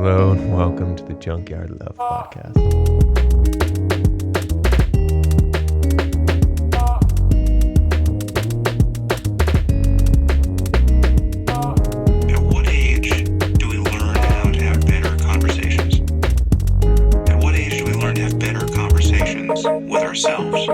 Hello and welcome to the Junkyard Love Podcast. At what age do we learn how to have better conversations? At what age do we learn to have better conversations with ourselves?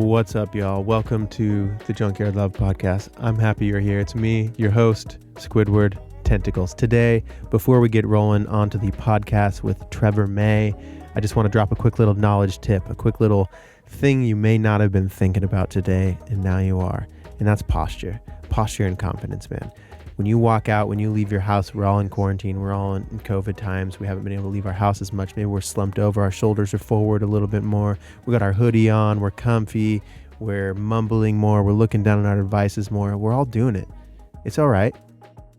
What's up, y'all? Welcome to the Junkyard Love Podcast. I'm happy you're here. It's me, your host, Squidward Tentacles. Today, before we get rolling onto the podcast with Trevor May, I just want to drop a quick little knowledge tip, a quick little thing you may not have been thinking about today, and now you are. And that's posture. Posture and confidence, man. When you walk out, when you leave your house, we're all in quarantine. We're all in COVID times. We haven't been able to leave our house as much. Maybe we're slumped over. Our shoulders are forward a little bit more. We got our hoodie on. We're comfy. We're mumbling more. We're looking down on our devices more. We're all doing it. It's all right.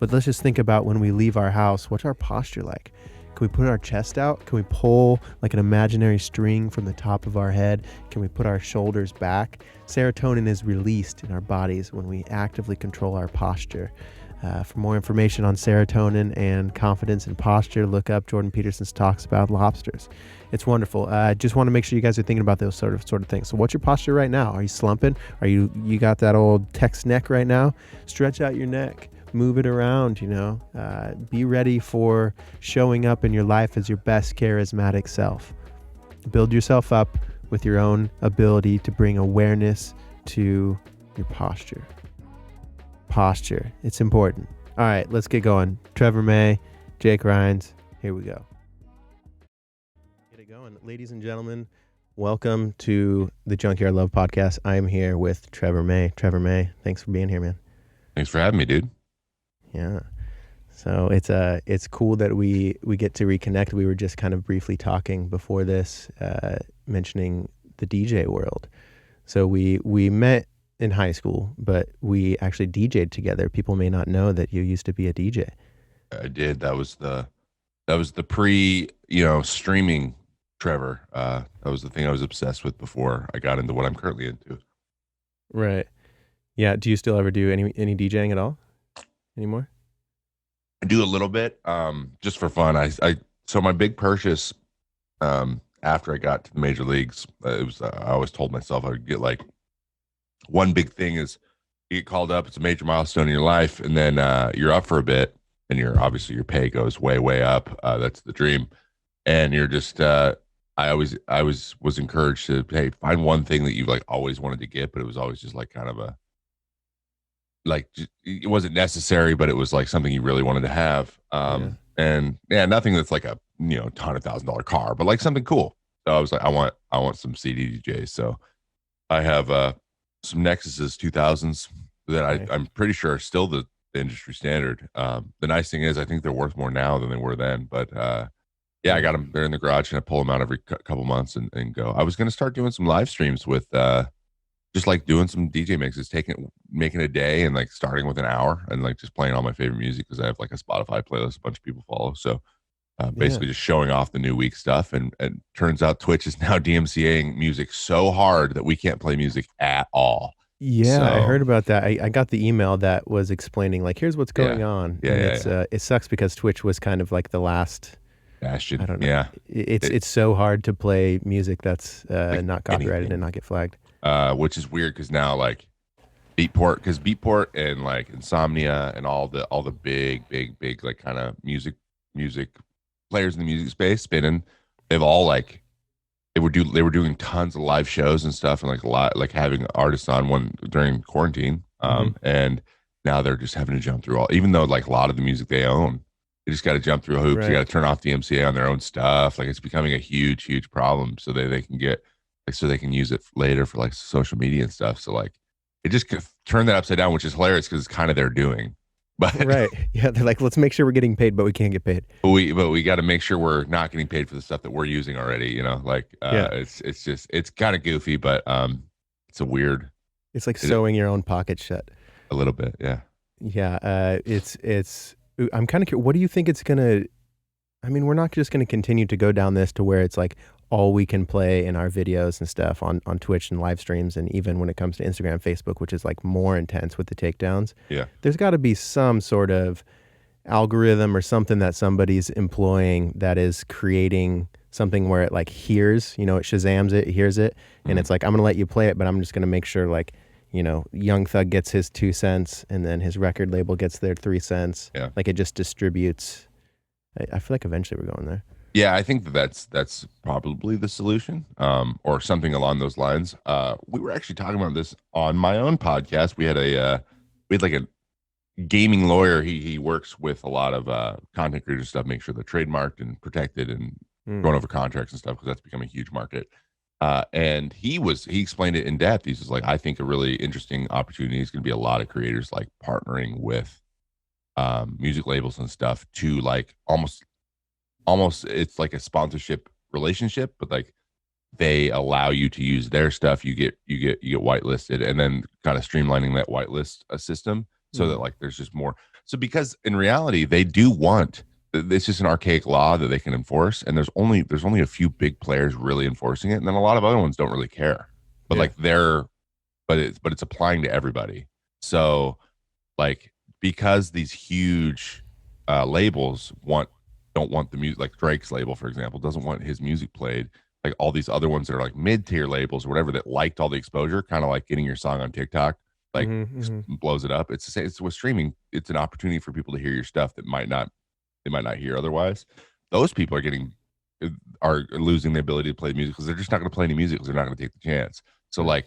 But let's just think about when we leave our house, what's our posture like? Can we put our chest out? Can we pull like an imaginary string from the top of our head? Can we put our shoulders back? Serotonin is released in our bodies when we actively control our posture. For more information on serotonin and confidence and posture, look up Jordan Peterson's talks about lobsters. It's wonderful. I just want to make sure you guys are thinking about those sort of things. So what's your posture right now? Are you slumping? Are you got that old Tex neck right now? Stretch out your neck. Move it around, be ready for showing up in your life as your best charismatic self. Build yourself up with your own ability to bring awareness to your posture. Posture. It's important. All right, let's get going. Trevor May, Jake Rhines. Here we go. Get it going. Ladies and gentlemen, welcome to the Junkyard Love Podcast. I am here with Trevor May. Trevor May, thanks for being here, man. Thanks for having me, dude. Yeah. So it's cool that we get to reconnect. We were just kind of briefly talking before this, mentioning the DJ world. So we met in high school, but we actually DJ'd together. People may not know that you used to be a DJ. I did. That was the pre, streaming Trevor. That was the thing I was obsessed with before I got into what I'm currently into. Right. Yeah. Do you still ever do any DJing at all anymore? I do a little bit, just for fun. So my big purchase, after I got to the major leagues, it was, I always told myself I would get like, one big thing is you get called up. It's a major milestone in your life. And then you're up for a bit and obviously your pay goes way, way up. That's the dream. And you're just, I was encouraged to, hey, find one thing that you like always wanted to get, but it was always just like kind of it wasn't necessary, but it was like something you really wanted to have. And yeah, nothing that's like a, $100,000 car, but like something cool. So I was like, I want some CD DJs. So I have, some Nexuses 2000s that I'm pretty sure are still the industry standard. The nice thing is I think they're worth more now than they were then. But yeah, I got them. They're in the garage and I pull them out every couple months and go. I was going to start doing some live streams with just like doing some DJ mixes, making a day and like starting with an hour and like just playing all my favorite music because I have like a Spotify playlist a bunch of people follow. So basically just showing off the new week stuff. And turns out Twitch is now DMCAing music so hard that we can't play music at all. Yeah, so, I heard about that. I got the email that was explaining like, here's what's going on. Yeah, it sucks because Twitch was kind of like the last bastion. I don't know. Yeah. It's so hard to play music that's not copyrighted anything. and not get flagged. Which is weird because now like Beatport and like Insomnia and all the big like kind of music players in the music space spinning, they've all like they were doing tons of live shows and stuff and like a lot like having artists on one during quarantine. And now they're just having to jump through even though like a lot of the music they own, they just got to jump through hoops. Right. You got to turn off the MCA on their own stuff. Like it's becoming a huge problem. So they can get like so they can use it later for like social media and stuff. So like it just turned that upside down, which is hilarious because it's kind of their doing. But right, yeah, they're like, let's make sure we're getting paid, but we can't get paid. But we got to make sure we're not getting paid for the stuff that we're using already. It's kind of goofy, but it's a weird. It's like sewing your own pocket shut. A little bit, yeah. Yeah, it's. I'm kind of curious. What do you think it's gonna? I mean, we're not just gonna continue to go down this to where it's like all we can play in our videos and stuff on Twitch and live streams, and even when it comes to Instagram, Facebook, which is like more intense with the takedowns. Yeah. There's got to be some sort of algorithm or something that somebody's employing that is creating something where it like hears, it Shazams it, hears it, and it's like, I'm going to let you play it, but I'm just going to make sure like, Young Thug gets his 2 cents and then his record label gets their 3 cents. Yeah. Like it just distributes. I feel like eventually we're going there. Yeah, I think that's probably the solution, or something along those lines. We were actually talking about this on my own podcast. We had like a gaming lawyer. He works with a lot of content creators stuff, make sure they're trademarked and protected and going over contracts and stuff, because that's become a huge market. And he explained it in depth. He's just like, I think a really interesting opportunity is going to be a lot of creators like partnering with music labels and stuff to like almost it's like a sponsorship relationship, but like they allow you to use their stuff. You get whitelisted, and then kind of streamlining that whitelist system so that like there's just more. So because in reality they do want, it's just an archaic law that they can enforce, and there's only a few big players really enforcing it, and then a lot of other ones don't really care. But like but it's applying to everybody. So like, because these huge labels don't want the music, like Drake's label, for example, doesn't want his music played. Like all these other ones that are like mid-tier labels or whatever that liked all the exposure, kind of like getting your song on TikTok, like blows it up. It's the same. It's with streaming. It's an opportunity for people to hear your stuff that they might not hear otherwise. Those people are losing the ability to play music because they're just not going to play any music because they're not going to take the chance. So like,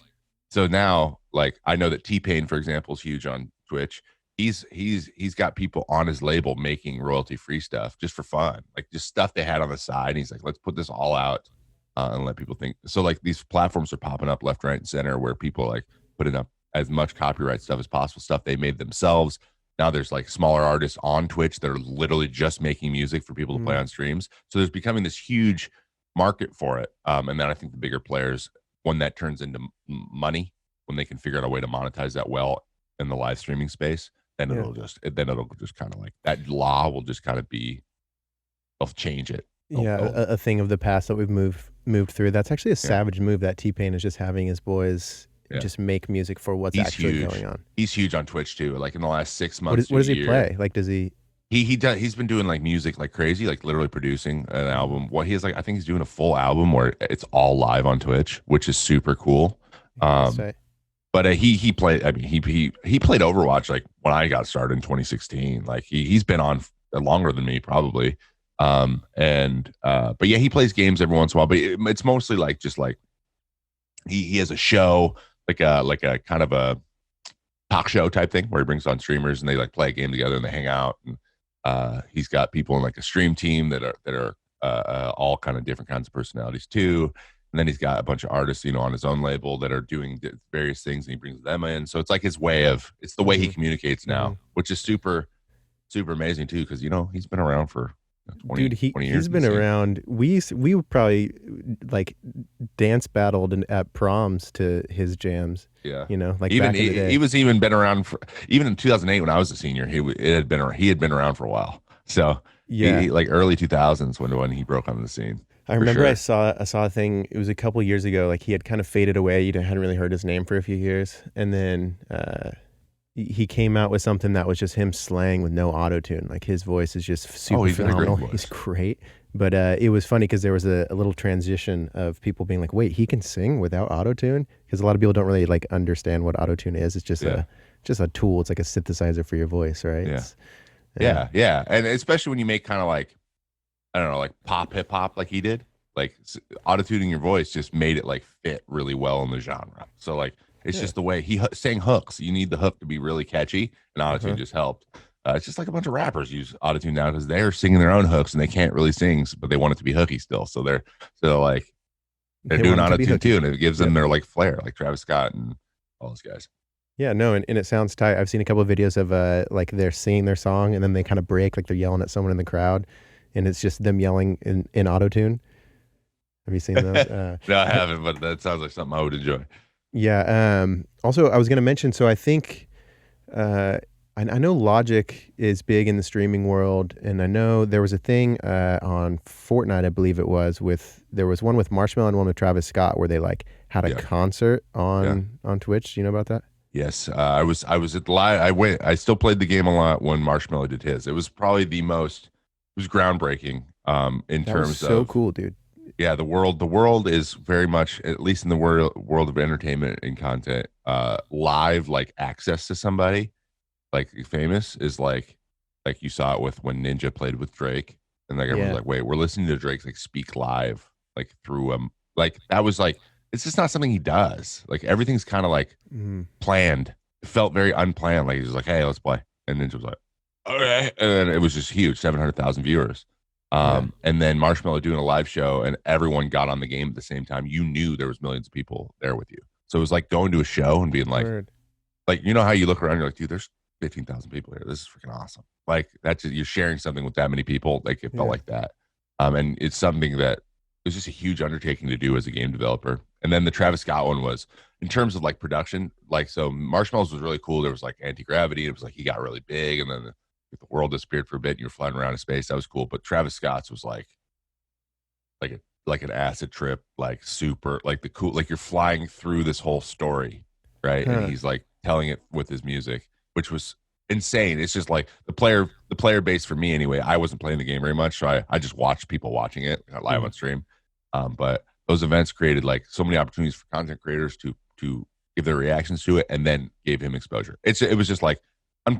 so now like I know that T-Pain, for example, is huge on Twitch. He's got people on his label making royalty free stuff just for fun, like just stuff they had on the side. And he's like, let's put this all out and let people think. So like these platforms are popping up left, right, and center where people like putting up as much copyright stuff as possible, stuff they made themselves. Now there's like smaller artists on Twitch that are literally just making music for people to play on streams. So there's becoming this huge market for it. And then I think the bigger players, when that turns into money, when they can figure out a way to monetize that well in the live streaming space, then it'll just kind of like that law will just kind of be, they'll change it. A thing of the past that we've moved through. That's actually a savage move that T-Pain is just having his boys just make music for what's actually going on. He's huge on Twitch too. Like in the last 6 months. What does he play? Like, does he? He's been doing like music like crazy, like literally producing an album. What he is like, I think he's doing a full album where it's all live on Twitch, which is super cool. But he played. I mean, he played Overwatch like when I got started in 2016. Like he's been on longer than me probably. But yeah, he plays games every once in a while. But it's mostly like just like he has a show, like a kind of a talk show type thing where he brings on streamers and they like play a game together and they hang out. And he's got people in like a stream team that are all kind of different kinds of personalities too. And then he's got a bunch of artists, on his own label that are doing various things, and he brings them in. So it's like it's the way he communicates now, which is super, super amazing too. Because he's been around for 20 years. He's been around. We probably like dance battled at proms to his jams. Yeah, like even back in the day. he was even been around for even in 2008 when I was a senior. He had been around for a while. So like early 2000s when he broke onto the scene. I remember I saw a thing. It was a couple years ago. Like he had kind of faded away. You hadn't really heard his name for a few years, and then he came out with something that was just him slaying with no auto tune. Like his voice is just super phenomenal. He's great. But it was funny because there was a little transition of people being like, "Wait, he can sing without auto tune?" Because a lot of people don't really like understand what auto tune is. It's just a tool. It's like a synthesizer for your voice, right? Yeah. And especially when you make kind of like, I don't know, like pop hip hop, like he did, like auto-tuning your voice just made it like fit really well in the genre. So like, it's just the way he sang hooks. You need the hook to be really catchy, and auto-tune just helped. It's just like a bunch of rappers use auto-tune now because they're singing their own hooks and they can't really sing, but they want it to be hooky still. So they're doing auto-tune too, and it gives them their like flair, like Travis Scott and all those guys. Yeah, no, and it sounds tight. I've seen a couple of videos of like they're singing their song and then they kind of break, like they're yelling at someone in the crowd. And it's just them yelling in auto-tune. Have you seen those? No, I haven't, but that sounds like something I would enjoy. Yeah. Also, I was going to mention, so I think I I know Logic is big in the streaming world, and I know there was a thing on Fortnite, I believe it was, there was one with Marshmello and one with Travis Scott where they like had a Yeah. concert Yeah. on Twitch. Do you know about that? Yes, I was at live. I still played the game a lot when Marshmello did his. It was probably it was groundbreaking. In That was terms so of cool, dude. yeah, the world is very much, at least in the world of entertainment and content, live like access to somebody like famous is like you saw it with when Ninja played with Drake, and like everyone's Yeah. like, wait, we're listening to Drake like speak live like through like that was like it's just not something he does. Like everything's kind of like Mm. planned. It felt very unplanned. Like he was like, "Hey, let's play," and Ninja was like, "Okay," and then it was just huge, 700,000 viewers. Yeah. And then Marshmello doing a live show, and everyone got on the game at the same time. You knew there was millions of people there with you, so it was like going to a show and being Word. like you know how you look around, you're like, dude, there's 15,000 people here. This is freaking awesome. Like that's just, you're sharing something with that many people. Like it felt Yeah. like that. And it's something that it was just a huge undertaking to do as a game developer. And then the Travis Scott one was in terms of like production, like so Marshmallows was really cool. There was like anti-gravity. It was like he got really big, and then the world disappeared for a bit and you're flying around in space. That was cool. But Travis Scott's was like a like an acid trip, like super like the cool like you're flying through this whole story, right? And Huh. he's like telling it with his music, which was insane. It's just like the player base for me anyway. I wasn't playing the game very much, so I just watched people watching it live Mm. on stream. But those events created like so many opportunities for content creators to give their reactions to it, and then gave him exposure. It was just like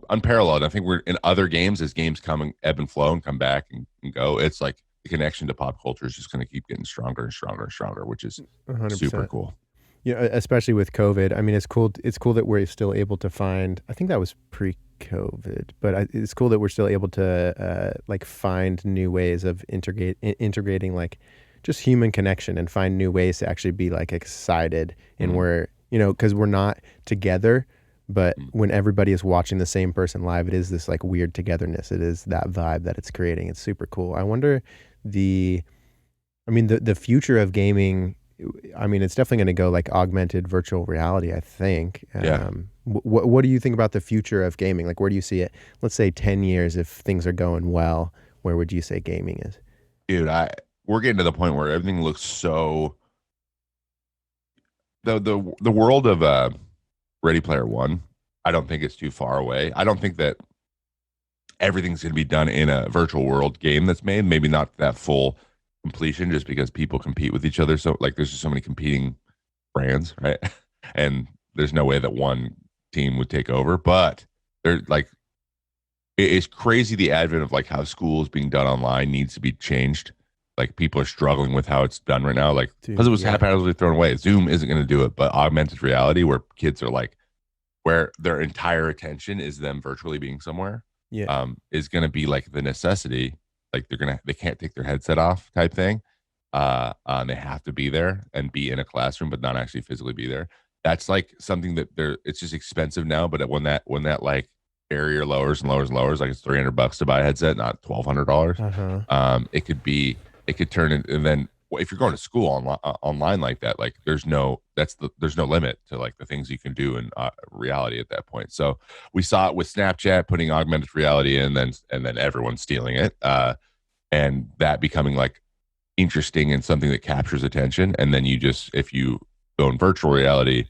unparalleled. I think we're in other games as games come and ebb and flow and come back and go. It's like the connection to pop culture is just going to keep getting stronger and stronger and stronger, which is 100%. super cool. Yeah, especially with COVID. I mean, it's cool. It's cool that we're still able to find. I think that was pre-COVID, but it's cool that we're still able to like find new ways of integrating like just human connection and find new ways to actually be like excited. And Mhm. we're because we're not together, but Mhm. when everybody is watching the same person live, it is this like weird togetherness. It is that vibe that it's creating. It's super cool. I wonder the I mean, the future of gaming, I mean, it's definitely going to go like augmented virtual reality, I think. Yeah. What do you think about the future of gaming? Like, where do you see it? Let's say 10 years, if things are going well, where would you say gaming is? Dude, we're getting to the point where everything looks so the world of Ready Player One, I don't think it's too far away. I don't think that everything's going to be done in a virtual world game that's made. Maybe not that full completion, just because people compete with each other. So like, there's just so many competing brands, right? And there's no way that one team would take over. But they're like, it's crazy the advent of like how school is being done online needs to be changed. Like people are struggling with how it's done right now, like because Dude, it was yeah. haphazardly thrown away. Zoom isn't going to do it, but augmented reality, where kids are like, where their entire attention is them virtually being somewhere, Yeah. is going to be like the necessity. Like they can't take their headset off type thing. They have to be there and be in a classroom, but not actually physically be there. That's like something that it's just expensive now. But when that like barrier lowers and lowers and lowers, like it's $300 to buy a headset, not $1,200. Uh-huh. It could turn in, and then if you're going to school online like that, like there's no limit to like the things you can do in reality at that point. So we saw it with Snapchat putting augmented reality in, and then everyone stealing it, and that becoming like interesting and something that captures attention. And then if you go in virtual reality,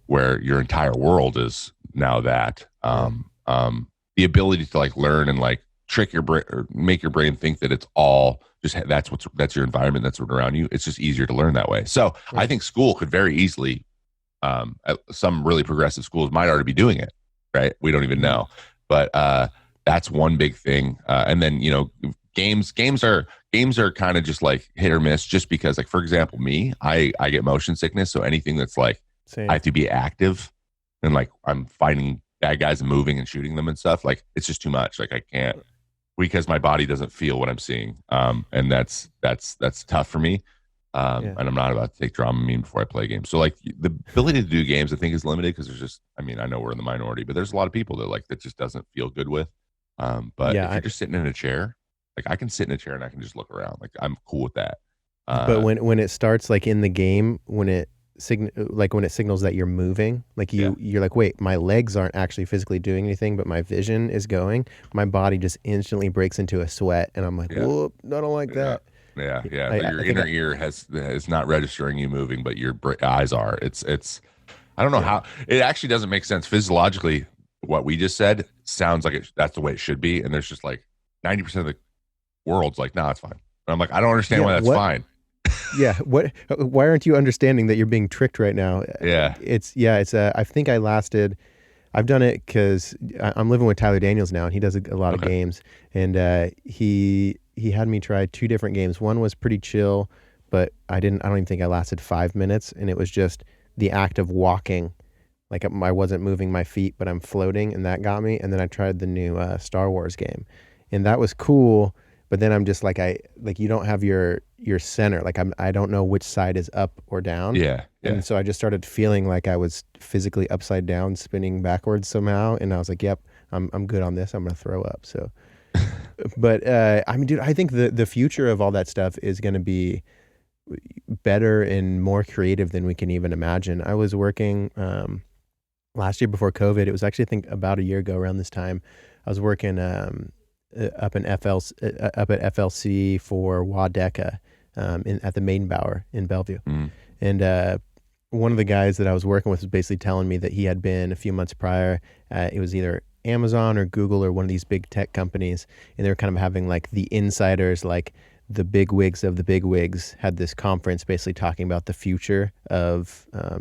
where your entire world is now that, the ability to like learn and like trick your brain or make your brain think that it's all just that's your environment, that's what's around you. It's just easier to learn that way. So I think school could very easily, some really progressive schools might already be doing it, right? We don't even know, but that's one big thing. And then games are kind of just like hit or miss, just because like, for example, me, I get motion sickness, so anything that's like Same. I have to be active and like I'm fighting bad guys and moving and shooting them and stuff, like it's just too much. Like I can't, because my body doesn't feel what I'm seeing, and that's tough for me. And I'm not about to take Dramamine before I play games. So like the ability to do games, I think, is limited, because there's just, I mean, I know we're in the minority, but there's a lot of people that just doesn't feel good with. But if you're just sitting in a chair, like I can sit in a chair and I can just look around, like I'm cool with that. But when it starts like in the game, when it like when it signals that you're moving, like you're like, wait, my legs aren't actually physically doing anything, but my vision is going. My body just instantly breaks into a sweat, and I'm like, whoop, I don't like that. Yeah. Your inner ear is not registering you moving, but your eyes are. It's. I don't know how it actually doesn't make sense physiologically. What we just said sounds like that's the way it should be, and there's just like 90% of the world's like, nah, it's fine. And I'm like, I don't understand why that's fine. Yeah. Why aren't you understanding that you're being tricked right now? Yeah. I think I've done it because I'm living with Tyler Daniels now, and he does a lot of games, and he had me try 2 different games. One was pretty chill, but I don't even think I lasted 5 minutes, and it was just the act of walking. Like I wasn't moving my feet, but I'm floating, and that got me. And then I tried the new Star Wars game, and that was cool. But then I'm just like, you don't have your center. Like I don't know which side is up or down. Yeah. And so I just started feeling like I was physically upside down, spinning backwards somehow. And I was like, yep, I'm good on this. I'm gonna throw up. So, but I mean, dude, I think the future of all that stuff is gonna be better and more creative than we can even imagine. I was working last year before COVID. It was actually, I think, about a year ago around this time. I was working up at FLC for Wadeka at the Maidenbauer in Bellevue. And one of the guys that I was working with was basically telling me that he had been a few months prior. It was either Amazon or Google or one of these big tech companies, and they were kind of having like the insiders, like the big wigs of the big wigs, had this conference basically talking about the future of I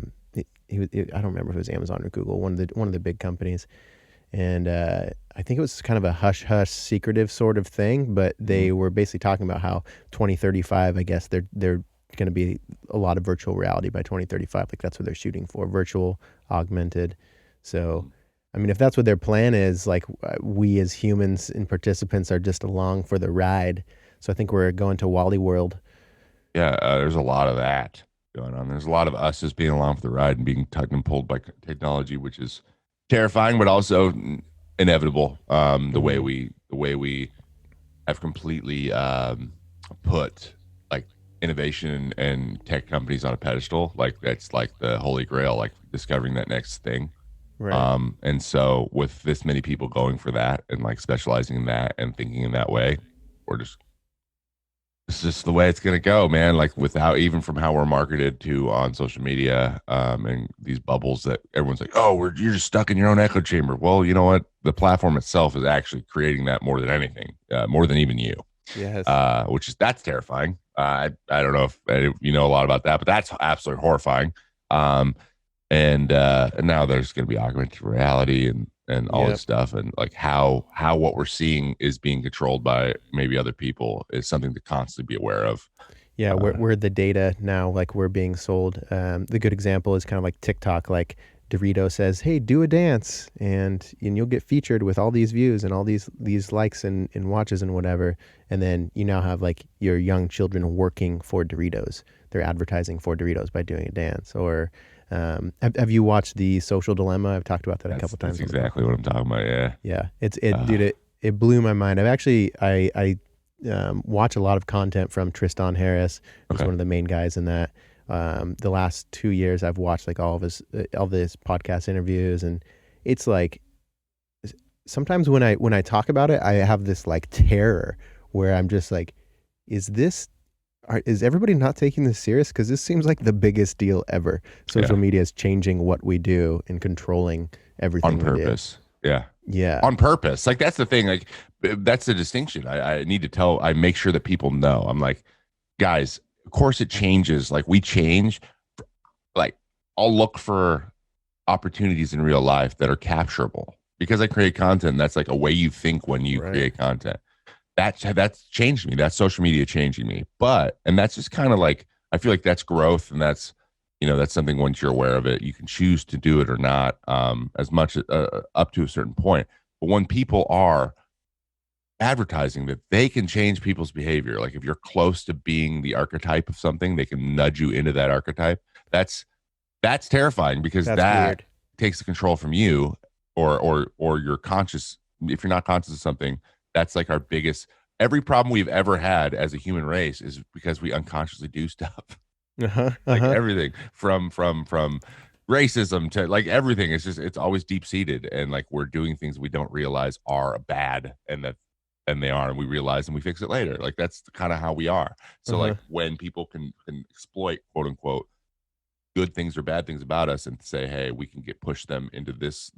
don't remember if it was Amazon or Google, one of the big companies. And I think it was kind of a hush-hush, secretive sort of thing, but they were basically talking about how 2035, I guess, they're going to be a lot of virtual reality by 2035. Like that's what they're shooting for, virtual, augmented. So, I mean, if that's what their plan is, like we as humans and participants are just along for the ride. So I think we're going to Wally World. Yeah, there's a lot of that going on. There's a lot of us just being along for the ride and being tugged and pulled by technology, which is terrifying, but also inevitable. The way we have completely put like innovation and tech companies on a pedestal, like that's like the holy grail, like discovering that next thing. Right. And so with this many people going for that and like specializing in that and thinking in that way, it's just the way it's going to go, man. Like without even from how we're marketed to on social media, and these bubbles that everyone's like, oh, you're just stuck in your own echo chamber. Well, you know what? The platform itself is actually creating that more than anything, more than even you. Yes. That's terrifying. I don't know if you know a lot about that, but that's absolutely horrifying. And now there's going to be augmented reality and all this stuff, and like how what we're seeing is being controlled by maybe other people is something to constantly be aware of. Yeah, we're the data now, like we're being sold. The good example is kind of like TikTok. Like Dorito says, hey, do a dance and you'll get featured with all these views and all these likes and watches and whatever. And then you now have like your young children working for Doritos. They're advertising for Doritos by doing a dance. Or have you watched The Social Dilemma? I've talked about that a couple times. That's exactly what I'm talking about. Yeah. Yeah. Dude, it blew my mind. I watch a lot of content from Tristan Harris, who's one of the main guys in that. The last 2 years, I've watched like all of his podcast interviews, and it's like sometimes when I talk about it, I have this like terror where I'm just like, is everybody not taking this serious? Because this seems like the biggest deal ever. Social media is changing what we do and controlling everything on purpose. Yeah. On purpose. Like that's the thing. Like that's the distinction. I need to I make sure that people know. I'm like, guys, of course it changes. Like we change. Like I'll look for opportunities in real life that are capturable because I create content. That's like a way you think when you create content. That's changed me. That's social media changing me. And that's just kind of like, I feel like that's growth, and that's something once you're aware of it, you can choose to do it or not, as much up to a certain point. But when people are advertising that they can change people's behavior, like if you're close to being the archetype of something, they can nudge you into that archetype. That's terrifying because that weird. Takes the control from you, or you're conscious. If you're not conscious of something, that's like our biggest. Every problem we've ever had as a human race is because we unconsciously do stuff. Like everything from racism to like everything. It's always deep seated, and like we're doing things we don't realize are bad, and they are, and we realize and we fix it later. Like that's kind of how we are. So like when people can exploit quote unquote good things or bad things about us and say, hey, we can push them into this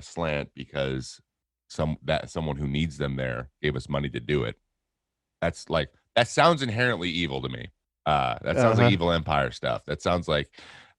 slant because someone who needs them there gave us money to do it. That's like that sounds inherently evil to me. That sounds like evil empire stuff. That sounds like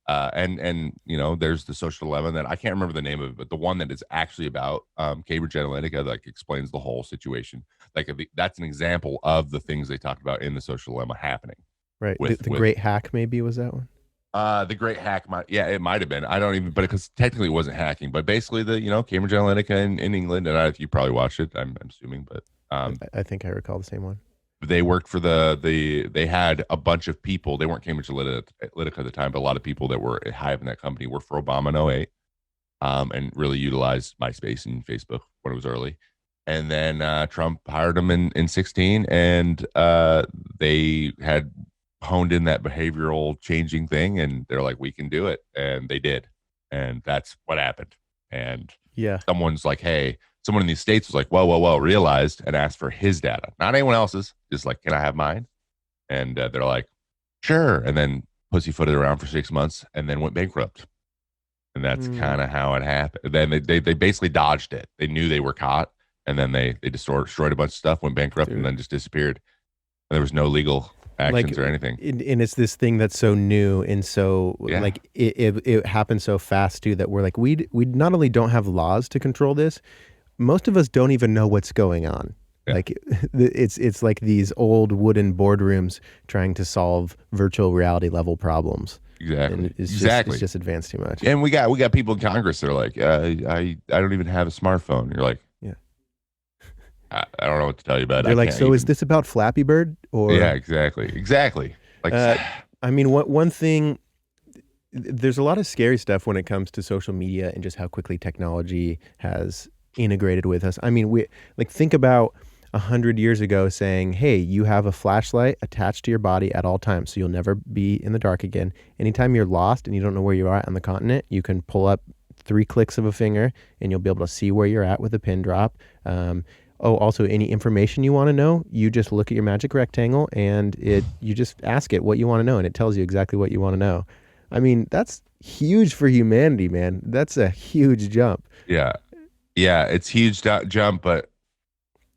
and you know, there's the social dilemma that I can't remember the name of it, but the one that is actually about Cambridge Analytica, like explains the whole situation. Like that's an example of the things they talked about in the social dilemma happening. Right. The Great Hack maybe was that one. The Great Hack it might have been. I don't even, but because technically it wasn't hacking, but basically the Cambridge Analytica in England, and you probably watched it, I'm assuming, but I think I recall the same one. They worked for they had a bunch of people. They weren't Cambridge Analytica at the time, but a lot of people that were high up in that company worked for Obama in '08, and really utilized MySpace and Facebook when it was early. And then Trump hired them in 16, and they had honed in that behavioral changing thing, and they're like, we can do it, and they did, and that's what happened. And someone's like, hey, someone in the States was like, whoa, realized and asked for his data, not anyone else's, just like, can I have mine? And they're like, sure, and then pussyfooted around for 6 months and then went bankrupt. And that's kind of how it happened. Then they basically dodged it. They knew they were caught, and then they destroyed a bunch of stuff, went bankrupt, and then just disappeared. And there was no legal actions or anything. And it's this thing that's so new, and so like it happened so fast too that we're like, we not only don't have laws to control this, most of us don't even know what's going on. Like it's like these old wooden boardrooms trying to solve virtual reality level problems. Exactly. And it's just advanced too much. And we got people in Congress that are like, I don't even have a smartphone. You're like, I don't know what to tell you about it. They're like, so is this about Flappy Bird? Or exactly. Like, I mean, one thing, there's a lot of scary stuff when it comes to social media and just how quickly technology has integrated with us. I mean, think about 100 years ago saying, hey, you have a flashlight attached to your body at all times, so you'll never be in the dark again. Anytime you're lost and you don't know where you are on the continent, you can pull up 3 clicks of a finger and you'll be able to see where you're at with a pin drop. Also, any information you want to know, you just look at your magic rectangle and you just ask it what you want to know, and it tells you exactly what you want to know. I mean, that's huge for humanity, man. That's a huge jump. Yeah, it's huge jump, but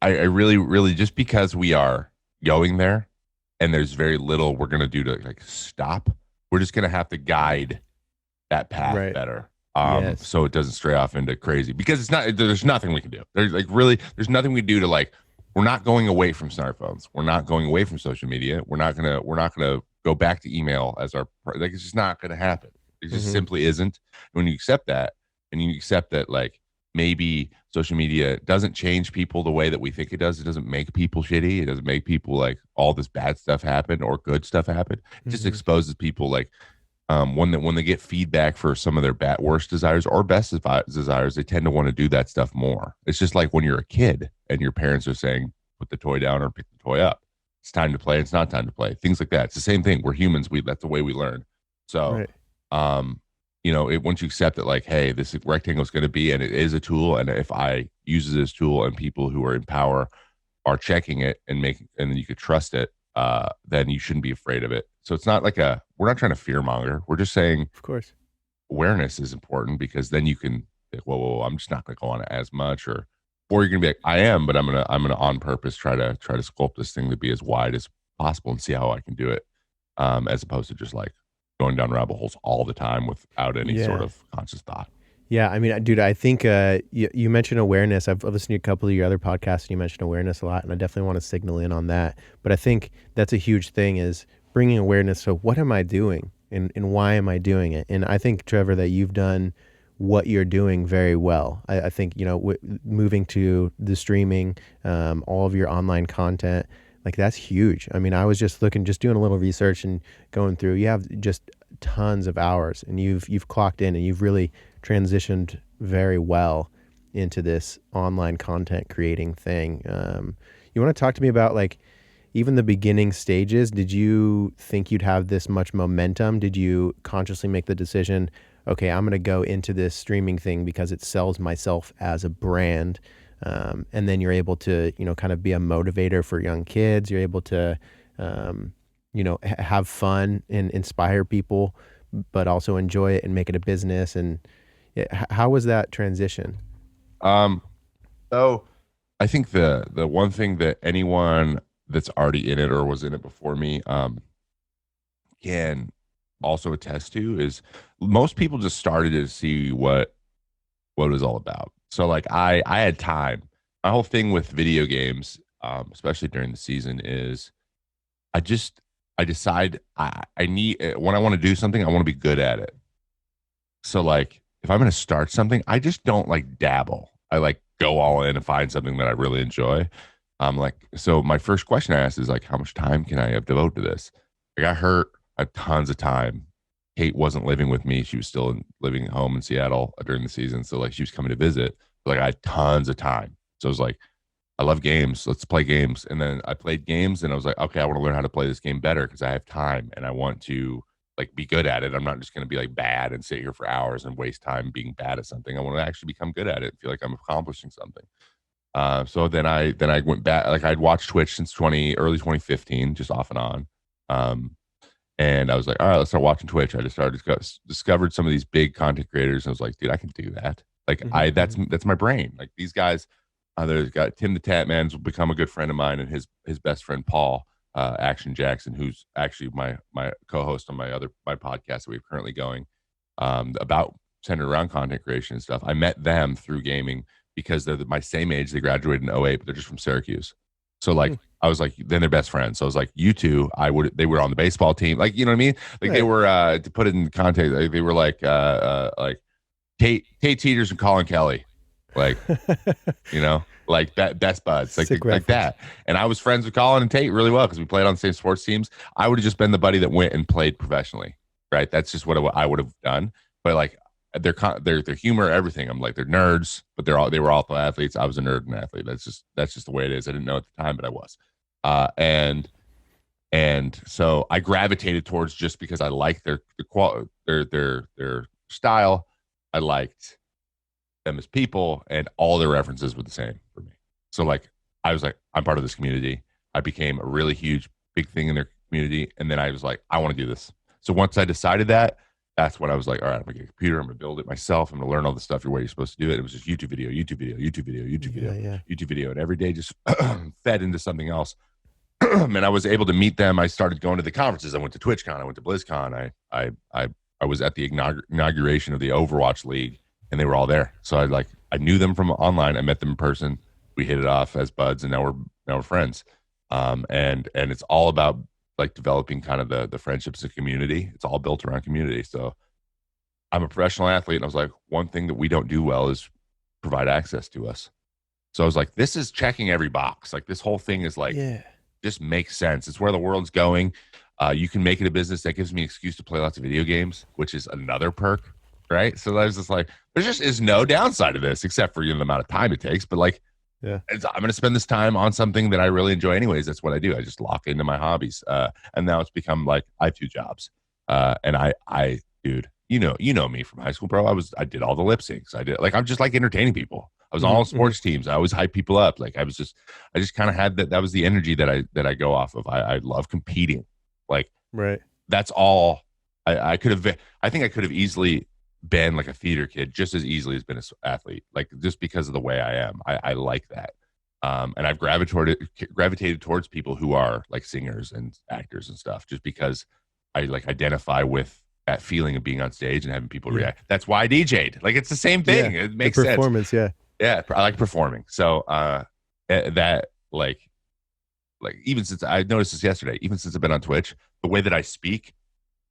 I really, really, just because we are going there and there's very little we're going to do to like stop, we're just going to have to guide that path better. So it doesn't stray off into crazy, because there's nothing we can do. There's nothing we do to like, we're not going away from smartphones. We're not going away from social media. We're not going to go back to email as our, like, it's just not going to happen. It just simply isn't. When you accept that, and you accept that, like, maybe social media doesn't change people the way that we think it does. It doesn't make people shitty. It doesn't make people like all this bad stuff happen or good stuff happen. It just exposes people, like, when they get feedback for some of their worst desires or best desires, they tend to want to do that stuff more. It's just like when you're a kid and your parents are saying, put the toy down or pick the toy up. It's time to play. It's not time to play. Things like that. It's the same thing. We're humans. That's the way we learn. So, once you accept that, like, hey, this rectangle is going to be, and it is a tool. And if I use this tool and people who are in power are checking it and then you could trust it, then you shouldn't be afraid of it. So it's not like we're not trying to fear monger. We're just saying, of course, awareness is important, because then you can think, whoa, I'm just not going to go on it as much, or you're going to be like, I am, but I'm going to on purpose try to sculpt this thing to be as wide as possible and see how I can do it. As opposed to just like going down rabbit holes all the time without any sort of conscious thought. Yeah, I mean, dude, I think you mentioned awareness. I've listened to a couple of your other podcasts, and you mentioned awareness a lot, and I definitely want to signal in on that. But I think that's a huge thing, is bringing awareness. So what am I doing, and why am I doing it? And I think, Trevor, that you've done what you're doing very well. I think, moving to the streaming, all of your online content, like, that's huge. I mean, I was just doing a little research and going through. You have just tons of hours, and you've clocked in, and you've really transitioned very well into this online content creating thing. You want to talk to me about, like, even the beginning stages, did you think you'd have this much momentum? Did you consciously make the decision, okay, I'm going to go into this streaming thing because it sells myself as a brand? And then you're able to, kind of be a motivator for young kids. You're able to, have fun and inspire people, but also enjoy it and make it a business. And how was that transition? Um, so I think the one thing that anyone that's already in it or was in it before me can also attest to is most people just started to see what it was all about. So like I had time. My whole thing with video games, especially during the season, is I decide I need when I want to do something, I want to be good at it. So like if I'm going to start something, I just don't like dabble. I like go all in and find something that I really enjoy. So my first question I asked is like, how much time can I have devoted to this? I got hurt. I have tons of time. Kate wasn't living with me. She was still living at home in Seattle during the season. So like she was coming to visit. Like I had tons of time. So I was like, I love games. Let's play games. And then I played games and I was like, okay, I want to learn how to play this game better because I have time and I want to like be good at it. I'm not just going to be like bad and sit here for hours and waste time being bad at something. I want to actually become good at it and feel like I'm accomplishing something. So then I went back, like I'd watched Twitch since early 2015, just off and on. And I was like, all right, let's start watching Twitch. I just discovered some of these big content creators. And I was like, dude, I can do that. Like that's my brain. Like these guys, there's got Tim the Tat Man's become a good friend of mine, and his best friend Paul Action Jackson, who's actually my co-host on my podcast that we have currently going, about centered around content creation and stuff. I met them through gaming because they're my same age. They graduated in '08, but they're just from Syracuse. So like I was like, then they're best friends. So I was like, you two, they were on the baseball team, like you know what I mean? Like right. They were to put it in context, they were like Tate Teeters and Colin Kelly. Like, like best buds, like that. And I was friends with Colin and Tate really well because we played on the same sports teams. I would have just been the buddy that went and played professionally, right? That's just what I would have done. But like their humor, everything. I'm like they're nerds, but they were all athletes. I was a nerd and athlete. That's just the way it is. I didn't know at the time, but I was. And so I gravitated towards just because I liked their style. I liked them as people, and all their references were the same for me. So like I was like, I'm part of this community. I became a really huge big thing in their community, and then I was like, I want to do this. So once I decided that, that's when I was like, all right, I'm gonna get a computer, I'm gonna build it myself, I'm gonna learn all the stuff your way you're supposed to do it. It was just YouTube video, and every day just fed into something else. And I was able to meet them. I started going to the conferences. I went to TwitchCon, I went to BlizzCon. I was at the inauguration of the Overwatch League, and they were all there. So I knew them from online. I met them in person. We hit it off as buds, and now we're friends. And it's all about like developing kind of the friendships of community. It's all built around community. So I'm a professional athlete, and I was like, one thing that we don't do well is provide access to us. So I was like, this is checking every box. Like this whole thing is like, just makes sense. It's where the world's going. You can make it a business that gives me an excuse to play lots of video games, which is another perk. Right. So I was just like, there just is no downside to this except for the amount of time it takes. But like, I'm going to spend this time on something that I really enjoy anyways. That's what I do. I just lock into my hobbies. And now it's become like, I have 2 jobs. And I, dude, you know me from high school, bro. I did all the lip syncs. I'm just like entertaining people. I was on all sports teams. I always hype people up. Like I just kind of had that was the energy that I go off of. I love competing. Like, right. That's all I think I could have easily been like a theater kid just as easily as been an athlete, like just because of the way I am. I like that. And I've gravitated towards people who are like singers and actors and stuff, just because I like identify with that feeling of being on stage and having people react. That's why I DJ'd. Like it's the same thing. It makes sense. Performance, yeah. I like performing. So that like even since I noticed this yesterday, even since I've been on Twitch, the way that I speak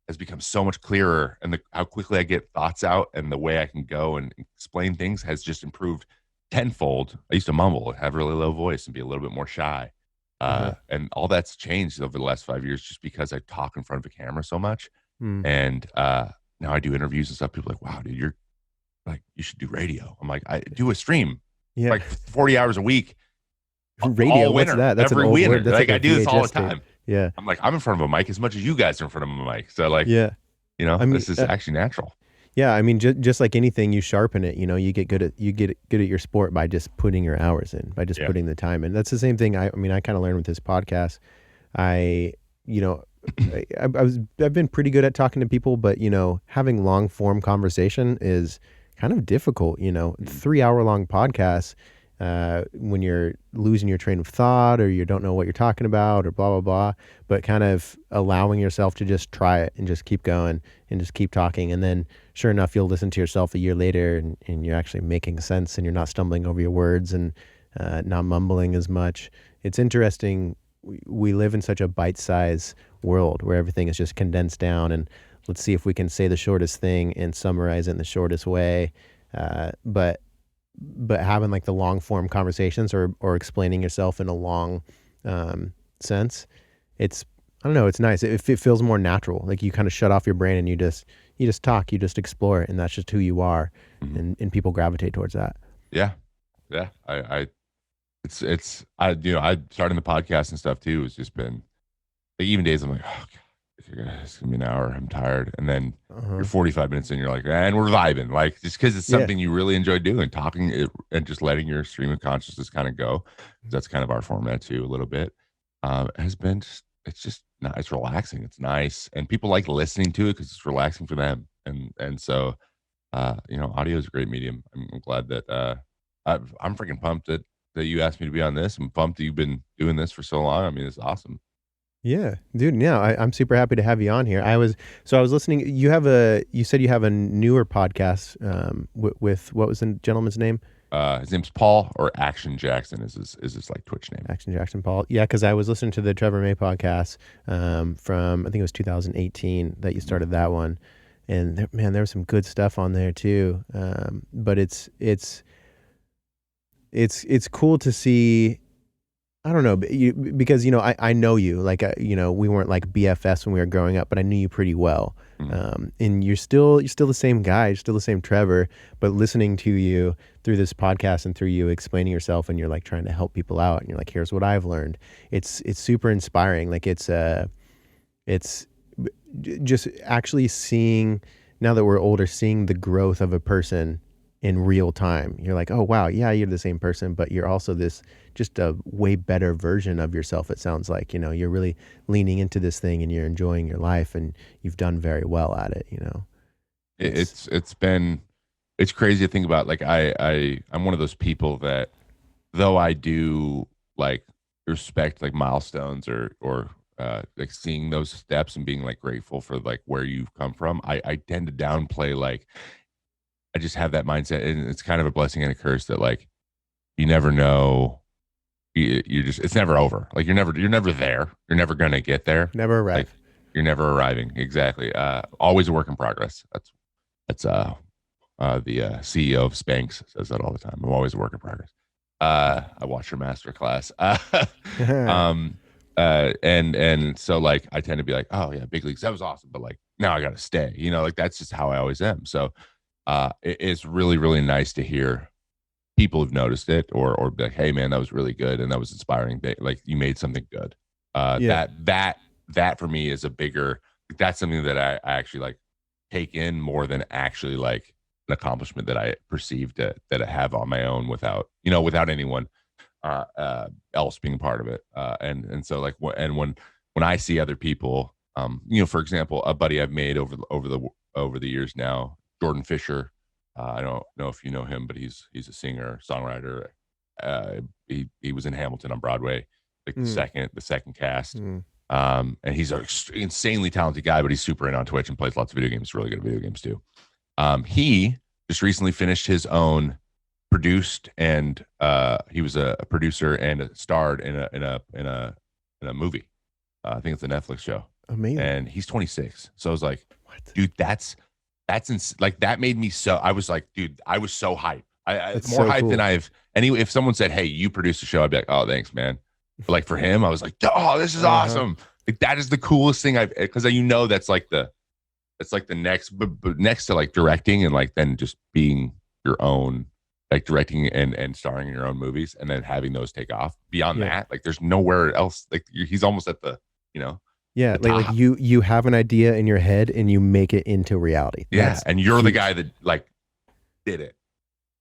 has become so much clearer, and how quickly I get thoughts out and the way I can go and explain things has just improved tenfold. I used to mumble, have a really low voice, and be a little bit more shy. And all that's changed over the last 5 years just because I talk in front of a camera so much. And now I do interviews and stuff. People are like, wow, dude, you're like, you should do radio. I'm like, I do a stream like 40 hours a week. Radio, all what's winter, that? That's an every old winter. word. That's Like a I do this all the VHS tape. time. Yeah. I'm like, I'm in front of a mic as much as you guys are in front of a mic. So like, Yeah. I mean, this is actually natural. Yeah, I mean, just like anything, you sharpen it. You get good at your sport by just putting your hours in, by just putting the time in. That's the same thing. I mean, I kind of learned with this podcast. I, you know, I've been pretty good at talking to people, but having long form conversation is kind of difficult. 3 hour long podcasts, when you're losing your train of thought or you don't know what you're talking about or blah blah blah, but kind of allowing yourself to just try it and just keep going and just keep talking, and then sure enough you'll listen to yourself a year later and you're actually making sense and you're not stumbling over your words and not mumbling as much. It's interesting. We live in such a bite-sized world where everything is just condensed down, and let's see if we can say the shortest thing and summarize it in the shortest way. But having like the long form conversations or explaining yourself in a long sense, I don't know, it's nice. It feels more natural. Like you kind of shut off your brain and you just talk, you just explore it, and that's just who you are. And people gravitate towards that. Yeah. I starting the podcast and stuff too. It's just been like, even days I'm like, oh God, it's gonna be an hour. I'm tired, and then you're 45 minutes in. You're like, and we're vibing, like just because it's something you really enjoy doing, talking it, and just letting your stream of consciousness kind of go. That's kind of our format too, a little bit. Has been it's relaxing. It's nice, and people like listening to it because it's relaxing for them. And so, audio is a great medium. I'm glad that I'm freaking pumped that you asked me to be on this. I'm pumped that you've been doing this for so long. I mean, it's awesome. Yeah, dude. Yeah, I'm super happy to have you on here. I was listening. You said you have a newer podcast with what was the gentleman's name? His name's Paul, or Action Jackson is his like Twitch name. Action Jackson Paul. Yeah, because I was listening to the Trevor May podcast from I think it was 2018 that you started that one, and there was some good stuff on there too. But it's cool to see. I don't know, because I know you, like we weren't like BFFs when we were growing up, but I knew you pretty well. And you're still the same guy, you're still the same Trevor, but listening to you through this podcast and through you explaining yourself, and you're like trying to help people out, and you're like, here's what I've learned. It's super inspiring. Like it's just actually seeing, now that we're older, seeing the growth of a person in real time. You're like, oh wow, yeah, you're the same person, but you're also this just a way better version of yourself. It sounds like, you're really leaning into this thing and you're enjoying your life, and you've done very well at it. It's crazy to think about. Like I'm one of those people that, though I do like respect like milestones or like seeing those steps and being like grateful for like where you've come from, I tend to downplay, like I just have that mindset, and it's kind of a blessing and a curse that like you never know. You just, it's never over. Like you're never there. You're never gonna get there. Never arrive. Like, you're never arriving. Exactly. Always a work in progress. That's the CEO of Spanx says that all the time. I'm always a work in progress. I watched your master class. And so like I tend to be like, oh yeah, big leagues, that was awesome, but like now I gotta stay. Like that's just how I always am. So it's really, really nice to hear people have noticed it or be like, hey man, that was really good and that was inspiring. Like you made something good. That for me is a bigger, that's something that I actually like take in more than actually like an accomplishment that I perceived that I have on my own without anyone else being part of it. And so like when I see other people, for example, a buddy I've made over the years now, Jordan Fisher. I don't know if you know him, but he's a singer, songwriter. He was in Hamilton on Broadway, like the second cast. And he's an insanely talented guy, but he's super in on Twitch and plays lots of video games. Really good at video games too. He just recently finished his own produced, and he was a producer and starred in a movie. I think it's a Netflix show. Amazing. And he's 26. So I was like, what? Dude, that's like, that made me so, I was like, dude, I was so hyped. It's more hyped than if someone said, hey, you produced a show, I'd be like, oh, thanks, man. But like for him, I was like, oh, this is awesome. Like that is the coolest thing because that's like it's like the next, but next to like directing and like then just being your own like directing and starring in your own movies, and then having those take off. Beyond Yeah. that, like there's nowhere else. Like he's almost at the, Yeah, the like top. you have an idea in your head and you make it into reality. Yeah, That's and you're the huge. guy that like did it.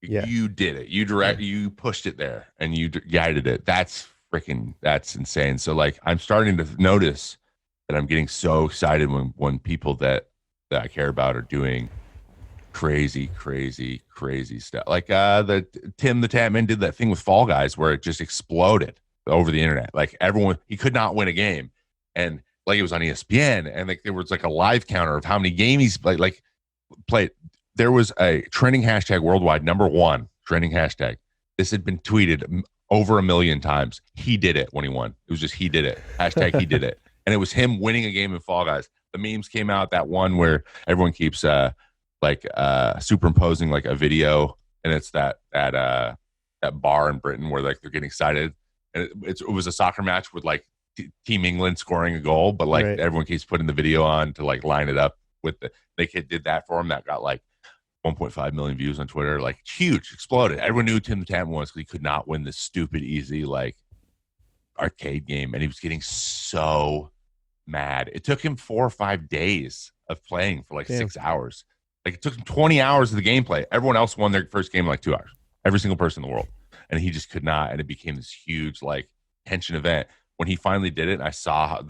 Yeah. You did it. You pushed it there, and you guided it. That's insane. So like I'm starting to notice that I'm getting so excited when people that I care about are doing crazy stuff. Like the Tim the Tatman did that thing with Fall Guys where it just exploded over the internet. Like everyone, he could not win a game, and like it was on ESPN, and like there was like a live counter of how many games he's like played. There was a trending hashtag worldwide, #1 trending hashtag. This had been tweeted over 1 million times. He did it when he won. It was just he did it. Hashtag he did it. And it was him winning a game in Fall Guys. The memes came out, that one where everyone keeps superimposing like a video, and it's that bar in Britain where like they're getting excited. And it was a soccer match with like Team England scoring a goal, but like everyone keeps putting the video on to like line it up with they did that for him. That got like 1.5 million views on Twitter, like huge, exploded. Everyone knew Tim the Tatman was because he could not win this stupid, easy, like arcade game. And he was getting so mad. It took him 4 or 5 days of playing for like 6 hours. Like it took him 20 hours of the gameplay. Everyone else won their first game in like 2 hours. Every single person in the world. And he just could not. And it became this huge, like, tension event. When he finally did it, I saw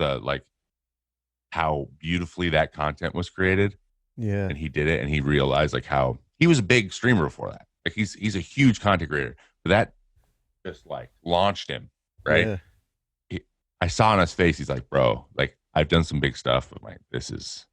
how beautifully that content was created. Yeah. And he did it, and he realized like how he was a big streamer before that. Like he's a huge content creator, but that just like launched him, right? Yeah. I saw on his face, he's like, bro, like I've done some big stuff, but like this is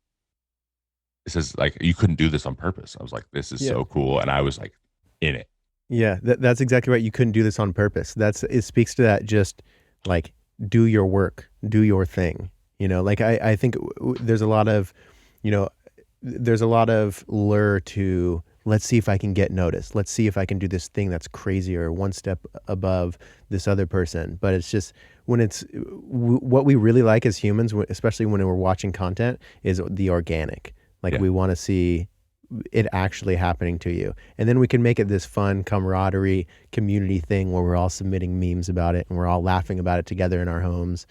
like you couldn't do this on purpose. I was like, this is so cool, and I was like in it. Yeah, that's exactly right. You couldn't do this on purpose. It speaks to that. Just like do your work, do your thing. Like I think there's a lot of, there's a lot of lure to let's see if I can get noticed. Let's see if I can do this thing that's crazier, one step above this other person. But it's just when it's what we really like as humans, especially when we're watching content, is the organic. Like we want to see it actually happening to you. And then we can make it this fun camaraderie community thing where we're all submitting memes about it and we're all laughing about it together in our homes.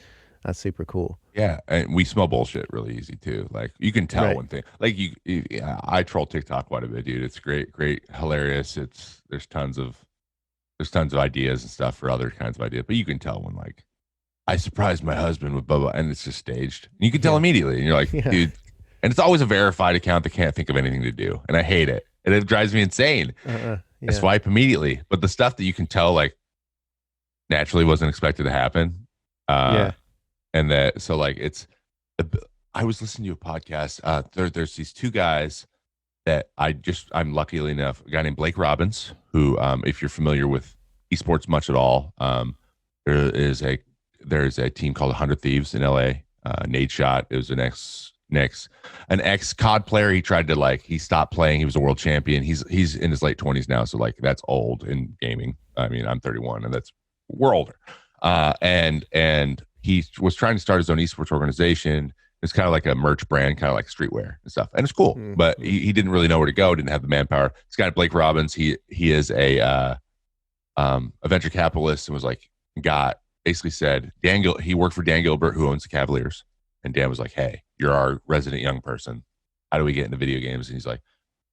That's super cool. Yeah, and we smell bullshit really easy too. Like you can tell when things like I troll TikTok quite a bit, dude. It's great, hilarious. There's tons of ideas and stuff for other kinds of ideas, but you can tell when like I surprised my husband with blah blah, and it's just staged. And you can tell immediately, and you're like, dude. And it's always a verified account that can't think of anything to do, and I hate it, and it drives me insane. I swipe immediately, but the stuff that you can tell like naturally wasn't expected to happen. And that, so like I was listening to a podcast. There's these two guys that I'm luckily enough, a guy named Blake Robbins, who, if you're familiar with esports much at all, there's a team called 100 Thieves in LA. Nate Shot, it was an ex COD player. He tried to he stopped playing. He was a world champion. He's in his late 20s now. So like that's old in gaming. I mean, I'm 31 and we're older. And he was trying to start his own esports organization. It's kind of like a merch brand, kind of like streetwear and stuff. And it's cool, but he didn't really know where to go. Didn't have the manpower. This guy, Blake Robbins, he is a venture capitalist, and was like, basically said, he worked for Dan Gilbert, who owns the Cavaliers. And Dan was like, hey, you're our resident young person. How do we get into video games? And he's like,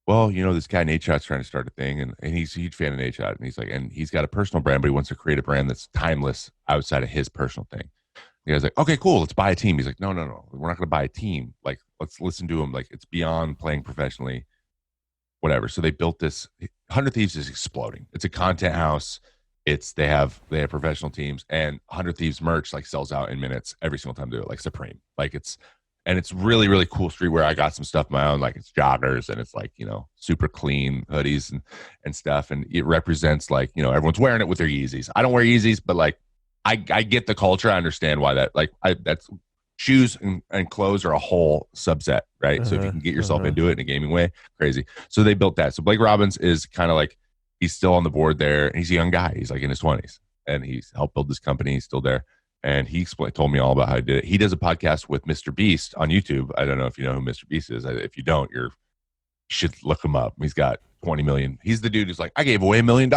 well, this guy Nate Shot's trying to start a thing, and he's a huge fan of Nate Shot. And he's like, and he's got a personal brand, but he wants to create a brand that's timeless outside of his personal thing. The guy's like, okay, cool, let's buy a team. He's like, no, we're not going to buy a team. Like, let's listen to him. Like, it's beyond playing professionally, whatever. So they built this. 100 Thieves is exploding. It's a content house. They have professional teams, and 100 Thieves merch like sells out in minutes every single time they do it. Like Supreme, like it's really, really cool streetwear. I got some stuff of my own, like it's joggers, and it's like, super clean hoodies and stuff. And it represents like, everyone's wearing it with their Yeezys. I don't wear Yeezys, but like, I get the culture. I understand why that's shoes and clothes are a whole subset, right? So if you can get yourself into it in a gaming way, crazy. So they built that. So Blake Robbins is kind of like, he's still on the board there. And he's a young guy. He's like in his 20s, and he's helped build this company. He's still there. And he told me all about how he did it. He does a podcast with Mr. Beast on YouTube. I don't know if you know who Mr. Beast is. If you don't, you should look him up. He's got 20 million. He's the dude who's like, I gave away $1 million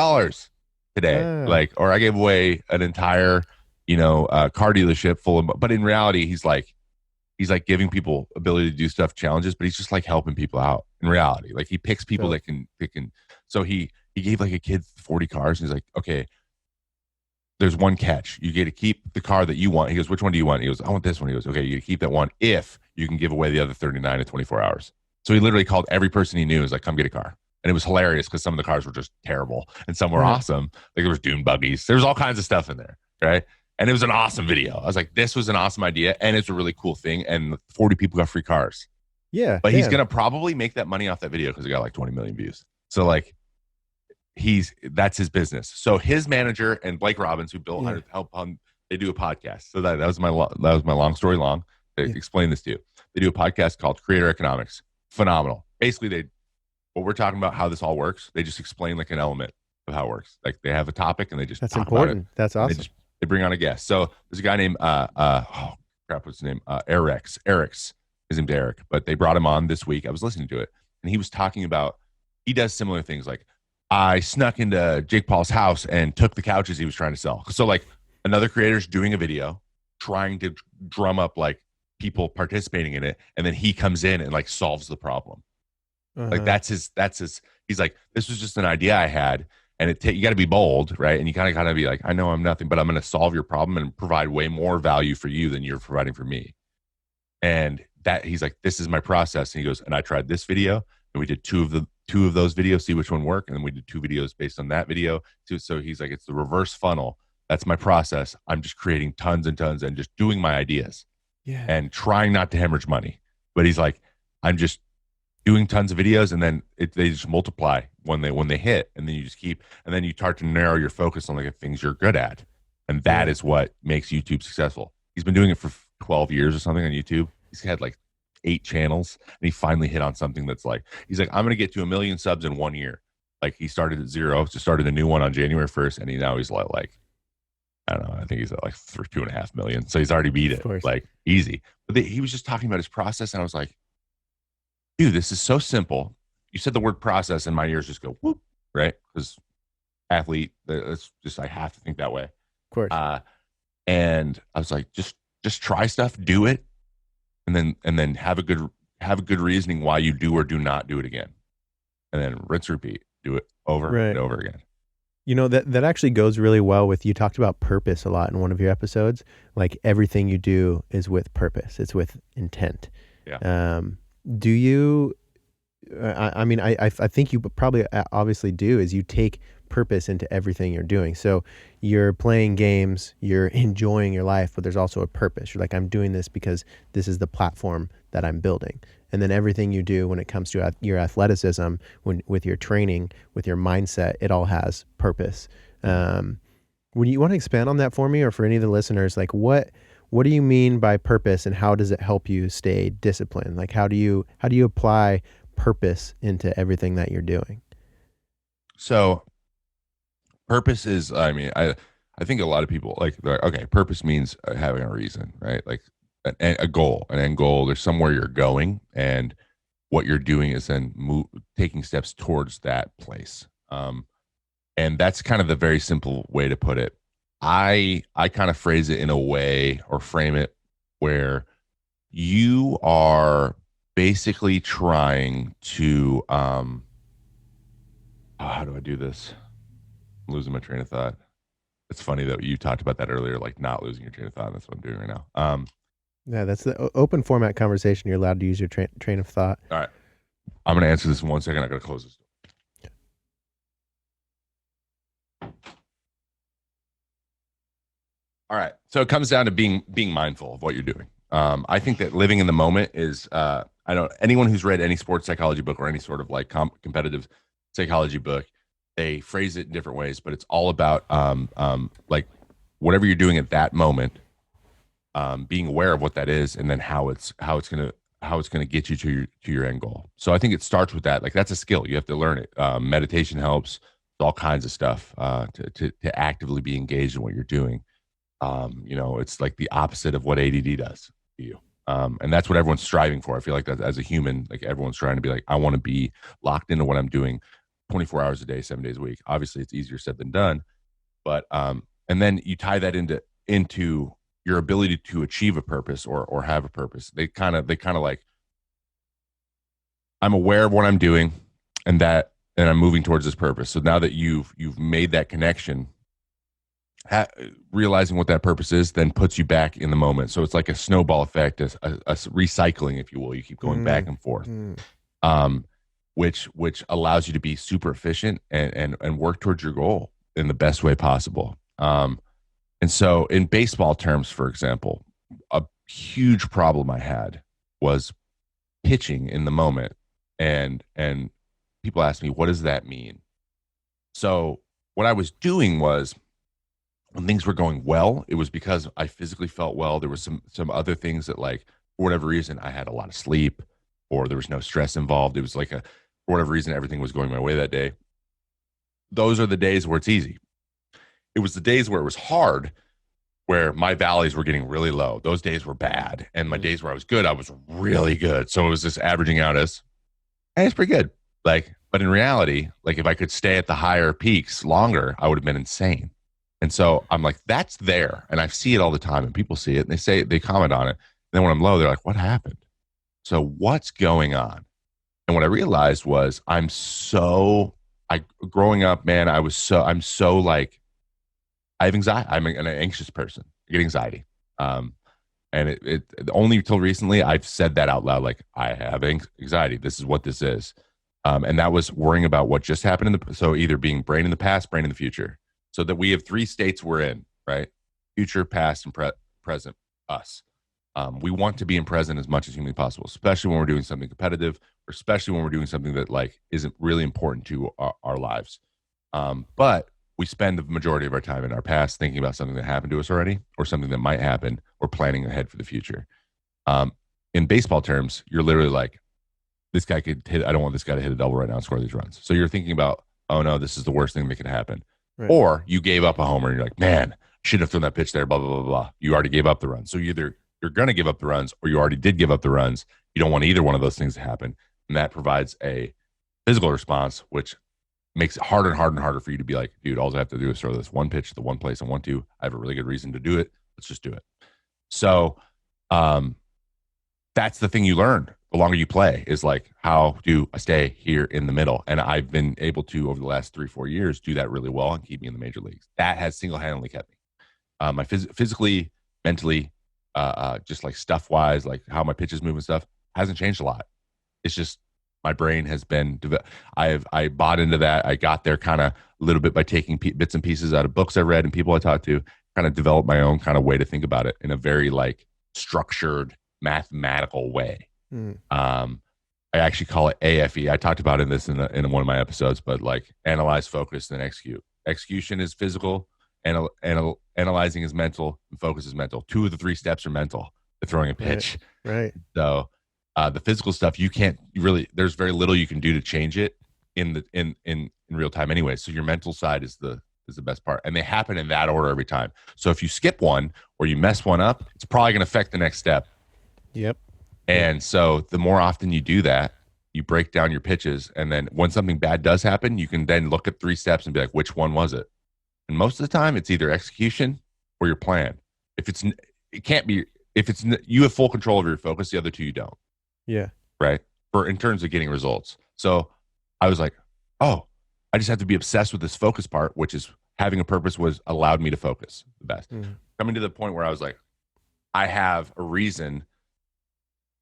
today. Like, or I gave away an entire, car dealership full of, but in reality, he's like giving people ability to do stuff, challenges, but he's just like helping people out in reality. Like he picks people that can. So he gave like a kid 40 cars. And he's like, okay, there's one catch. You get to keep the car that you want. He goes, which one do you want? He goes, I want this one. He goes, okay, you get to keep that one if you can give away the other 39 in 24 hours. So he literally called every person he knew. He's like, come get a car. And it was hilarious because some of the cars were just terrible and some were awesome. Like there was dune buggies. There was all kinds of stuff in there, right? And it was an awesome video. I was like, this was an awesome idea. And it's a really cool thing. And 40 people got free cars. Yeah. But he's going to probably make that money off that video because it got like 20 million views. So like that's his business. So his manager and Blake Robbins, who built help on, they do a podcast. So that was my long story long. They explain this to you. They do a podcast called Creator Economics. Phenomenal. Basically, what we're talking about, how this all works, they just explain like an element of how it works. Like they have a topic and they just talk important. About it. That's awesome. They bring on a guest. So there's a guy named what's his name? Eric's. His name's Eric. But they brought him on this week. I was listening to it, and he was talking about he does similar things. Like I snuck into Jake Paul's house and took the couches he was trying to sell. So like another creator's doing a video, trying to drum up like people participating in it, and then he comes in and like solves the problem. Like that's his. He's like, this was just an idea I had. And you got to be bold, right? And you kind of got to be like, I know I'm nothing, but I'm going to solve your problem and provide way more value for you than you're providing for me. And that he's like, this is my process. And he goes, and I tried this video, and we did two of those videos, see which one worked, and then we did 2 videos based on that video too. So he's like, it's the reverse funnel. That's my process. I'm just creating tons and tons and just doing my ideas, and trying not to hemorrhage money. But he's like, I'm just doing tons of videos, and then they just multiply when they hit, and then you just keep, and then you start to narrow your focus on like the things you're good at, and that is what makes YouTube successful. He's been doing it for 12 years or something on YouTube. He's had like 8 channels, and he finally hit on something that's like, he's like, I'm gonna get to 1 million subs in 1 year. Like he started at 0, just started a new one on January 1st, and he's like I don't know, I think he's at like 2.5 million. So he's already beat it, like easy. But he was just talking about his process, and I was like, dude, this is so simple. You said the word process, and my ears just go whoop, right? Because athlete, that's just, I have to think that way. Of course. And I was like, just try stuff, do it, and then have a good reasoning why you do or do not do it again, and then rinse, repeat, do it over and over again. That actually goes really well with, you talked about purpose a lot in one of your episodes. Like everything you do is with purpose. It's with intent. Yeah. Do you, I think you probably obviously do, is you take purpose into everything you're doing. So you're playing games, you're enjoying your life, but there's also a purpose. You're like, I'm doing this because this is the platform that I'm building. And then everything you do when it comes to your athleticism, with your training, with your mindset, it all has purpose. Would you want to expand on that for me, or for any of the listeners? Like what do you mean by purpose, and how does it help you stay disciplined? Like how do you apply purpose into everything that you're doing? So purpose is, I think a lot of people like, okay, purpose means having a reason, right? Like a goal, an end goal. There's somewhere you're going, and what you're doing is then taking steps towards that place. And that's kind of the very simple way to put it. I kind of phrase it in a way, or frame it, where you are basically trying to how do I do this? I'm losing my train of thought. It's funny that you talked about that earlier, like not losing your train of thought. That's what I'm doing right now. Yeah, that's the open format conversation. You're allowed to use your train of thought. All right. I'm going to answer this in 1 second. I got to close this. All right. So it comes down to being mindful of what you're doing. I think that living in the moment is, anyone who's read any sports psychology book or any sort of like competitive psychology book, they phrase it in different ways, but it's all about like whatever you're doing at that moment, being aware of what that is, and then how it's gonna get you to your end goal. So I think it starts with that. Like that's a skill. You have to learn it. Meditation helps. All kinds of stuff to actively be engaged in what you're doing. It's like the opposite of what ADD does to you. And that's what everyone's striving for. I feel like that as a human, like everyone's trying to be like, I want to be locked into what I'm doing 24 hours a day, 7 days a week. Obviously it's easier said than done, but and then you tie that into your ability to achieve a purpose or have a purpose. They kind of like, I'm aware of what I'm doing and I'm moving towards this purpose. So now that you've made that connection, realizing what that purpose is then puts you back in the moment. So it's like a snowball effect, a recycling, if you will. You keep going back and forth, which allows you to be super efficient and work towards your goal in the best way possible. And so in baseball terms, for example, a huge problem I had was pitching in the moment. And people ask me, what does that mean? So what I was doing was, when things were going well, it was because I physically felt well. There was some other things that, like, for whatever reason, I had a lot of sleep or there was no stress involved. It was like for whatever reason, everything was going my way that day. Those are the days where it's easy. It was the days where it was hard, where my valleys were getting really low. Those days were bad. And my days where I was good, I was really good. So it was just averaging out as, hey, it's pretty good. Like, but in reality, like, if I could stay at the higher peaks longer, I would have been insane. And so I'm like, that's there. And I see it all the time, and people see it and they comment on it. And then when I'm low, they're like, what happened? So what's going on? And what I realized was growing up, man, I'm so like, I have anxiety. I'm an anxious person. I get anxiety. And it only until recently, I've said that out loud. Like, I have anxiety. This is what this is. And that was worrying about what just happened so either being brain in the past, brain in the future. So that we have 3 states we're in, right? Future, past, and present, us. We want to be in present as much as humanly possible, especially when we're doing something competitive, or especially when we're doing something that, like, isn't really important to our lives. But we spend the majority of our time in our past thinking about something that happened to us already, or something that might happen, or planning ahead for the future. In baseball terms, you're literally like, this guy could hit, I don't want this guy to hit a double right now and score these runs. So you're thinking about, oh no, this is the worst thing that could happen. Right. Or you gave up a homer and you're like, man, I should have thrown that pitch there, blah, blah, blah, blah. You already gave up the run. So either you're going to give up the runs, or you already did give up the runs. You don't want either one of those things to happen. And that provides a physical response, which makes it harder and harder and harder for you to be like, dude, all I have to do is throw this one pitch to the one place I want to. I have a really good reason to do it. Let's just do it. So that's the thing you learn the longer you play, is like, how do I stay here in the middle? And I've been able to, over the last 3-4 years, do that really well and keep me in the major leagues. That has single-handedly kept me. My physically, mentally, just like stuff-wise, like how my pitches move and stuff, hasn't changed a lot. It's just my brain has been, I bought into that. I got there kind of a little bit by taking bits and pieces out of books I read and people I talked to, kind of developed my own kind of way to think about it in a very, like, structured, mathematical way. I actually call it AFE. I talked about this in one of my episodes, but like, analyze, focus, then execute. Execution is physical, analyzing is mental, and focus is mental. 2 of the 3 steps are mental to throwing a pitch. Right. So the physical stuff, there's very little you can do to change it in real time anyway. So your mental side is the best part, and they happen in that order every time. So if you skip one or you mess one up, it's probably going to affect the next step. Yep. And so the more often you do that, you break down your pitches. And then when something bad does happen, you can then look at 3 steps and be like, which one was it? And most of the time it's either execution or your plan. If you have full control over your focus, the other 2 you don't. Yeah. Right. In terms of getting results. So I was like, oh, I just have to be obsessed with this focus part, which is having a purpose allowed me to focus the best. Coming to the point where I was like, I have a reason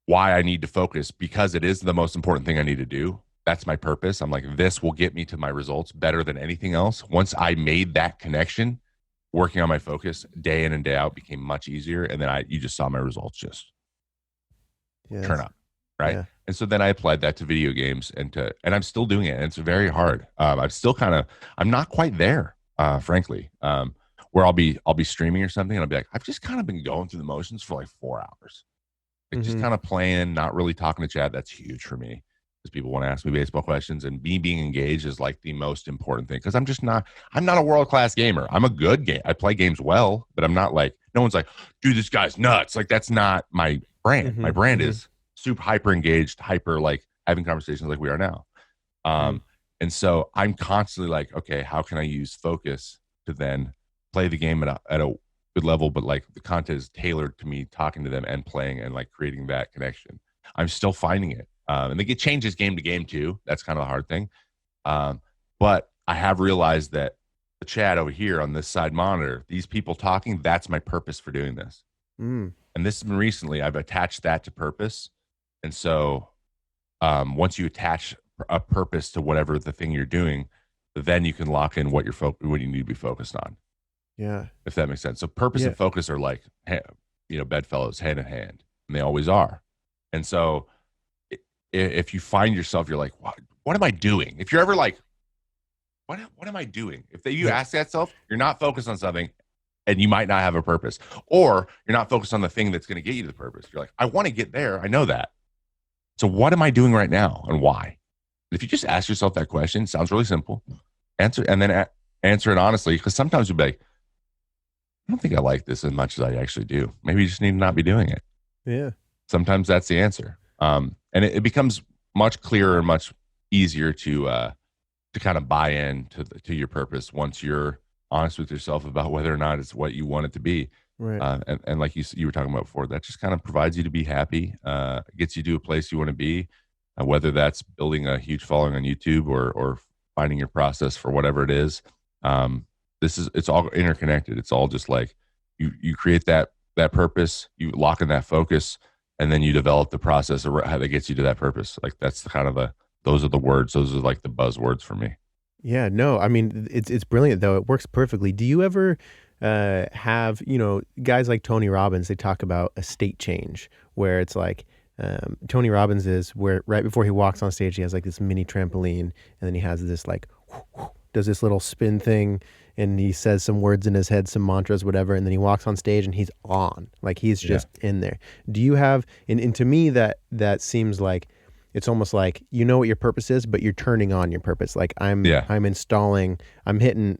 why I need to focus, because it is the most important thing I need to do. That's my purpose. I'm like, this will get me to my results better than anything else. Once I made that connection, working on my focus day in and day out became much easier. And then you just saw my results just turn up. Right. Yeah. And so then I applied that to video games and I'm still doing it. And it's very hard. I'm still I'm not quite there, frankly, where I'll be streaming or something. And I'll be like, I've just kind of been going through the motions for like 4 hours. Like, just kind of playing, not really talking to chat. That's huge for me, because people want to ask me baseball questions, and me being engaged is like the most important thing. Because I'm not a world-class gamer. I'm a good game. I play games well, but I'm not like, no one's like, dude, this guy's nuts. Like, that's not my brand. My brand is super hyper engaged, hyper, like, having conversations like we are now. And so I'm constantly like, okay, how can I use focus to then play the game at a good level, but like the content is tailored to me talking to them and playing and like creating that connection. I'm still finding it. And it changes game to game too. That's kind of the hard thing. But I have realized that the chat over here on this side monitor, these people talking, that's my purpose for doing this. Mm. And this has been recently, I've attached that to purpose. And so once you attach a purpose to whatever the thing you're doing, then you can lock in what what you need to be focused on. Yeah. If that makes sense. So purpose Yeah. and focus are like, bedfellows hand in hand, and they always are. And so if you find yourself, you're like, what am I doing? If you're ever like, what am I doing? If you ask that self, you're not focused on something and you might not have a purpose, or you're not focused on the thing that's going to get you to the purpose. You're like, I want to get there. I know that. So what am I doing right now and why? If you just ask yourself that question, it sounds really simple. Answer it honestly, because sometimes you'll be like, I don't think I like this as much as I actually do. Maybe you just need to not be doing it. Yeah. Sometimes that's the answer. And it becomes much clearer and much easier to kind of buy in to your purpose once you're honest with yourself about whether or not it's what you want it to be. Right. And like you were talking about before, that just kind of provides you to be happy, gets you to a place you want to be, whether that's building a huge following on YouTube or finding your process for whatever it is. It's all interconnected. It's all just like you create that purpose, you lock in that focus, and then you develop the process that gets you to that purpose. Like that's those are the words. Those are like the buzzwords for me. Yeah, no, I mean, it's brilliant though. It works perfectly. Do you ever have, guys like Tony Robbins, they talk about a state change where it's like, Tony Robbins is where right before he walks on stage, he has like this mini trampoline, and then he has this like, does this little spin thing, and he says some words in his head, some mantras, whatever, and then he walks on stage and he's on, like he's just in there. Do you have, and to me that seems like, it's almost like you know what your purpose is, but you're turning on your purpose. Like I'm hitting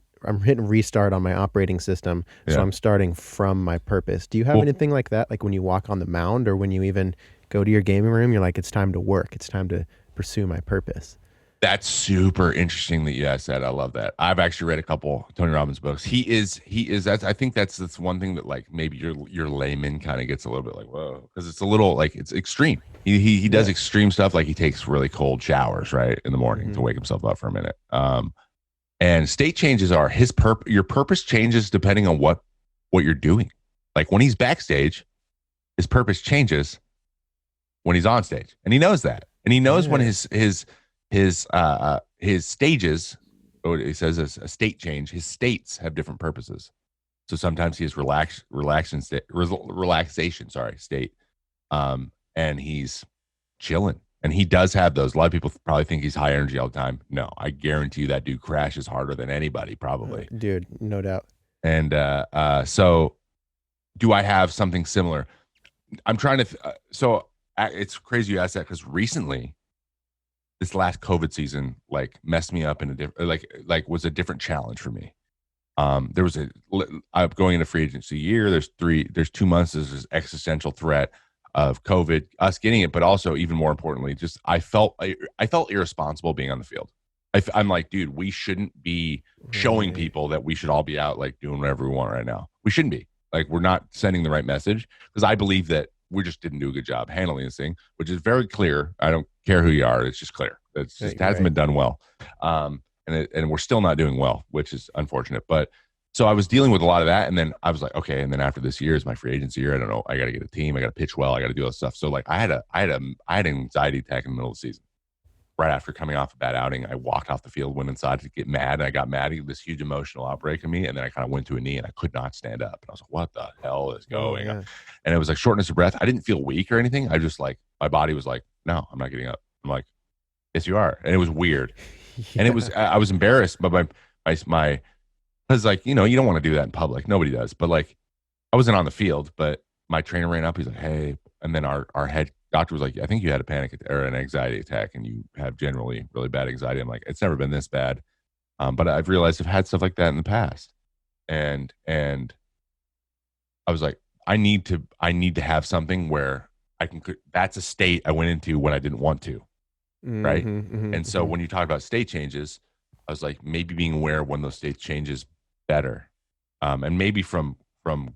restart on my operating system, so I'm starting from my purpose. Do you have anything like that? Like when you walk on the mound, or when you even go to your gaming room, you're like, it's time to work. It's time to pursue my purpose. That's super interesting that you asked that. I love that. I've actually read a couple Tony Robbins books. He is I think that's one thing that like maybe your layman kind of gets a little bit like, whoa, because it's a little like it's extreme. He does extreme stuff, like he takes really cold showers right in the morning to wake himself up for a minute. And state changes are your purpose changes depending on what you're doing. Like when he's backstage, his purpose changes when he's on stage, and he knows that, and he knows when his stages, or he says a state change, his states have different purposes. So sometimes he has relaxation state, and he's chilling, and he does have those. A lot of people probably think he's high energy all the time. No, I guarantee you that dude crashes harder than anybody, probably. Dude, no doubt. And so do I have something similar? I'm trying to it's crazy you asked that, because recently this last COVID season like messed me up in a different was a different challenge for me. I'm going into free agency year. There's 2 months. There's this existential threat of COVID, us getting it, but also even more importantly, just I felt irresponsible being on the field. I'm like, dude, we shouldn't be showing people that we should all be out like doing whatever we want right now. We shouldn't be. Like, we're not sending the right message, because I believe that we just didn't do a good job handling this thing, which is very clear. I don't care who you are. It's just clear. It hasn't been done well. And we're still not doing well, which is unfortunate. But so I was dealing with a lot of that. And then I was like, okay. And then after this year is my free agency year. I don't know. I got to get a team. I got to pitch well. I got to do all this stuff. So like I had an anxiety attack in the middle of the season. Right after coming off a bad outing, I walked off the field, went inside to get mad, and I got mad. He had this huge emotional outbreak in me, and then I kind of went to a knee, and I could not stand up. And I was like, what the hell is going on? And it was like shortness of breath. I didn't feel weak or anything. I just like, my body was like, no, I'm not getting up. I'm like, yes, you are. And it was weird. And it was, I was embarrassed, but my, because like, you don't want to do that in public. Nobody does. But like, I wasn't on the field, but my trainer ran up. He's like, hey. And then our head doctor was like, I think you had a panic or an anxiety attack, and you have generally really bad anxiety. I'm like, it's never been this bad. But I've realized I've had stuff like that in the past. And I was like, I need to have something where I can, that's a state I went into when I didn't want to. right? Mm-hmm. And so when you talk about state changes, I was like, maybe being aware of when those state changes better, and maybe from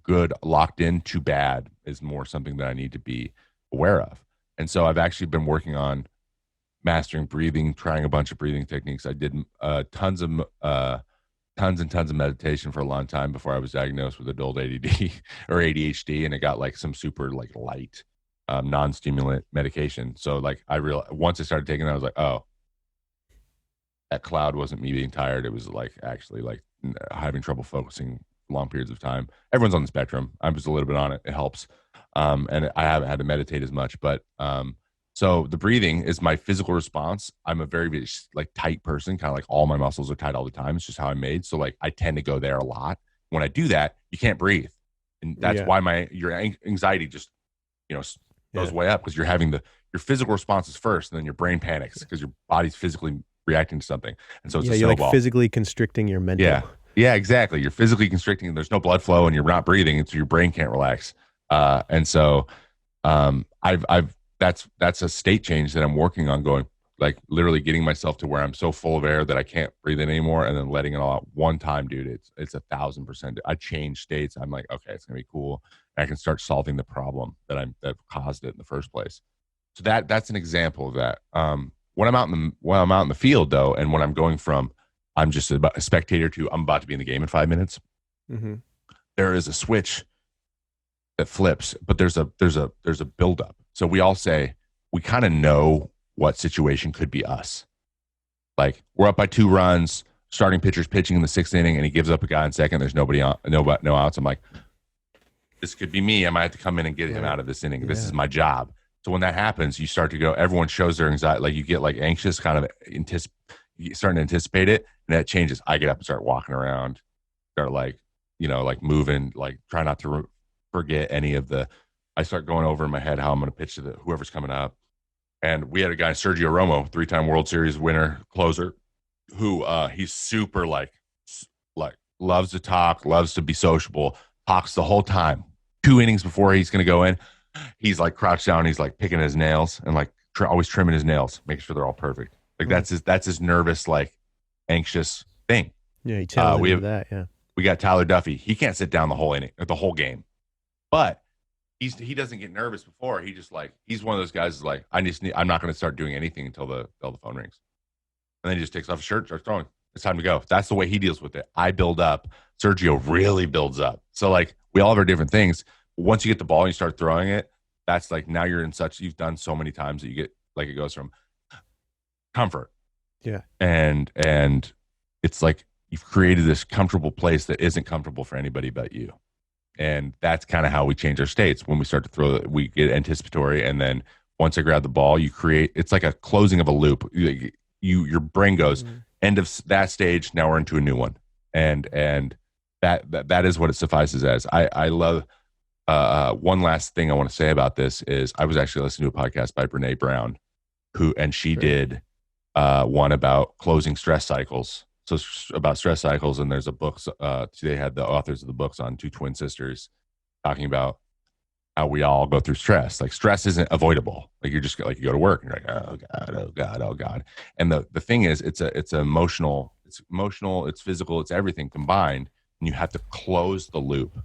good locked in to bad is more something that I need to be aware of. And so I've actually been working on mastering breathing, trying a bunch of breathing techniques. I did tons and tons of meditation for a long time before I was diagnosed with adult ADD or ADHD, and it got like some super like light non-stimulant medication. So like I realized once I started taking that, I was like, oh, that cloud wasn't me being tired. It was like actually like having trouble focusing long periods of time. Everyone's on the spectrum. I'm just a little bit on it. It helps. And I haven't had to meditate as much, but so the breathing is my physical response. I'm a very like tight person, kind of like all my muscles are tight all the time. It's just how I'm made. So like I tend to go there a lot. When I do that, you can't breathe. And that's why your anxiety just, goes way up, because you're having your physical responses first, and then your brain panics because your body's physically reacting to something. And so it's you're like physically constricting your mental. Yeah, exactly. You're physically constricting. There's no blood flow and you're not breathing. And so your brain can't relax. And so that's a state change that I'm working on, going like literally getting myself to where I'm so full of air that I can't breathe in anymore, and then letting it all out one time, dude. It's 1,000%. I change states. I'm like, okay, it's gonna be cool. And I can start solving the problem that caused it in the first place. So that's an example of that. When I'm out in the field though, and when I'm going from I'm just a spectator to I'm about to be in the game in 5 minutes, there is a switch that flips, but there's a buildup. So we all say we kind of know what situation could be us. Like we're up by 2 runs, starting pitcher's pitching in the 6th inning, and he gives up a guy in second. There's nobody on, no outs. I'm like, this could be me. I might have to come in and get him out of this inning. This is my job. So when that happens, you start to go. Everyone shows their anxiety. Like you get like anxious, kind of starting to anticipate it, and that changes. I get up and start walking around, start like moving, like try not to forget any of the. I start going over in my head how I'm going to pitch to whoever's coming up. And we had a guy, Sergio Romo, 3-time World Series winner, closer, who he's super like loves to talk, loves to be sociable, talks the whole time. 2 innings before he's going to go in, he's like crouched down, he's like picking his nails and like always trimming his nails, making sure they're all perfect. Like that's his nervous, like anxious thing. Yeah, he tells me that. Yeah, we got Tyler Duffy. He can't sit down the whole inning, the whole game, but he doesn't get nervous before. He just like he's one of those guys. Is like I'm not going to start doing anything until the phone rings, and then he just takes off his shirt, starts throwing. It's time to go. That's the way he deals with it. I build up. Sergio really builds up. So like we all have our different things. Once you get the ball and you start throwing it, that's like now you're in such you've done so many times that you get like it goes from comfort. Yeah. And it's like you've created this comfortable place that isn't comfortable for anybody but you. And that's kind of how we change our states. When we start to throw, we get anticipatory. And then once I grab the ball, you create, it's like a closing of a loop. Your brain goes, end of that stage. Now we're into a new one. And that is what it suffices as. I love, one last thing I want to say about this is I was actually listening to a podcast by Brene Brown she did one about closing stress cycles. So about stress cycles, and there's a book. They had the authors of the books on 2 twin sisters talking about how we all go through stress. Like stress isn't avoidable. Like you're just like you go to work and you're like, oh God, oh God, oh God. And the thing is, it's emotional, it's physical, it's everything combined. And you have to close the loop.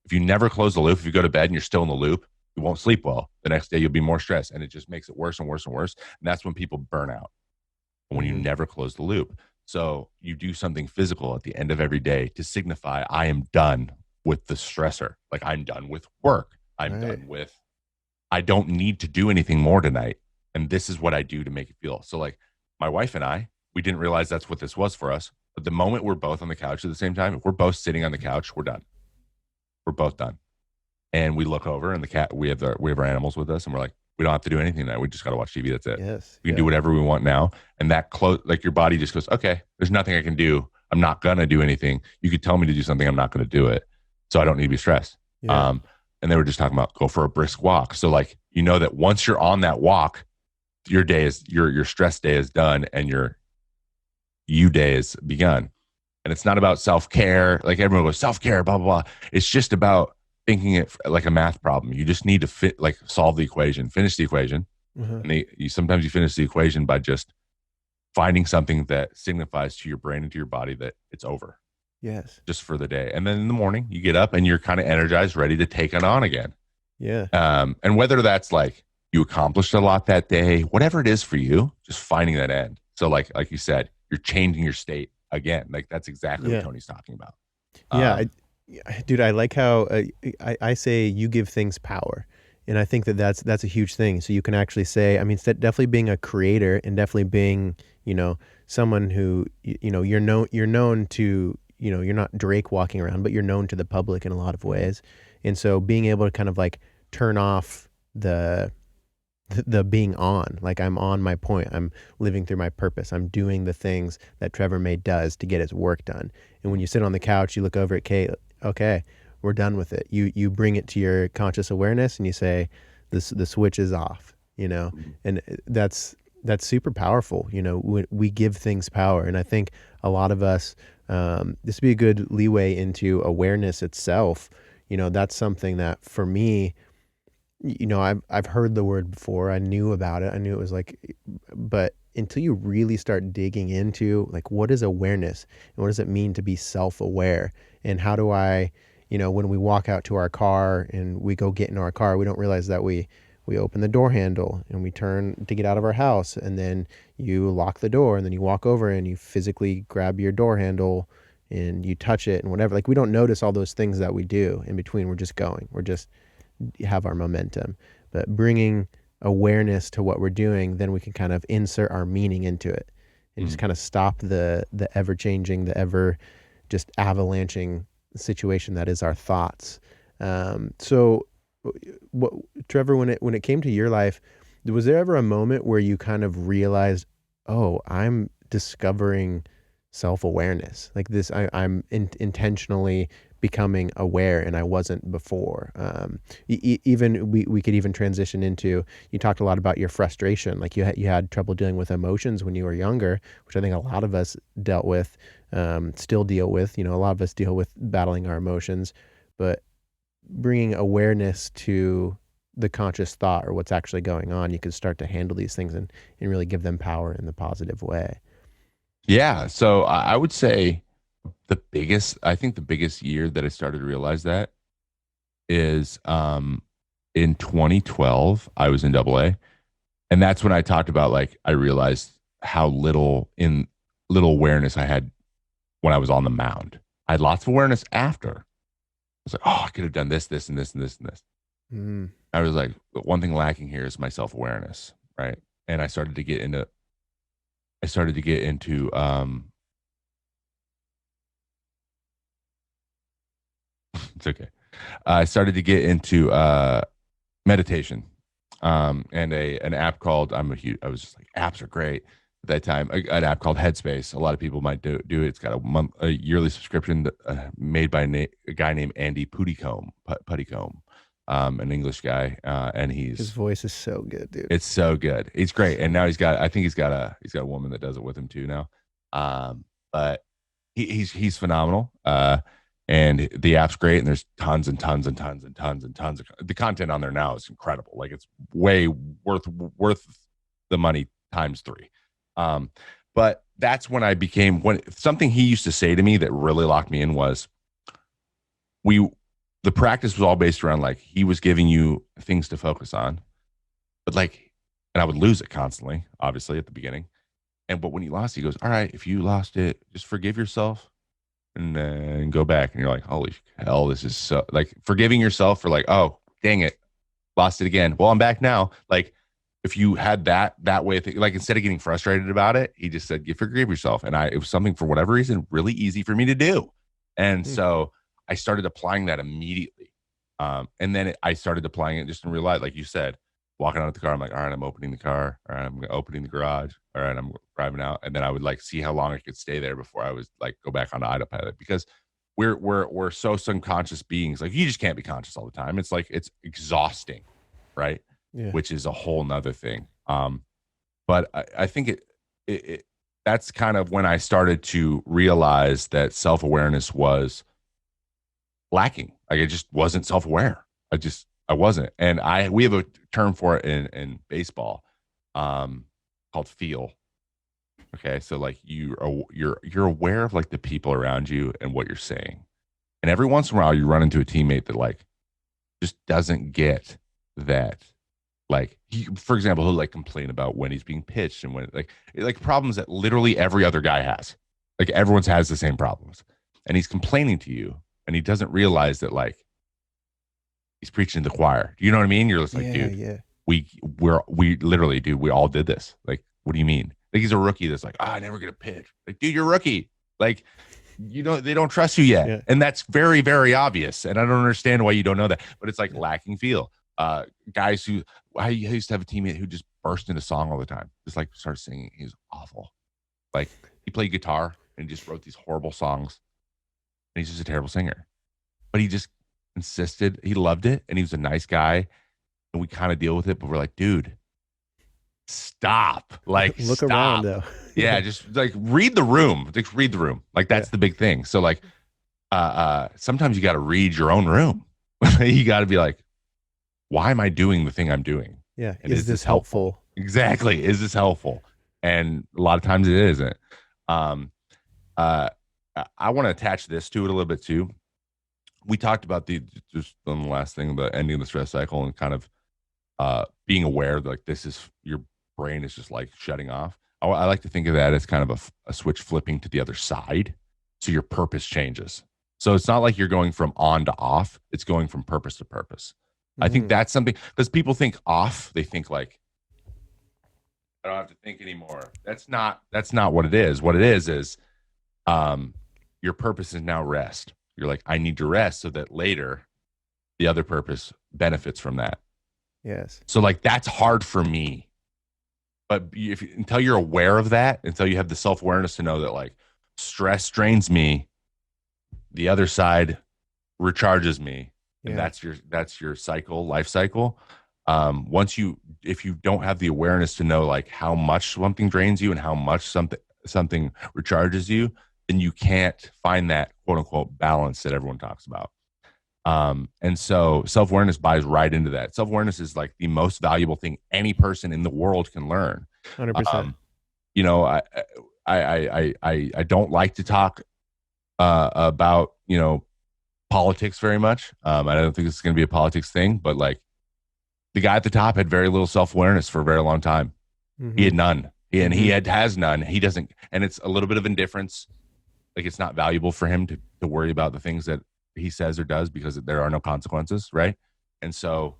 If you never close the loop, if you go to bed and you're still in the loop, you won't sleep well. The next day you'll be more stressed, and it just makes it worse and worse and worse. And that's when people burn out. When you never close the loop. So you do something physical at the end of every day to signify I am done with the stressor. Like I'm done with work. I'm done with, I don't need to do anything more tonight. And this is what I do to make it feel. So like my wife and I, we didn't realize that's what this was for us. But the moment we're both on the couch at the same time, if we're both sitting on the couch, we're done. We're both done. And we look over and we have our animals with us, and we're like, we don't have to do anything now. We just got to watch TV. That's it. Yes. We can do whatever we want now. And that like your body just goes, okay, there's nothing I can do. I'm not going to do anything. You could tell me to do something. I'm not going to do it. So I don't need to be stressed. Yeah. And they were just talking about go for a brisk walk. So like, you know that once you're on that walk, your day is your stress day is done and your you day is begun. And it's not about self-care. Like everyone goes self-care, blah, blah, blah. It's just about thinking it like a math problem. You just need to solve the equation, finish the equation, Uh-huh. And sometimes you finish the equation by just finding something that signifies to your brain and to your body that it's over Yes. just for the day. And then in the morning you get up and you're kind of energized, ready to take it on again. Yeah. And whether that's like you accomplished a lot that day, whatever it is for you, just finding that end. So like you said, you're changing your state again. Like that's exactly what Yeah. Tony's talking about. Yeah. Um, Dude, I like how I say you give things power. And I think that that's a huge thing. So you can actually say, I mean, definitely being a creator and definitely being, someone who, you're known to, you're not Drake walking around, but you're known to the public in a lot of ways. And so being able to kind of like turn off the being on, like I'm on my point, I'm living through my purpose, I'm doing the things that Trevor May does to get his work done. And when you sit on the couch, you look over at Kate, okay, we're done with it. You bring it to your conscious awareness and you say, the switch is off, and that's super powerful. We give things power. And I think a lot of us, this would be a good leeway into awareness itself. That's something that for me, I've heard the word before. I knew about it. I knew it was like, but until you really start digging into like, what is awareness and what does it mean to be self-aware? And how do I, when we walk out to our car and we go get in our car, we don't realize that we open the door handle and we turn to get out of our house, and then you lock the door, and then you walk over and you physically grab your door handle and you touch it and whatever. Like, we don't notice all those things that we do in between. We're just going. We're just have our momentum. But bringing awareness to what we're doing, then we can kind of insert our meaning into it and just kind of stop the ever changing, the ever just avalanching situation that is our thoughts. So what, Trevor, when it came to your life, was there ever a moment where you kind of realized, oh, I'm discovering self-awareness, like this, I'm intentionally becoming aware and I wasn't before? Even we could even transition into, you talked a lot about your frustration, like you had trouble dealing with emotions when you were younger, which I think a lot of us dealt with, still deal with. A lot of us deal with battling our emotions, but bringing awareness to the conscious thought or what's actually going on, you can start to handle these things and really give them power in the positive way. yeah. So I would say I think the biggest year that I started to realize that is in 2012. I was in AA, and that's when I talked about, like, I realized how little awareness I had when I was on the mound. I had lots of awareness after. I was like, oh, I could have done this, this, and this, and this, and this. Mm. I was like, the one thing lacking here is my self-awareness, right? And I started to get into it's okay. I started to get into meditation, and an app called, I was just like, apps are great at that time. An app called Headspace. A lot of people might do it. It's got a yearly subscription made by a guy named Andy Puttycombe, an English guy, and His voice is so good, dude. it's so good. He's great, and now I think he's got a woman that does it with him too now. But he's phenomenal. And the app's great, and there's tons and tons and tons and tons and tons of the content on there now is incredible. Like, it's way worth the money times 3. But that's when something he used to say to me that really locked me in was, the practice was all based around, like, he was giving you things to focus on, but like, and I would lose it constantly, obviously at the beginning. But when he lost, he goes, all right, if you lost it, just forgive yourself and then go back. And you're like, holy hell, this is so, like, forgiving yourself for, like, oh, dang it, lost it again. Well, I'm back now. Like, if you had that way of thinking, like, instead of getting frustrated about it, he just said, you forgive yourself. And it was something, for whatever reason, really easy for me to do. And so I started applying that immediately. And then I started applying it just in real life. Like you said, walking out of the car, I'm like, all right, I'm opening the car. All right, I'm opening the garage. All right, I'm driving out. And then I would, like, see how long I could stay there before I was like, go back onto autopilot, because we're so subconscious beings. Like, you just can't be conscious all the time. It's like, it's exhausting, right? Yeah. Which is a whole nother thing. But I think that's kind of when I started to realize that self-awareness was lacking. Like, I just wasn't self-aware. I wasn't. And we have a term for it in baseball, called feel. Okay. So like you're aware of like the people around you and what you're saying. And every once in a while you run into a teammate that like just doesn't get that. Like for example, he'll like complain about when he's being pitched and when like problems that literally every other guy has. Like everyone's has the same problems. And he's complaining to you and he doesn't realize that like he's preaching to the choir. You know what I mean? You're just like, dude, we literally, dude, we all did this. Like, what do you mean? Like he's a rookie that's like, I never get a pitch. Like, dude, you're a rookie. Like, they don't trust you yet. Yeah. And that's very, very obvious. And I don't understand why you don't know that. But it's like lacking feel. Guys who I used to have a teammate who just burst into song all the time. Just like started singing. He was awful. Like he played guitar and just wrote these horrible songs. And he's just a terrible singer. But he just insisted. He loved it. And he was a nice guy. And we kind of deal with it. But we're like, dude, stop. Like look stop. Around though. Yeah, just like read the room. Just read the room. Like that's the big thing. So like sometimes you got to read your own room. You got to be like, why am I doing the thing I'm doing? Yeah. And is this helpful? Exactly. Is this helpful? And a lot of times it isn't. I want to attach this to it a little bit too. We talked about just on the last thing, the ending of the stress cycle and kind of being aware that like this is your brain is just like shutting off. I like to think of that as kind of a switch flipping to the other side. So your purpose changes. So it's not like you're going from on to off. It's going from purpose to purpose. I think that's something because people think off. They think like, I don't have to think anymore. That's not what it is. What it is your purpose is now rest. You're like, I need to rest so that later the other purpose benefits from that. Yes. So like, that's hard for me. But until you're aware of that, until you have the self-awareness to know that like stress drains me, the other side recharges me. And that's your cycle, life cycle. If you don't have the awareness to know like how much something drains you and how much something recharges you, then you can't find that quote unquote balance that everyone talks about. And so self-awareness buys right into that. Self-awareness is like the most valuable thing any person in the world can learn. 100%. You know, I don't like to talk about, you know, politics very much. I don't think this is going to be a politics thing, but like the guy at the top had very little self-awareness for a very long time. Mm-hmm. He had none. He has none. He doesn't, and it's a little bit of indifference. Like it's not valuable for him to worry about the things that he says or does because there are no consequences, right? And so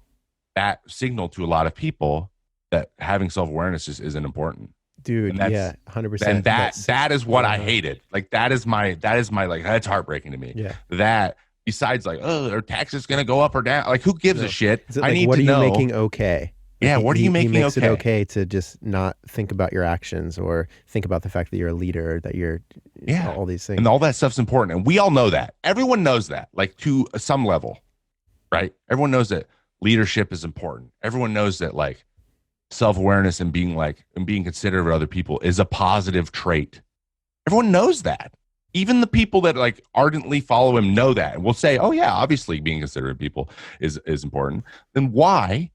that signaled to a lot of people that having self-awareness just isn't important. Dude, yeah, 100%. And that is what I hated. Like that is my like that's heartbreaking to me. Yeah. That besides like, oh, are taxes gonna go up or down? Like who gives a shit? I need to know. What are you making okay? Yeah, what are you making okay? He makes it okay to just not think about your actions or think about the fact that you're a leader, that you're all these things. And all that stuff's important. And we all know that. Everyone knows that, like to some level, right? Everyone knows that leadership is important. Everyone knows that like self-awareness and being considerate of other people is a positive trait. Everyone knows that. Even the people that like ardently follow him know that and will say, oh yeah, obviously being considerate of people is important. Then why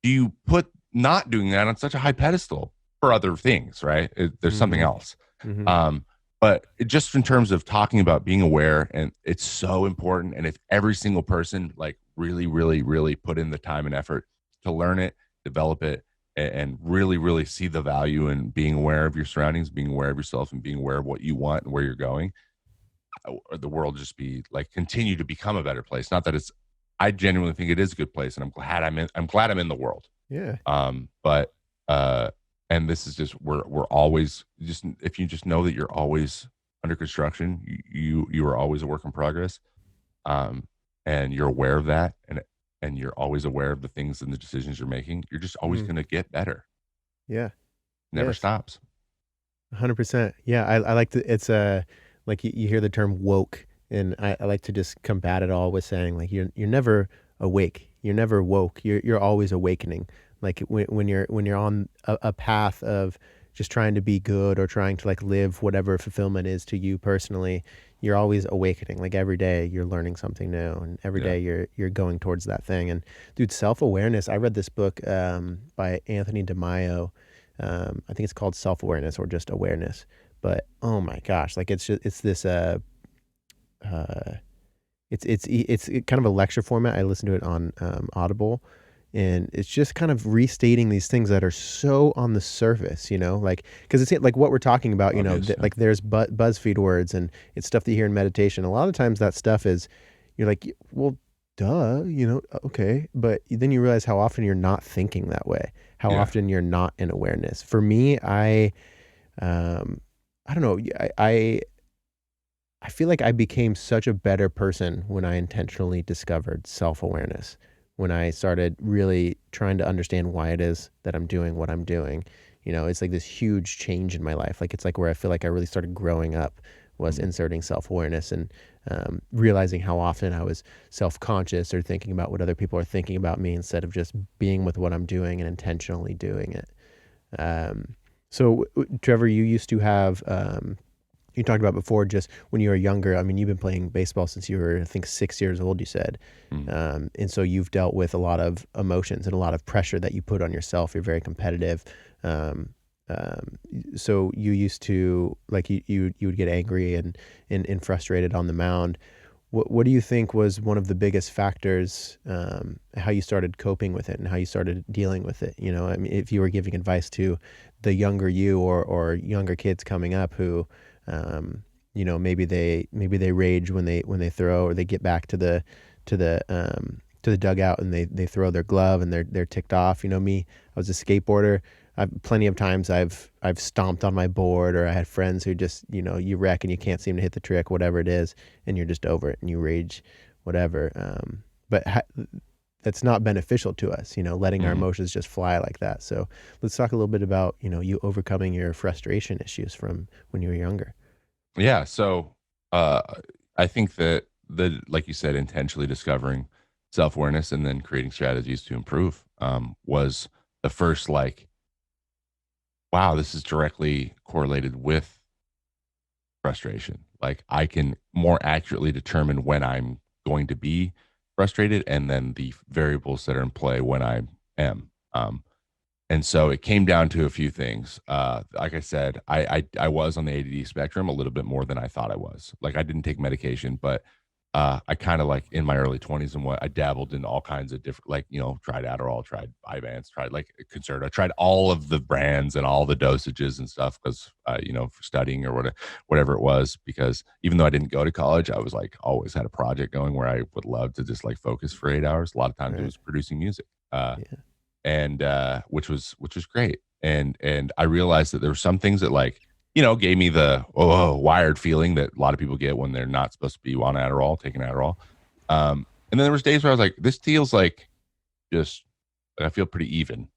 do you put not doing that on such a high pedestal for other things, right? There's something else. Mm-hmm. But just in terms of talking about being aware, and it's so important. And if every single person like really, really, really put in the time and effort to learn it, develop it, and really, really see the value in being aware of your surroundings, being aware of yourself, and being aware of what you want and where you're going, the world just be like continue to become a better place. Not that I genuinely think it is a good place, and I'm glad I'm in the world. Yeah. But and this is just we're always just, if you just know that you're always under construction, you are always a work in progress, and you're aware of that, and you're always aware of the things and the decisions you're making, you're just always going to get better. Yeah. Never stops. 100%. Yeah. I like to, it's like you hear the term woke, and I like to just combat it all with saying like, you're never awake. You're never woke. You're always awakening. Like when you're on a path of just trying to be good or trying to like live whatever fulfillment is to you personally, you're always awakening. Like every day you're learning something new, and every Yeah. day you're going towards that thing. And dude, self-awareness, I read this book by Anthony DeMaio. I think it's called Self-Awareness or just Awareness. But oh my gosh, like it's this uh it's kind of a lecture format. I listened to it on Audible, and it's just kind of restating these things that are so on the surface, like because it's like what we're talking about, Obvious, like there's BuzzFeed words, and it's stuff that you hear in meditation. A lot of times that stuff is, you're like, well, duh, okay, but then you realize how often you're not thinking that way, how yeah. often you're not in awareness. For me, um, I don't know, I feel like I became such a better person when I intentionally discovered self-awareness, when I started really trying to understand why it is that I'm doing what I'm doing. It's like this huge change in my life. Like it's like where I feel like I really started growing up was Mhm. inserting self-awareness and realizing how often I was self-conscious or thinking about what other people are thinking about me instead of just being with what I'm doing and intentionally doing it. So, Trevor, you used to have you talked about before, just when you were younger. I mean, you've been playing baseball since you were, I think, 6 years old, you said. Mhm. And so you've dealt with a lot of emotions and a lot of pressure that you put on yourself. You're very competitive. Um, so you used to, like, you would get angry and frustrated on the mound. What do you think was one of the biggest factors, how you started coping with it and how you started dealing with it? I mean, if you were giving advice to the younger you or younger kids coming up who, maybe they rage when they throw, or they get back to the dugout and they throw their glove and they're ticked off. Me, I was a skateboarder. Plenty of times I've stomped on my board, or I had friends who just, you wreck and you can't seem to hit the trick, whatever it is, and you're just over it and you rage, whatever. But that's not beneficial to us, letting our Mhm. emotions just fly like that. So let's talk a little bit about, you overcoming your frustration issues from when you were younger. Yeah. So uh, I think that like you said, intentionally discovering self awareness and then creating strategies to improve was the first, like, wow, this is directly correlated with frustration. Like I can more accurately determine when I'm going to be frustrated and then the variables that are in play when I am. And so it came down to a few things. Like I said, I was on the ADD spectrum a little bit more than I thought I was. Like I didn't take medication, but I kind of, like, in my early 20s and what, I dabbled in all kinds of different, like, tried Adderall, tried Vyvanse, tried like Concerta, tried all of the brands and all the dosages and stuff because for studying or whatever it was. Because even though I didn't go to college, I was like always had a project going where I would love to just like focus for 8 hours. A lot of times it Right. was producing music. Yeah. And which was great. And I realized that there were some things that, like, gave me the wired feeling that a lot of people get when they're not supposed to be on Adderall, taking Adderall. And then there was days where I was like, this feels like just I feel pretty even.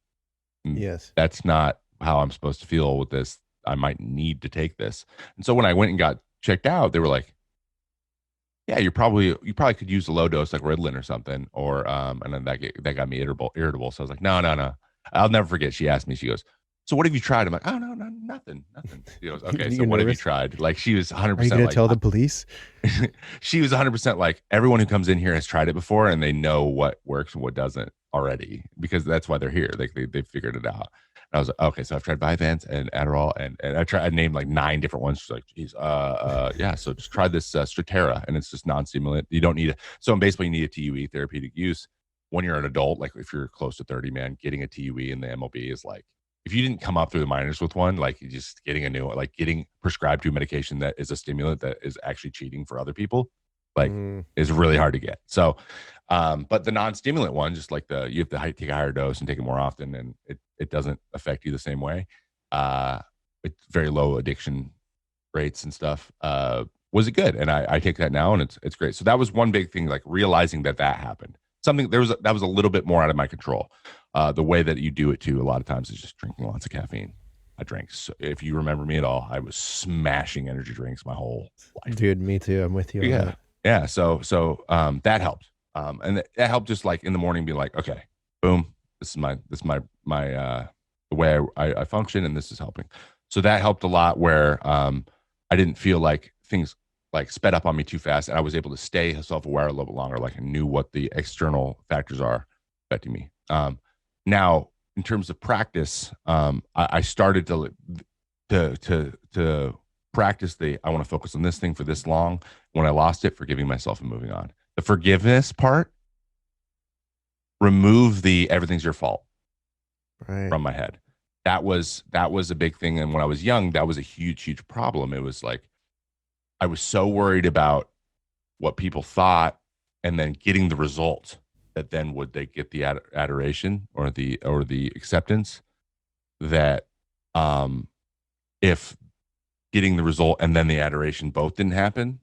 Yes. That's not how I'm supposed to feel with this. I might need to take this. And so when I went and got checked out, they were like, yeah, you probably could use a low dose like Ritalin or something, or and then that got me irritable. So I was like, no, no, no. I'll never forget. She asked me, she goes, so what have you tried? I'm like, oh no, no, nothing, nothing. She goes, okay, so You're what have you nervous. tried? Like she was Are you 100% gonna like, tell the police? she was 100% like, everyone who comes in here has tried it before and they know what works and what doesn't already, because that's why they're here. They figured it out. And I was like, okay, so I've tried Vyvanse and Adderall, and I named like 9 different ones. She's like, geez, yeah, so just try this Stratera, and it's just non-stimulant. You don't need it. So basically, you need a TUE, therapeutic use. When you're an adult, like if you're close to 30, man, getting a TUE in the MLB is like, if you didn't come up through the minors with one, like you just getting a new one, like getting prescribed to a medication that is a stimulant that is actually cheating for other people, like, Mm, is really hard to get. So, but the non-stimulant one, just like you have to take a higher dose and take it more often, and it doesn't affect you the same way. It's very low addiction rates and stuff. Was it good? And I take that now, and it's great. So that was one big thing, like realizing that happened. Something that was a little bit more out of my control. The way that you do it too, a lot of times, is just drinking lots of caffeine. I drank. So if you remember me at all, I was smashing energy drinks my whole life. dude, me too. I'm with you on Yeah. that. Yeah. So that helped. And that helped, just like in the morning, be like, okay, boom, this is my the way I function, and this is helping. So that helped a lot, where I didn't feel like things like sped up on me too fast, and I was able to stay self-aware a little bit longer. Like I knew what the external factors are affecting me. Now, in terms of practice, I started to practice I want to focus on this thing for this long. When I lost it, forgiving myself and moving on. The forgiveness part, remove the everything's your fault from my head. That was a big thing. And when I was young, that was a huge problem. It was like I was so worried about what people thought, and then getting the result, that then would they get the adoration or the acceptance, that if getting the result and then the adoration both didn't happen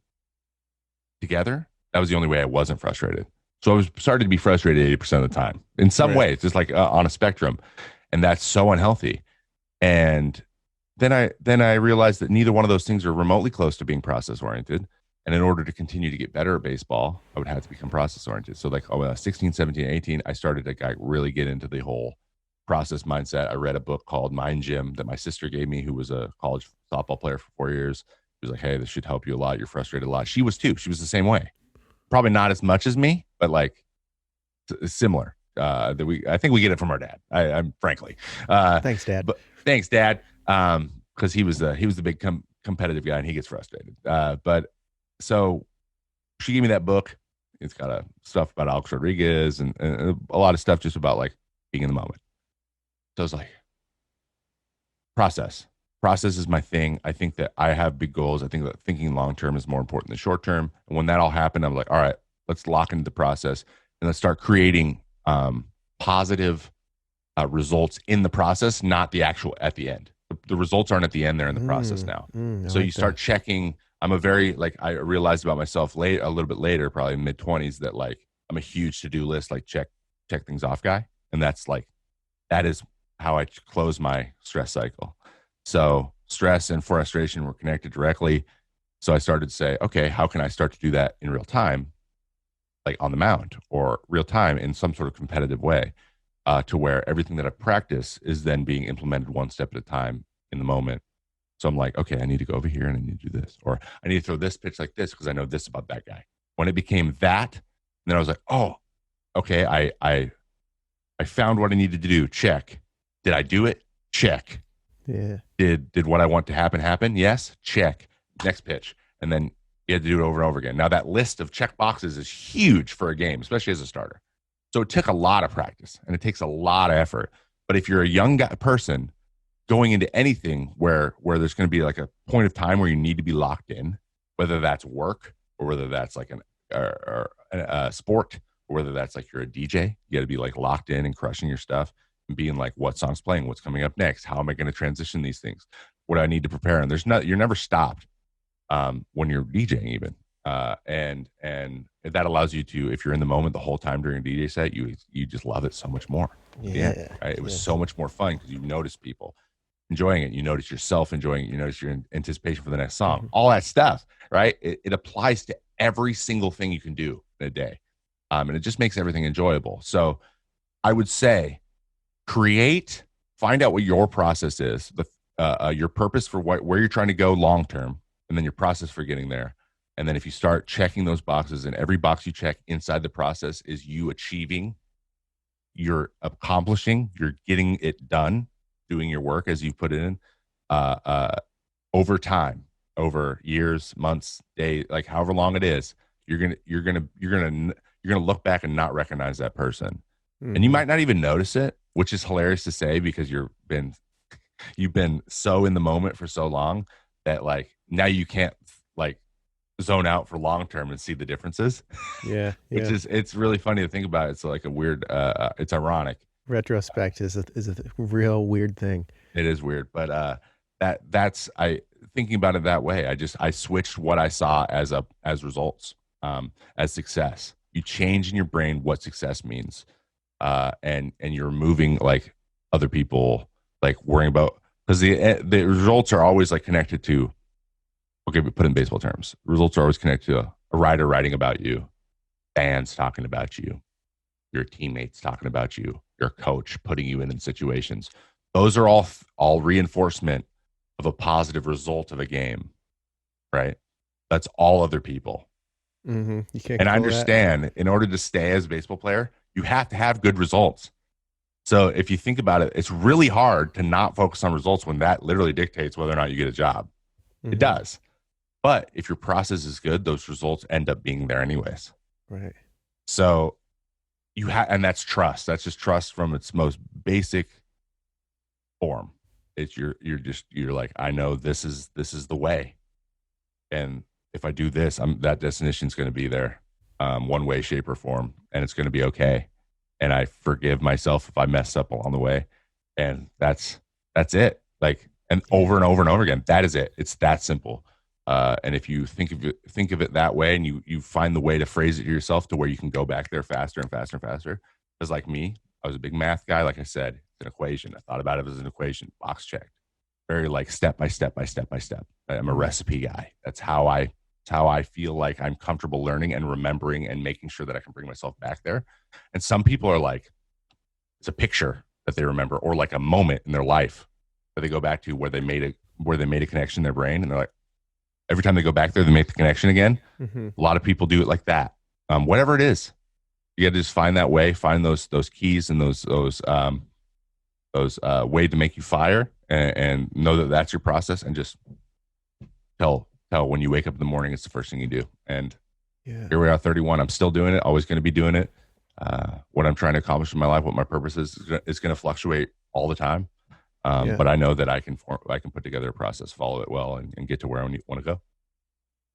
together, that was the only way I wasn't frustrated. So I was starting to be frustrated 80% of the time in some way. It's just like on a spectrum, and that's so unhealthy. And then I realized that neither one of those things are remotely close to being process oriented. And in order to continue to get better at baseball, I would have to become process oriented. So like 16, 17, 18, I started to really get into the whole process mindset. I read a book called Mind Gym that my sister gave me, who was a college softball player for 4 years. She was like, hey, this should help you a lot. You're frustrated a lot. She was too. She was the same way. Probably not as much as me, but like similar. I think we get it from our dad. I'm frankly. Thanks, Dad. But thanks, Dad. Because he was the big competitive guy, and he gets frustrated. But so she gave me that book. It's got stuff about Alex Rodriguez and a lot of stuff just about like being in the moment. So I was like, process is my thing. I think that I have big goals. I think that thinking long term is more important than short term. And when that all happened, I'm like, all right, let's lock into the process and let's start creating positive results in the process, not the actual at the end. The results aren't at the end; they're in the process now. So you start checking. I'm a very I realized about myself a little bit later, probably mid-20s, that like I'm a huge to-do list, like check things off guy, and that is how I close my stress cycle. So stress and frustration were connected directly. So I started to say, okay, how can I start to do that in real time, like on the mound, or real time in some sort of competitive way, to where everything that I practice is then being implemented one step at a time in the moment. So I'm like, okay, I need to go over here and I need to do this, or I need to throw this pitch like this because I know this about that guy. When it became that, then I was like, oh, okay, I found what I needed to do. Check. Did I do it? Check. Yeah. Did what I want to happen? Yes. Check. Next pitch. And then you had to do it over and over again. Now that list of check boxes is huge for a game, especially as a starter. So it took a lot of practice and it takes a lot of effort. But if you're a young person going into anything where there's going to be like a point of time where you need to be locked in, whether that's work or whether that's like a sport, or whether that's like you're a DJ, you got to be like locked in and crushing your stuff and being like, what song's playing, what's coming up next, how am I going to transition these things, what do I need to prepare? And you're never stopped when you're DJing even. And that allows you to, if you're in the moment the whole time during a DJ set, you just love it so much more. Yeah. Right? It was so much more fun because you notice people enjoying it. You notice yourself enjoying it. You notice your anticipation for the next song, all that stuff, right? It applies to every single thing you can do in a day. And it just makes everything enjoyable. So I would say find out what your process is, your purpose for where you're trying to go long-term, and then your process for getting there. And then if you start checking those boxes, and every box you check inside the process is you achieving, you're accomplishing, you're getting it done, doing your work as you put it in, over time, over years, months, days, like however long it is, you're gonna look back and not recognize that person. And you might not even notice it, which is hilarious to say because you've been so in the moment for so long that like now you can't like zone out for long term and see the differences. Yeah. It's really funny to think about. It's like a weird, it's ironic. Retrospect is a real weird thing. It is weird, but that's thinking about it that way. I switched what I saw as results, as success. You change in your brain what success means, and you're removing like other people like worrying about, because the results are always like connected to. Okay, but put in baseball terms, results are always connected to a writer writing about you, fans talking about you, your teammates talking about you, your coach putting you in situations. Those are all reinforcement of a positive result of a game, right? That's all other people. You can't And I control that. understand in order to stay as a baseball player, you have to have good results. So if you think about it, it's really hard to not focus on results when that literally dictates whether or not you get a job. It does. But if your process is good, those results end up being there anyways. Right. So you have, and that's trust. That's just trust from its most basic form. It's you're like, I know this is the way. And if I do this, that destination is going to be there, one way, shape, or form, and it's going to be okay. And I forgive myself if I mess up along the way, and that's it. Like, and over and over and over again, that is it. It's that simple. And if you think of it that way, and you find the way to phrase it to yourself to where you can go back there faster and faster and faster. Because like me, I was a big math guy. Like I said, it's an equation. I thought about it as an equation, box checked, very like step by step by step by step. I'm a recipe guy. That's how I feel like I'm comfortable learning and remembering and making sure that I can bring myself back there. And some people are like, it's a picture that they remember, or like a moment in their life that they go back to where they made a connection in their brain, and they're like, every time they go back there, they make the connection again. A lot of people do it like that. Whatever it is, you got to just find that way, find those keys and those way to make you fire, and know that that's your process, and just tell when you wake up in the morning, it's the first thing you do. And here we are, 31. I'm still doing it. Always going to be doing it. What I'm trying to accomplish in my life, what my purpose is going to fluctuate all the time. But I know that I can put together a process, follow it well, and get to where I want to go.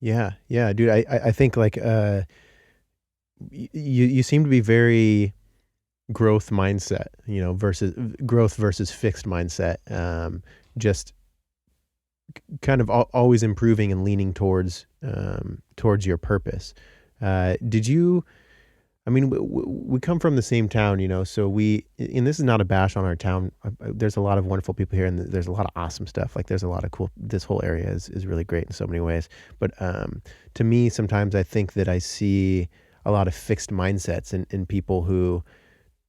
Yeah, dude. I think like you seem to be very growth mindset, versus growth versus fixed mindset. Just kind of always improving and leaning towards your purpose. Did you? I mean, we come from the same town, so and this is not a bash on our town. There's a lot of wonderful people here, and there's a lot of awesome stuff. Like, there's a lot of cool, this whole area is really great in so many ways. But to me, sometimes I think that I see a lot of fixed mindsets in people who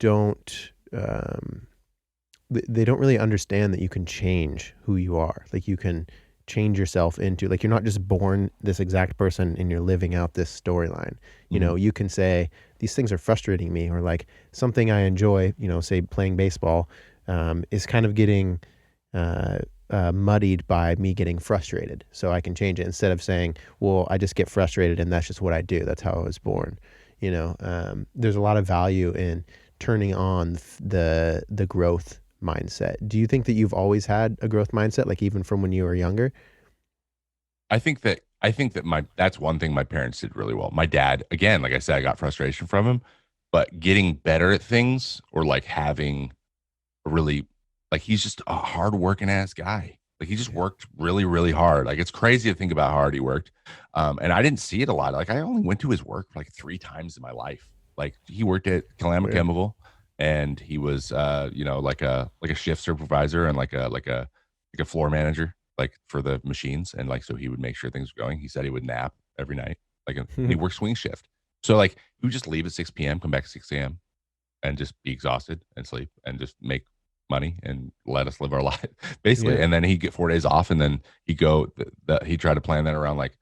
don't, they don't really understand that you can change who you are. Like, you can change yourself into, like, you're not just born this exact person and you're living out this storyline. You can say, these things are frustrating me, or like something I enjoy, say playing baseball, is kind of getting muddied by me getting frustrated. So I can change it, instead of saying, well, I just get frustrated and that's just what I do. That's how I was born. There's a lot of value in turning on the growth mindset. Do you think that you've always had a growth mindset, like even from when you were younger? I think that that's one thing my parents did really well. My dad, again, like I said, I got frustration from him, but getting better at things, or like having a really, like, he's just a hard working ass guy. Like, he just worked really, really hard. Like, it's crazy to think about how hard he worked. And I didn't see it a lot. Like, I only went to his work like 3 times in my life. Like, he worked at Kalama Chemical, and he was, like a shift supervisor and like a floor manager, like, for the machines. And like, so he would make sure things were going. He said he would nap every night, like, he worked swing shift. So like, he would just leave at 6 p.m., come back at 6 a.m. and just be exhausted and sleep and just make money and let us live our life, basically. And then he'd get 4 days off, and then he'd go, he tried to plan that around like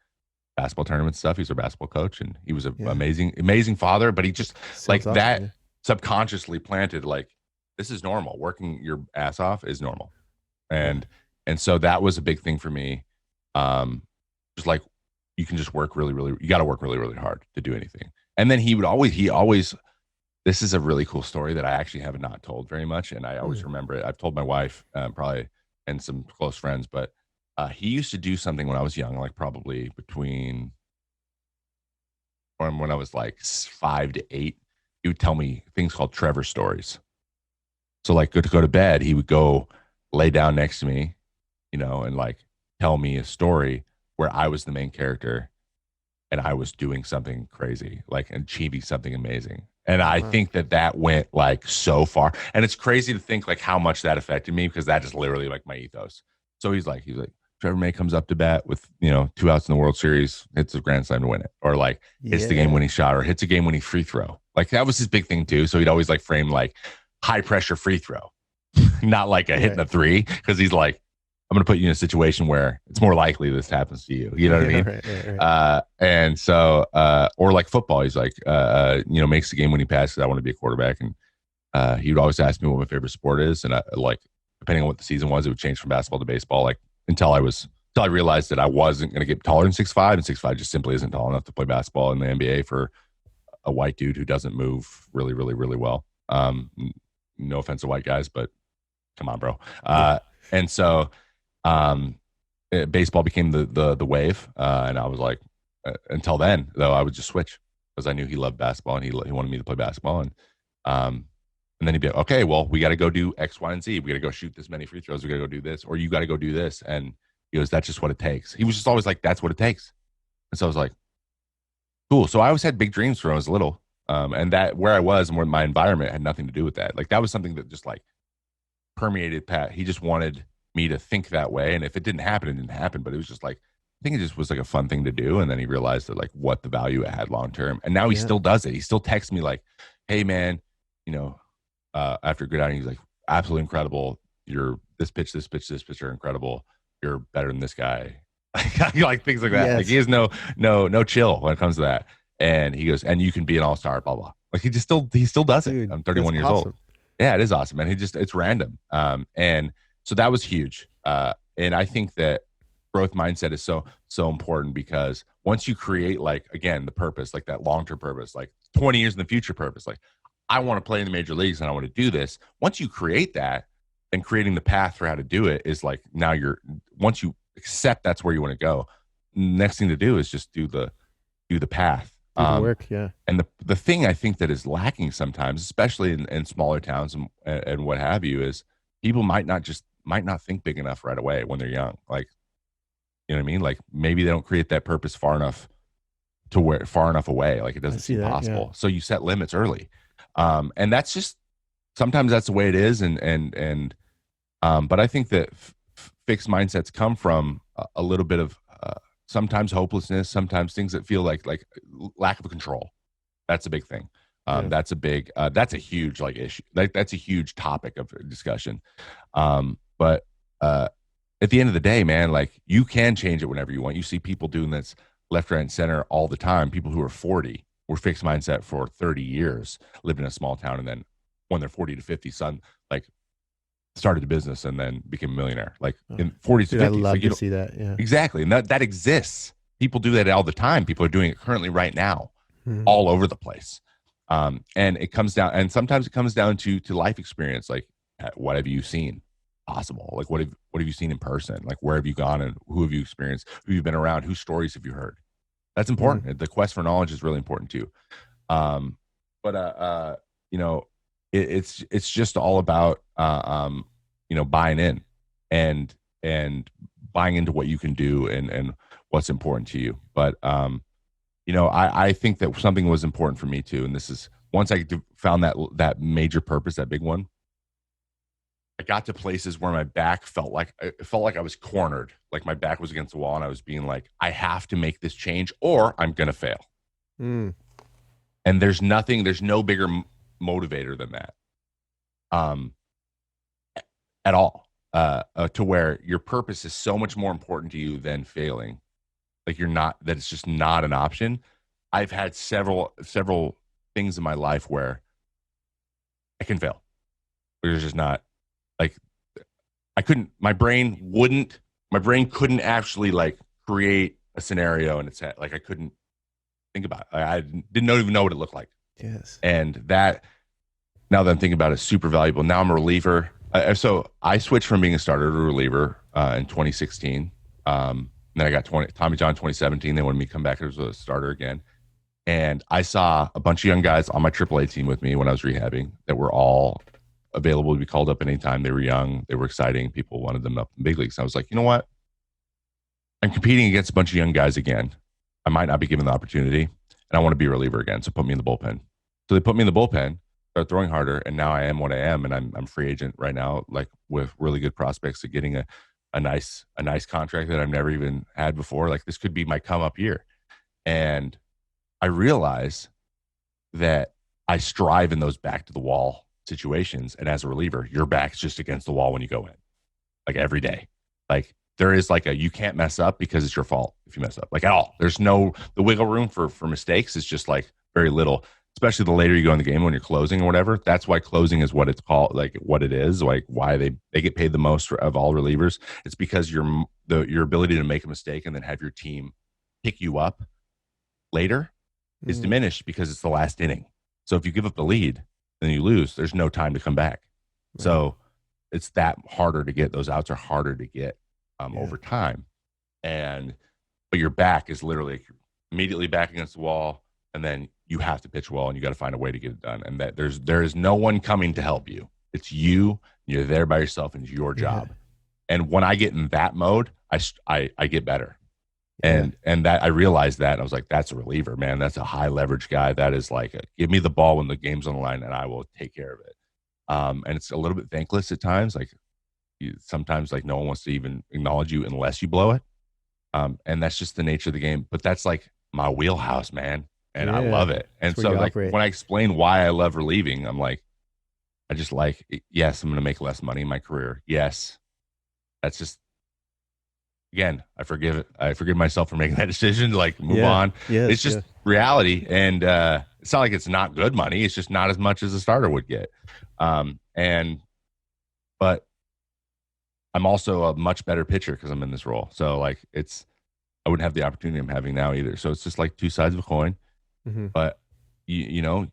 basketball tournament stuff. He's a basketball coach, and he was an amazing father, but he just like that subconsciously planted, like, this is normal. Working your ass off is normal. And so that was a big thing for me. Just like, you can just work you got to work really, really hard to do anything. And then he always, this is a really cool story that I actually have not told very much, and I always remember it. I've told my wife, probably, and some close friends, but he used to do something when I was young, like probably between when I was like 5 to 8. He would tell me things called Trevor stories. So like, go to bed, he would go lay down next to me, and like tell me a story where I was the main character and I was doing something crazy, like achieving something amazing. And I think that went like so far. And it's crazy to think like how much that affected me, because that is literally like my ethos. So he's like, Trevor May comes up to bat with, 2 outs in the World Series, hits a grand slam to win it, or like hits the game winning shot, or hits a game winning free throw. Like, that was his big thing too. So he'd always like frame like high pressure free throw. not like a hitting a three, because he's like, I'm going to put you in a situation where it's more likely this happens to you. You know what I mean? Right. And so, or like football, he's like, makes the game winning pass because I want to be a quarterback. And he would always ask me what my favorite sport is. And depending on what the season was, it would change from basketball to baseball, like until I realized that I wasn't going to get taller than 6'5", and 6'5" just simply isn't tall enough to play basketball in the NBA for a white dude who doesn't move really, really, really well. No offense to white guys, but come on, bro. And so, baseball became the wave, and I was like, until then though, I would just switch because I knew he loved basketball and he wanted me to play basketball, and then he'd be like, okay, well, we got to go do X, Y, and Z. We got to go shoot this many free throws. We got to go do this, or you got to go do this. And he goes, that's just what it takes. He was just always like, that's what it takes. And so I was like, cool. So I always had big dreams when I was little, and that where I was and where my environment had nothing to do with that. Like that was something that just like permeated Pat. He just wanted me to think that way, and if it didn't happen, it didn't happen. But it was just like, I think it just was like a fun thing to do. And then he realized that like what the value it had long term, and now he still does it. He still texts me like, hey man, after a good outing, he's like, absolutely incredible. You're this pitch are incredible. You're better than this guy. Like things like that. Yes. Like he has no chill when it comes to that. And he goes, and you can be an all-star, blah blah. Like he still does it. Dude, I'm 31 years awesome. old. Yeah, it is awesome, and it's random. And so that was huge. And I think that growth mindset is so important, because once you create, like, again, the purpose, like that long-term purpose, like 20 years in the future purpose, like I want to play in the major leagues and I want to do this. Once you create that, and creating the path for how to do it is like, now once you accept that's where you want to go, next thing to do is just do the path. Do the work, yeah. And the thing I think that is lacking sometimes, especially in smaller towns and what have you, is people might not think big enough right away when they're young. Like, you know what I mean? Like maybe they don't create that purpose far enough away. Like it doesn't seem possible. Yeah. So you set limits early. And that's just, sometimes that's the way it is. But I think that fixed mindsets come from a little bit of, sometimes hopelessness, sometimes things that feel like lack of control. That's a big thing. That's a huge issue. That's a huge topic of discussion. But at the end of the day, man, like you can change it whenever you want. You see people doing this left, right, and center all the time. People who are 40 were fixed mindset for 30 years, lived in a small town, and then when they're 40 to 50, started a business and then became a millionaire. Like in 40s to 50s. I love to see that. Yeah, exactly. And that exists. People do that all the time. People are doing it currently right now, all over the place. And it comes down, and sometimes it comes down to life experience. Like, what have you seen possible? Like, what have you seen in person? Like, where have you gone and who have you experienced? Who you've been around? Whose stories have you heard? That's important. The quest for knowledge is really important too. It's just all about buying in and buying into what you can do and what's important to you. But I think that something was important for me too, and this is once I found that major purpose, that big one. I got to places where my back felt like I was cornered, like my back was against the wall, and I was being like, I have to make this change or I'm gonna fail. And there's no bigger motivator than that, at all, to where your purpose is so much more important to you than failing. Like that it's just not an option. I've had several things in my life where I can fail. There's just not, like, my brain couldn't actually like create a scenario in its head. Like I couldn't think about it. I didn't even know what it looked like. Yes. And that, now that I'm thinking about it, is super valuable. Now I'm a reliever. So I switched from being a starter to a reliever in 2016. And then I got Tommy John 2017. They wanted me to come back as a starter again. And I saw a bunch of young guys on my AAA team with me when I was rehabbing that were all available to be called up anytime. They were young. They were exciting. People wanted them up in big leagues. And I was like, you know what? I'm competing against a bunch of young guys again. I might not be given the opportunity, and I want to be a reliever again. So put me in the bullpen. So they put me in the bullpen, started throwing harder, and now I am what I am, and I'm free agent right now, like with really good prospects of getting a nice contract that I've never even had before. Like this could be my come up year. And I realize that I strive in those back to the wall situations, and as a reliever, your back's just against the wall when you go in, like every day. Like there is like you can't mess up because it's your fault if you mess up, like at all. There's no the wiggle room for mistakes is just like very little, especially the later you go in the game when you're closing or whatever. That's why closing is what it's called, like what it is, like why they get paid the most of all relievers. It's because your ability to make a mistake and then have your team pick you up later is diminished because it's the last inning. So if you give up the lead and you lose, there's no time to come back. Right. So it's that harder to get. Those outs are harder to get over time. But your back is literally immediately back against the wall, and then you have to pitch well, and you got to find a way to get it done. And that there is no one coming to help you. It's you. You're there by yourself, and it's your job. And when I get in that mode, I get better. And that I realized that I was like, that's a reliever, man. That's a high leverage guy. That is like, give me the ball when the game's on the line, and I will take care of it. And it's a little bit thankless at times. Like sometimes, like no one wants to even acknowledge you unless you blow it. And that's just the nature of the game. But that's like my wheelhouse, man. And I love it. And so like when I explain why I love relieving, I'm like, I just like, yes, I'm going to make less money in my career. Yes. That's just, again, I forgive myself for making that decision to like move on. Yes, it's just reality. And it's not like it's not good money. It's just not as much as a starter would get. But I'm also a much better pitcher because I'm in this role. So like I wouldn't have the opportunity I'm having now either. So it's just like two sides of a coin. Mm-hmm. But you know,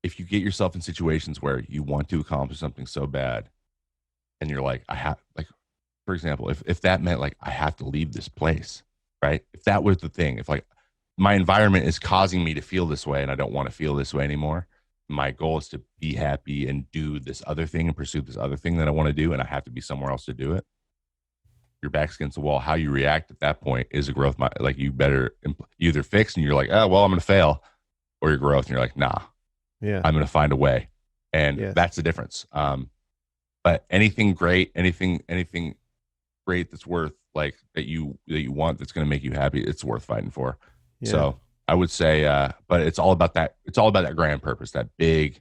if you get yourself in situations where you want to accomplish something so bad, and you're like, for example, if that meant like I have to leave this place, right? If that was the thing, if like my environment is causing me to feel this way and I don't want to feel this way anymore, my goal is to be happy and do this other thing and pursue this other thing that I want to do, and I have to be somewhere else to do it. Your back's against the wall. How you react at that point is a growth. Like you better either fix and you're like, oh, well, I'm going to fail, or your growth and you're like, nah, I'm going to find a way. And that's the difference. But anything great, anything great that's worth like that you want, that's going to make you happy, it's worth fighting for. So I would say, but it's all about that. It's all about that grand purpose, that big,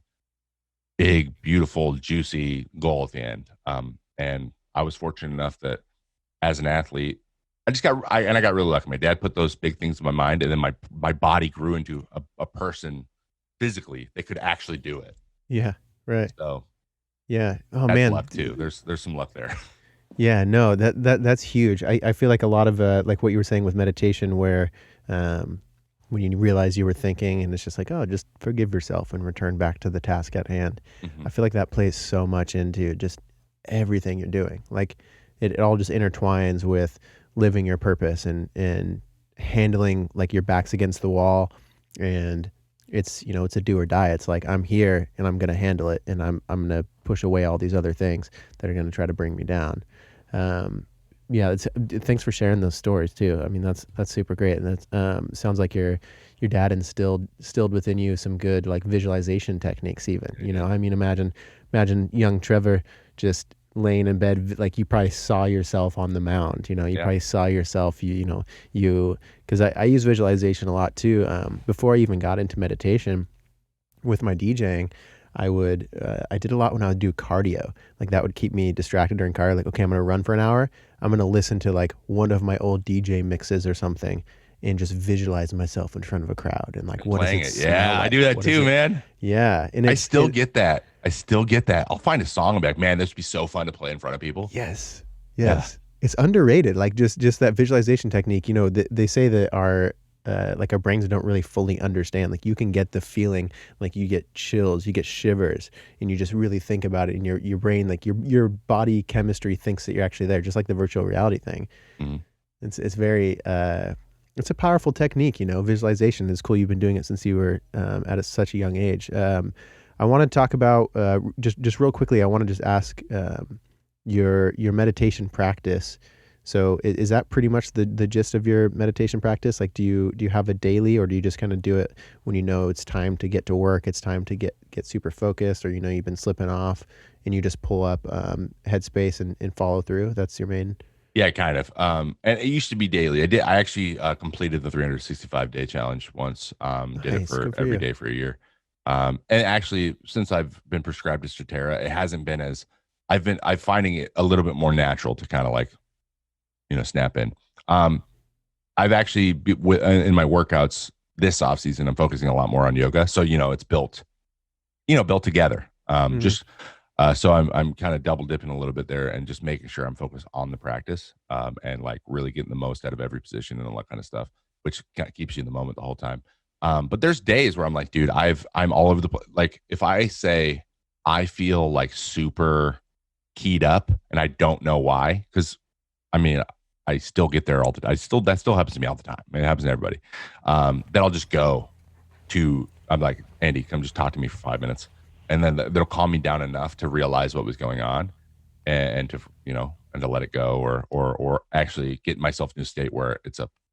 beautiful, juicy goal at the end. And I was fortunate enough that as an athlete, I got really lucky. My dad put those big things in my mind, and then my body grew into a person physically that could actually do it. Yeah. Right. So yeah. Oh that's man. luck too. There's some luck there. Yeah, no, that's huge. I feel like a lot of like what you were saying with meditation, where when you realize you were thinking, and it's just like, oh, just forgive yourself and return back to the task at hand. Mm-hmm. I feel like that plays so much into just everything you're doing. Like it all just intertwines with living your purpose and handling like your back's against the wall, and it's a do or die. It's like, I'm here and I'm going to handle it, and I'm going to push away all these other things that are going to try to bring me down. Thanks for sharing those stories too. I mean, that's super great. And that sounds like your dad instilled within you some good like visualization techniques even, I mean, imagine young Trevor just laying in bed, like you probably saw yourself on the mound, probably saw yourself, because I use visualization a lot too. Before I even got into meditation with my DJing, I did a lot when I would do cardio. Like that would keep me distracted during cardio. Like, okay, I'm going to run for an hour. I'm going to listen to like one of my old DJ mixes or something and just visualize myself in front of a crowd and like, what playing does it it? Yeah, like? I do that too, man. Yeah. And I still get that. I'll find a song and be like, man, this would be so fun to play in front of people. Yes. Yeah. It's underrated. Like just that visualization technique, they say that our brains don't really fully understand. Like you can get the feeling, like you get chills, you get shivers, and you just really think about it, and your brain, like your body chemistry thinks that you're actually there, just like the virtual reality thing. Mm-hmm. It's very it's a powerful technique. Visualization is cool. You've been doing it since you were at such a young age. I want to talk about just real quickly. I want to just ask your meditation practice. So is that pretty much the gist of your meditation practice? Like, do you have a daily, or do you just kind of do it when it's time to get to work, it's time to get super focused, or you've been slipping off and you just pull up Headspace and follow through? That's your main. Yeah, kind of. And it used to be daily. I actually completed the 365-day challenge once. Did it for every day for a year. And actually, since I've been prescribed to Stratera, it hasn't been as I'm finding it a little bit more natural to kind of like, snap in. I've actually in my workouts this off season, I'm focusing a lot more on yoga. So, it's built together. Just so I'm kind of double dipping a little bit there and just making sure I'm focused on the practice, and like really getting the most out of every position and all that kind of stuff, which kind of keeps you in the moment the whole time. But there's days where I'm like, dude, I'm all over the place. Like if I say I feel like super keyed up and I don't know why, because I mean, I still get there all the time. That still happens to me all the time. I mean, it happens to everybody. Then I'll just go I'm like, Andy, come just talk to me for 5 minutes. And then they'll calm me down enough to realize what was going on and to, and to let it go or actually get myself in a state where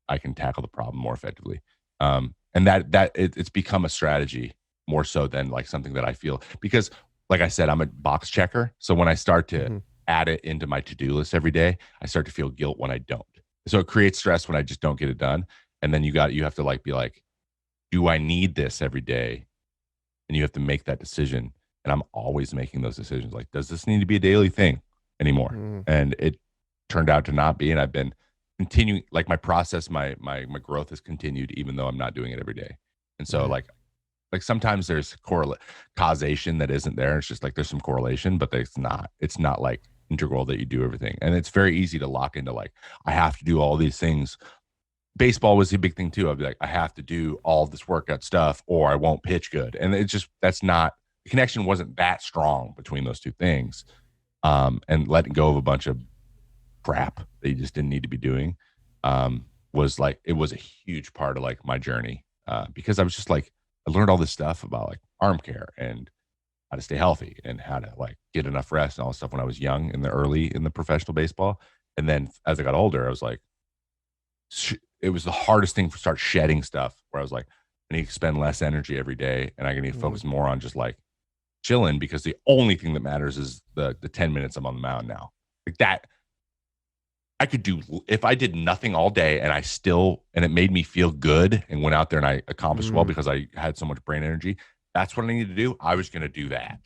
I can tackle the problem more effectively. And it's become a strategy more so than like something that I feel, because like I said, I'm a box checker. So when I start to add it into my to-do list every day, I start to feel guilt when I don't. So it creates stress when I just don't get it done. And then you have to like, be like, do I need this every day? And you have to make that decision. And I'm always making those decisions. Like, does this need to be a daily thing anymore? And it turned out to not be. And I've been continuing, like my process, my growth has continued, even though I'm not doing it every day. And so like sometimes there's causation that isn't there. It's just like, there's some correlation, but it's not like integral that you do everything. And it's very easy to lock into like, I have to do all these things. Baseball was a big thing too. I'd be like, I have to do all this workout stuff or I won't pitch good. And the connection wasn't that strong between those two things. And letting go of a bunch of crap that you just didn't need to be doing was like, it was a huge part of like my journey, because I was just like, I learned all this stuff about like arm care and how to stay healthy and how to like get enough rest and all this stuff when I was young in the professional baseball. And then as I got older, I was like, it was the hardest thing to start shedding stuff where I was like, I need to spend less energy every day and I need to focus more on just like chilling, because the only thing that matters is the 10 minutes I'm on the mound now. Like that, I could do if I did nothing all day and it made me feel good and went out there and I accomplished well because I had so much brain energy. That's what I needed to do. I was going to do that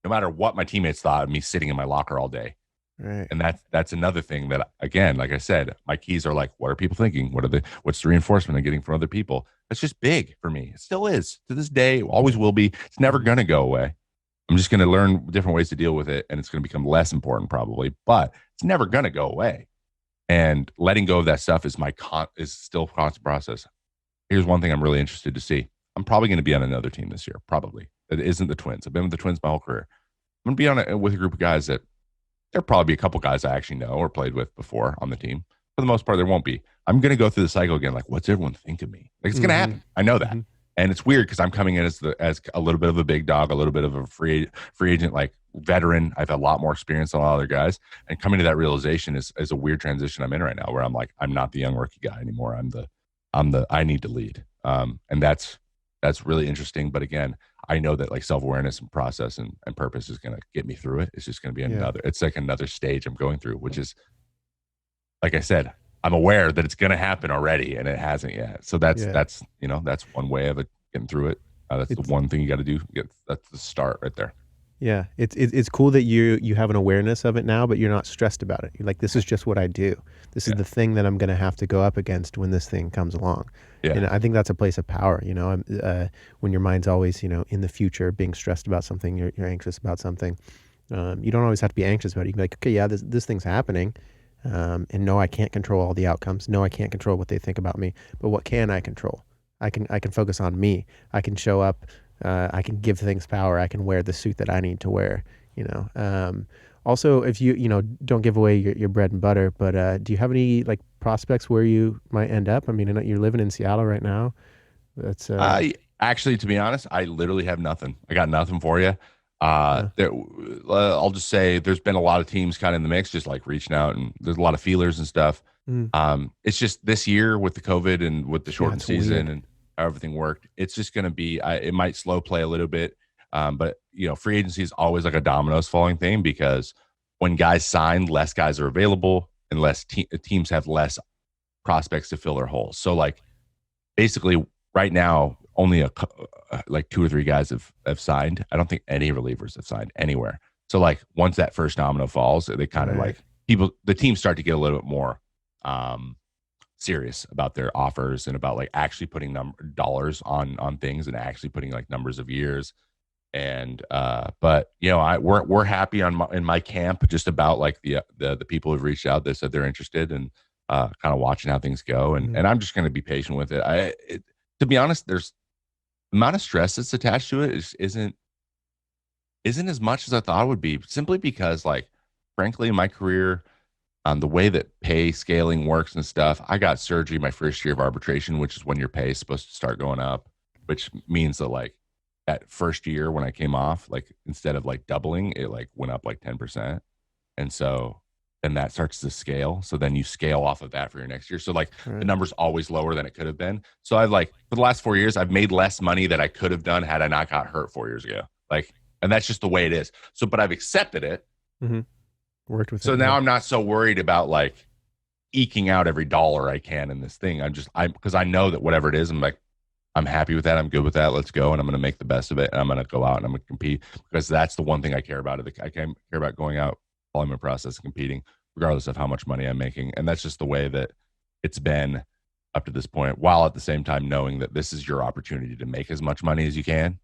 no matter what my teammates thought of me sitting in my locker all day. Right. And that's another thing that, again, like I said, my keys are like, what are people thinking? What's the reinforcement I'm getting from other people? That's just big for me. It still is to this day, always will be. It's never going to go away. I'm just going to learn different ways to deal with it. And it's going to become less important probably, but it's never going to go away. And letting go of that stuff is still a constant process. Here's one thing I'm really interested to see. I'm probably going to be on another team this year. Probably. That isn't the Twins. I've been with the Twins my whole career. I'm going to be with a group of guys that there'll probably be a couple guys I actually know or played with before on the team. For the most part, there won't be. I'm going to go through the cycle again. Like, what's everyone think of me? Like, it's going to happen. I know that. And it's weird because I'm coming in as a little bit of a big dog, a little bit of a free agent, like veteran. I've had a lot more experience than a lot of other guys. And coming to that realization is a weird transition I'm in right now, where I'm like, I'm not the young rookie guy anymore. I need to lead. And that's really interesting. But again, I know that like self-awareness and process and purpose is going to get me through it. It's just going to be it's like another stage I'm going through, which is, like I said, I'm aware that it's going to happen already and it hasn't yet. So that's one way of it, getting through it. That's the one thing you got to do. That's the start right there. Yeah. It's cool that you have an awareness of it now, but you're not stressed about it. You're like, this is just what I do. This is the thing that I'm going to have to go up against when this thing comes along. Yeah. And I think that's a place of power, when your mind's always, in the future being stressed about something, you're anxious about something. You don't always have to be anxious about it. You can be like, okay, yeah, this thing's happening. And no, I can't control all the outcomes. No, I can't control what they think about me, but what can I control? I can focus on me. I can show up. I can give things power. I can wear the suit that I need to wear, Also, if you don't give away your bread and butter, but do you have any like prospects where you might end up? I mean, you're living in Seattle right now. That's actually, to be honest, I literally have nothing. I got nothing for you. I'll just say there's been a lot of teams kind of in the mix, just like reaching out, and there's a lot of feelers and stuff. It's just this year with the COVID and with the shortened season weird. And how everything worked, it's just going to be, it might slow play a little bit. But free agency is always like a dominoes falling thing, because when guys sign, less guys are available and less teams have less prospects to fill their holes. So like basically right now only like 2 or 3 guys have signed. I don't think any relievers have signed anywhere. So like once that first domino falls, they kind of like the teams start to get a little bit more serious about their offers and about like actually putting dollars on things and actually putting like numbers of years. And but we're happy in my camp just about like the people who've reached out that said they're interested and kind of watching how things go. And I'm just going to be patient with it. To be honest, there's the amount of stress that's attached to it isn't as much as I thought it would be, simply because like frankly in my career, the way that pay scaling works and stuff, I got surgery my first year of arbitration, which is when your pay is supposed to start going up, which means that like that first year when I came off, like instead of like doubling, it like went up like 10%. And so then that starts to scale. So then you scale off of that for your next year. So like the number's always lower than it could have been. So I've like for the last 4 years, I've made less money than I could have done had I not got hurt 4 years ago. Like, and that's just the way it is. So, but I've accepted it. Worked with so it. Now I'm not so worried about like eking out every dollar I can in this thing. Because I know that whatever it is, I'm happy with that. I'm good with that. Let's go. And I'm going to make the best of it. And I'm going to go out and I'm going to compete, because that's the one thing I care about. I care about going out, following my process, and competing, regardless of how much money I'm making. And that's just the way that it's been up to this point, while at the same time knowing that this is your opportunity to make as much money as you can,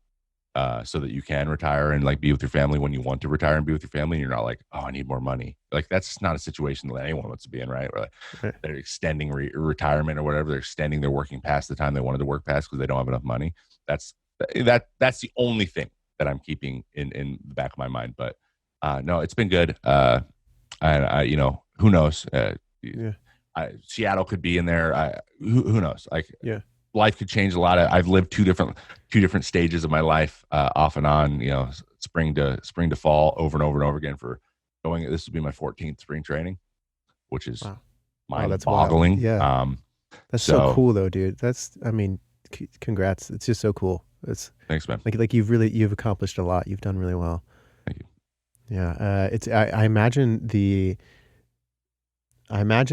so that you can retire and like be with your family when you want to retire and be with your family. And you're not like, oh, I need more money. Like that's not a situation that anyone wants to be in, right? Or like, they're extending retirement or whatever. They're extending their working past the time they wanted to work past because they don't have enough money. That's the only thing that I'm keeping in the back of my mind. But no, it's been good. And I, who knows? Seattle could be in there. Who knows? Like, life could change a lot. I've lived two different stages of my life, off and on. Spring to fall, over and over and over again. For going, this would be my 14th spring training, which is mind-boggling. Yeah, that's so cool, though, dude. Congrats. It's just so cool. Thanks, man. Like you've accomplished a lot. You've done really well. Thank you. Yeah, I imagine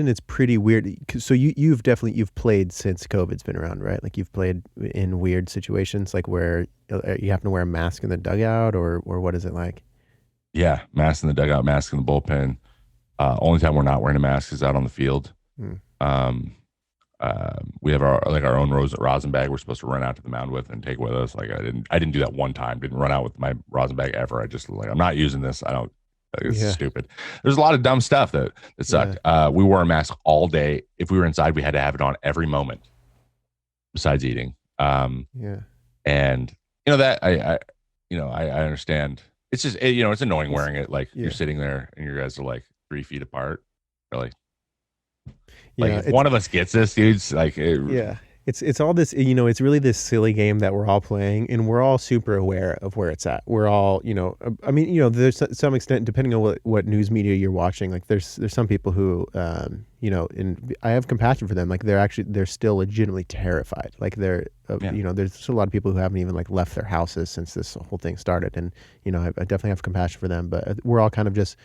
it's pretty weird. So you've played since COVID's been around, right? Like you've played in weird situations, like where you happen to wear a mask in the dugout, or what is it like? Yeah, mask in the dugout, mask in the bullpen. Only time we're not wearing a mask is out on the field. We have our own rosin bag we're supposed to run out to the mound with and take with us. Like I didn't do that one time. Didn't run out with my rosin bag ever. I just I'm not using this. I don't. It's stupid. There's a lot of dumb stuff that sucked. We wore a mask all day. If we were inside, we had to have it on every moment besides eating. And that I understand. It's just, it's annoying wearing it. Like you're sitting there and you guys are like 3 feet apart. Really. Like if one of us gets this, dude, it's like, It's all this, it's really this silly game that we're all playing, and we're all super aware of where it's at. We're all, there's some extent, depending on what news media you're watching, like there's some people who, and I have compassion for them. Like they're still legitimately terrified. Like there's still a lot of people who haven't even like left their houses since this whole thing started. And, I definitely have compassion for them, but we're all kind of just,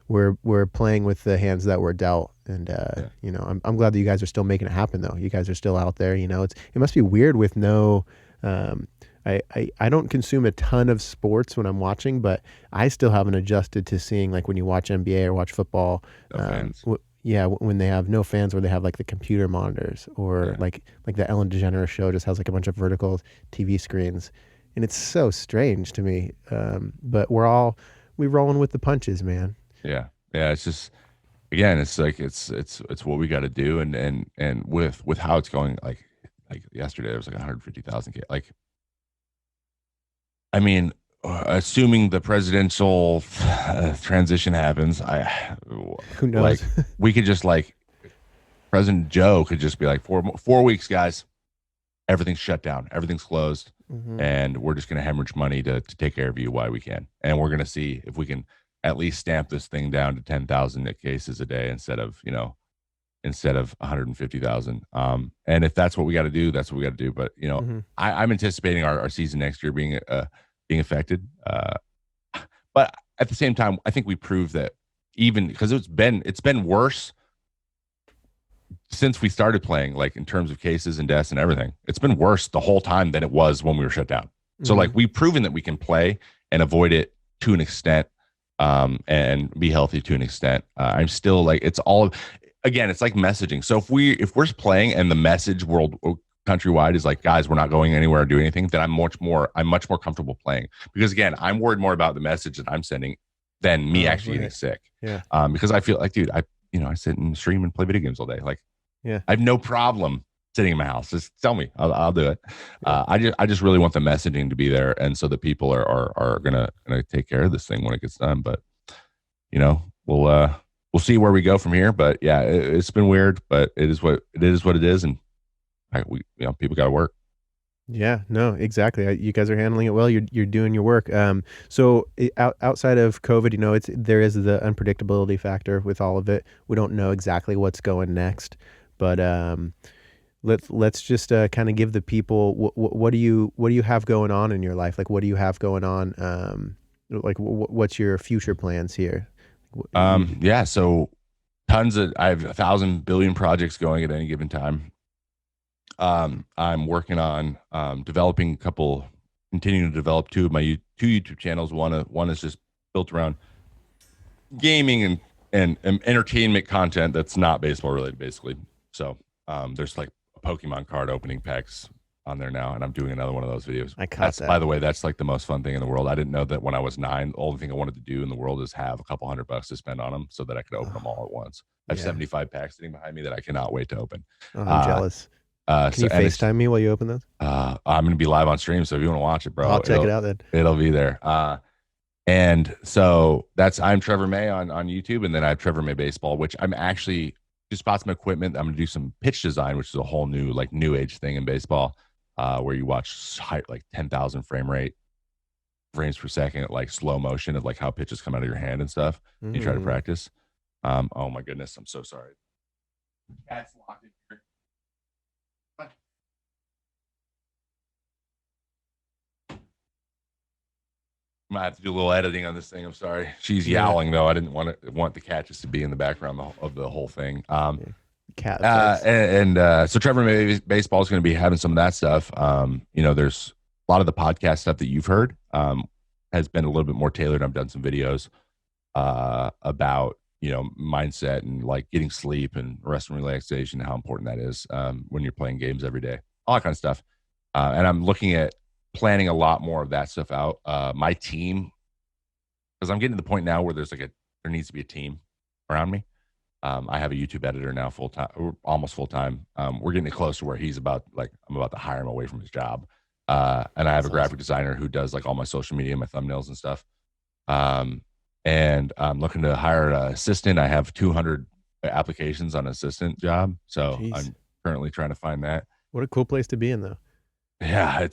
we're playing with the hands that we're dealt, and I'm glad that you guys are still making it happen, though. You guys are still out there. It must be weird with no. I don't consume a ton of sports when I'm watching, but I still haven't adjusted to seeing, like when you watch NBA or watch football. When they have no fans, where they have like the computer monitors, or like the Ellen DeGeneres show just has like a bunch of vertical TV screens, and it's so strange to me. But we're rolling with the punches, man. Yeah. It's just, again, it's like it's what we got to do, and with how it's going, like yesterday there was like 150,000 kids. Like, I mean, assuming the presidential transition happens, who knows? Like we could just President Joe could just be like 4 weeks, guys, everything's shut down, everything's closed, and we're just gonna hemorrhage money to take care of you while we can, and we're gonna see if we can at least stamp this thing down to 10,000 cases a day instead of 150,000. And if that's what we got to do, that's what we got to do. But I'm anticipating our season next year being affected. But at the same time, I think we proved that, even because it's been worse since we started playing, like in terms of cases and deaths and everything, it's been worse the whole time than it was when we were shut down. So like we've proven that we can play and avoid it to an extent, and be healthy to an extent. I'm still like, it's all, again, it's like messaging. So if we're playing and the message countrywide is like, guys, we're not going anywhere or doing anything, then I'm much more comfortable playing, because again, I'm worried more about the message that I'm sending than me actually getting sick. Yeah. Because I feel like, dude, I sit and stream and play video games all day. Like, yeah, I have no problem sitting in my house. Just tell me, I'll do it. Yeah. I just really want the messaging to be there, and so that people are gonna take care of this thing when it gets done. But we'll see where we go from here. But yeah, it's been weird, but it is what it is, and people got to work. Yeah, no, exactly. You guys are handling it well. You're doing your work. So outside of COVID, there is the unpredictability factor with all of it. We don't know exactly what's going next, but let's just kind of give the people what do you have going on in your life? Like, what do you have going on? Like, what's your future plans here? Yeah, so I have 1,000 billion projects going at any given time. I'm working on continuing to develop two YouTube channels. One is just built around gaming and entertainment content that's not baseball related, basically. So there's like a Pokemon card opening packs on there now, and I'm doing another one of those videos. I caught that. By the way, that's like the most fun thing in the world. I didn't know that when I was 9, the only thing I wanted to do in the world is have a couple $100 to spend on them so that I could open them all at once. I have 75 packs sitting behind me that I cannot wait to open. Oh, I'm jealous. Can you FaceTime me while you open those? I'm going to be live on stream, so if you want to watch it, bro, I'll check it out then. It'll be there. And so I'm Trevor May on YouTube, and then I have Trevor May Baseball, which I'm actually just bought some equipment. I'm going to do some pitch design, which is a whole new new age thing in baseball, where you watch like 10,000 frames per second, like slow motion of like how pitches come out of your hand and stuff. You try to practice. Oh my goodness, I'm so sorry. Cat's locked in here. Might have to do a little editing on this thing. I'm sorry. She's yowling though. I didn't want the cat just to be in the background of the whole thing. Cat. So Trevor May Baseball is going to be having some of that stuff. There's a lot of the podcast stuff that you've heard has been a little bit more tailored. I've done some videos about mindset and like getting sleep and rest and relaxation, how important that is when you're playing games every day, all that kind of stuff. And I'm looking at planning a lot more of that stuff out. My team, because I'm getting to the point now where there needs to be a team around me. I have a YouTube editor now, almost full time. We're getting close to where I'm about to hire him away from his job. And I have a graphic designer who does like all my social media, my thumbnails and stuff. And I'm looking to hire an assistant. I have 200 applications on an assistant job. So I'm currently trying to find that. What a cool place to be in though. Yeah,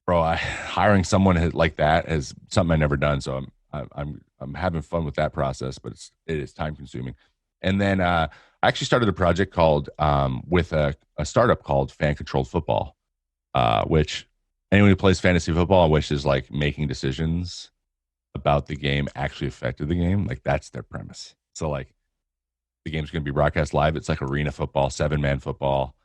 hiring someone like that is something I've never done. So I'm having fun with that process, but it is time consuming. And then I actually started a project called with a startup called Fan Controlled Football, which anyone who plays fantasy football and wishes like making decisions about the game actually affected the game. Like that's their premise. So like the game's going to be broadcast live. It's like arena football, 7-man football.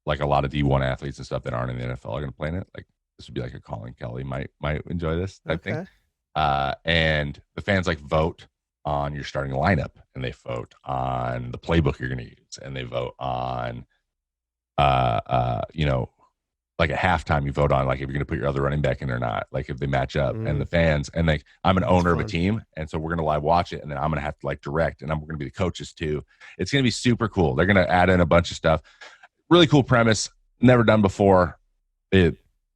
Like a lot of D1 athletes and stuff that aren't in the NFL are going to play in it. Like this would be like a Colin Kelly might enjoy this type thing. And the fans like vote on your starting lineup, and they vote on the playbook you're going to use, and they vote on, like at halftime, you vote on like if you're going to put your other running back in or not, like if they match up. And the fans, and like I'm an owner of a team, and so we're going to live watch it, and then I'm going to have to like direct, and we're going to be the coaches too. It's going to be super cool. They're going to add in a bunch of stuff. Really cool premise, never done before.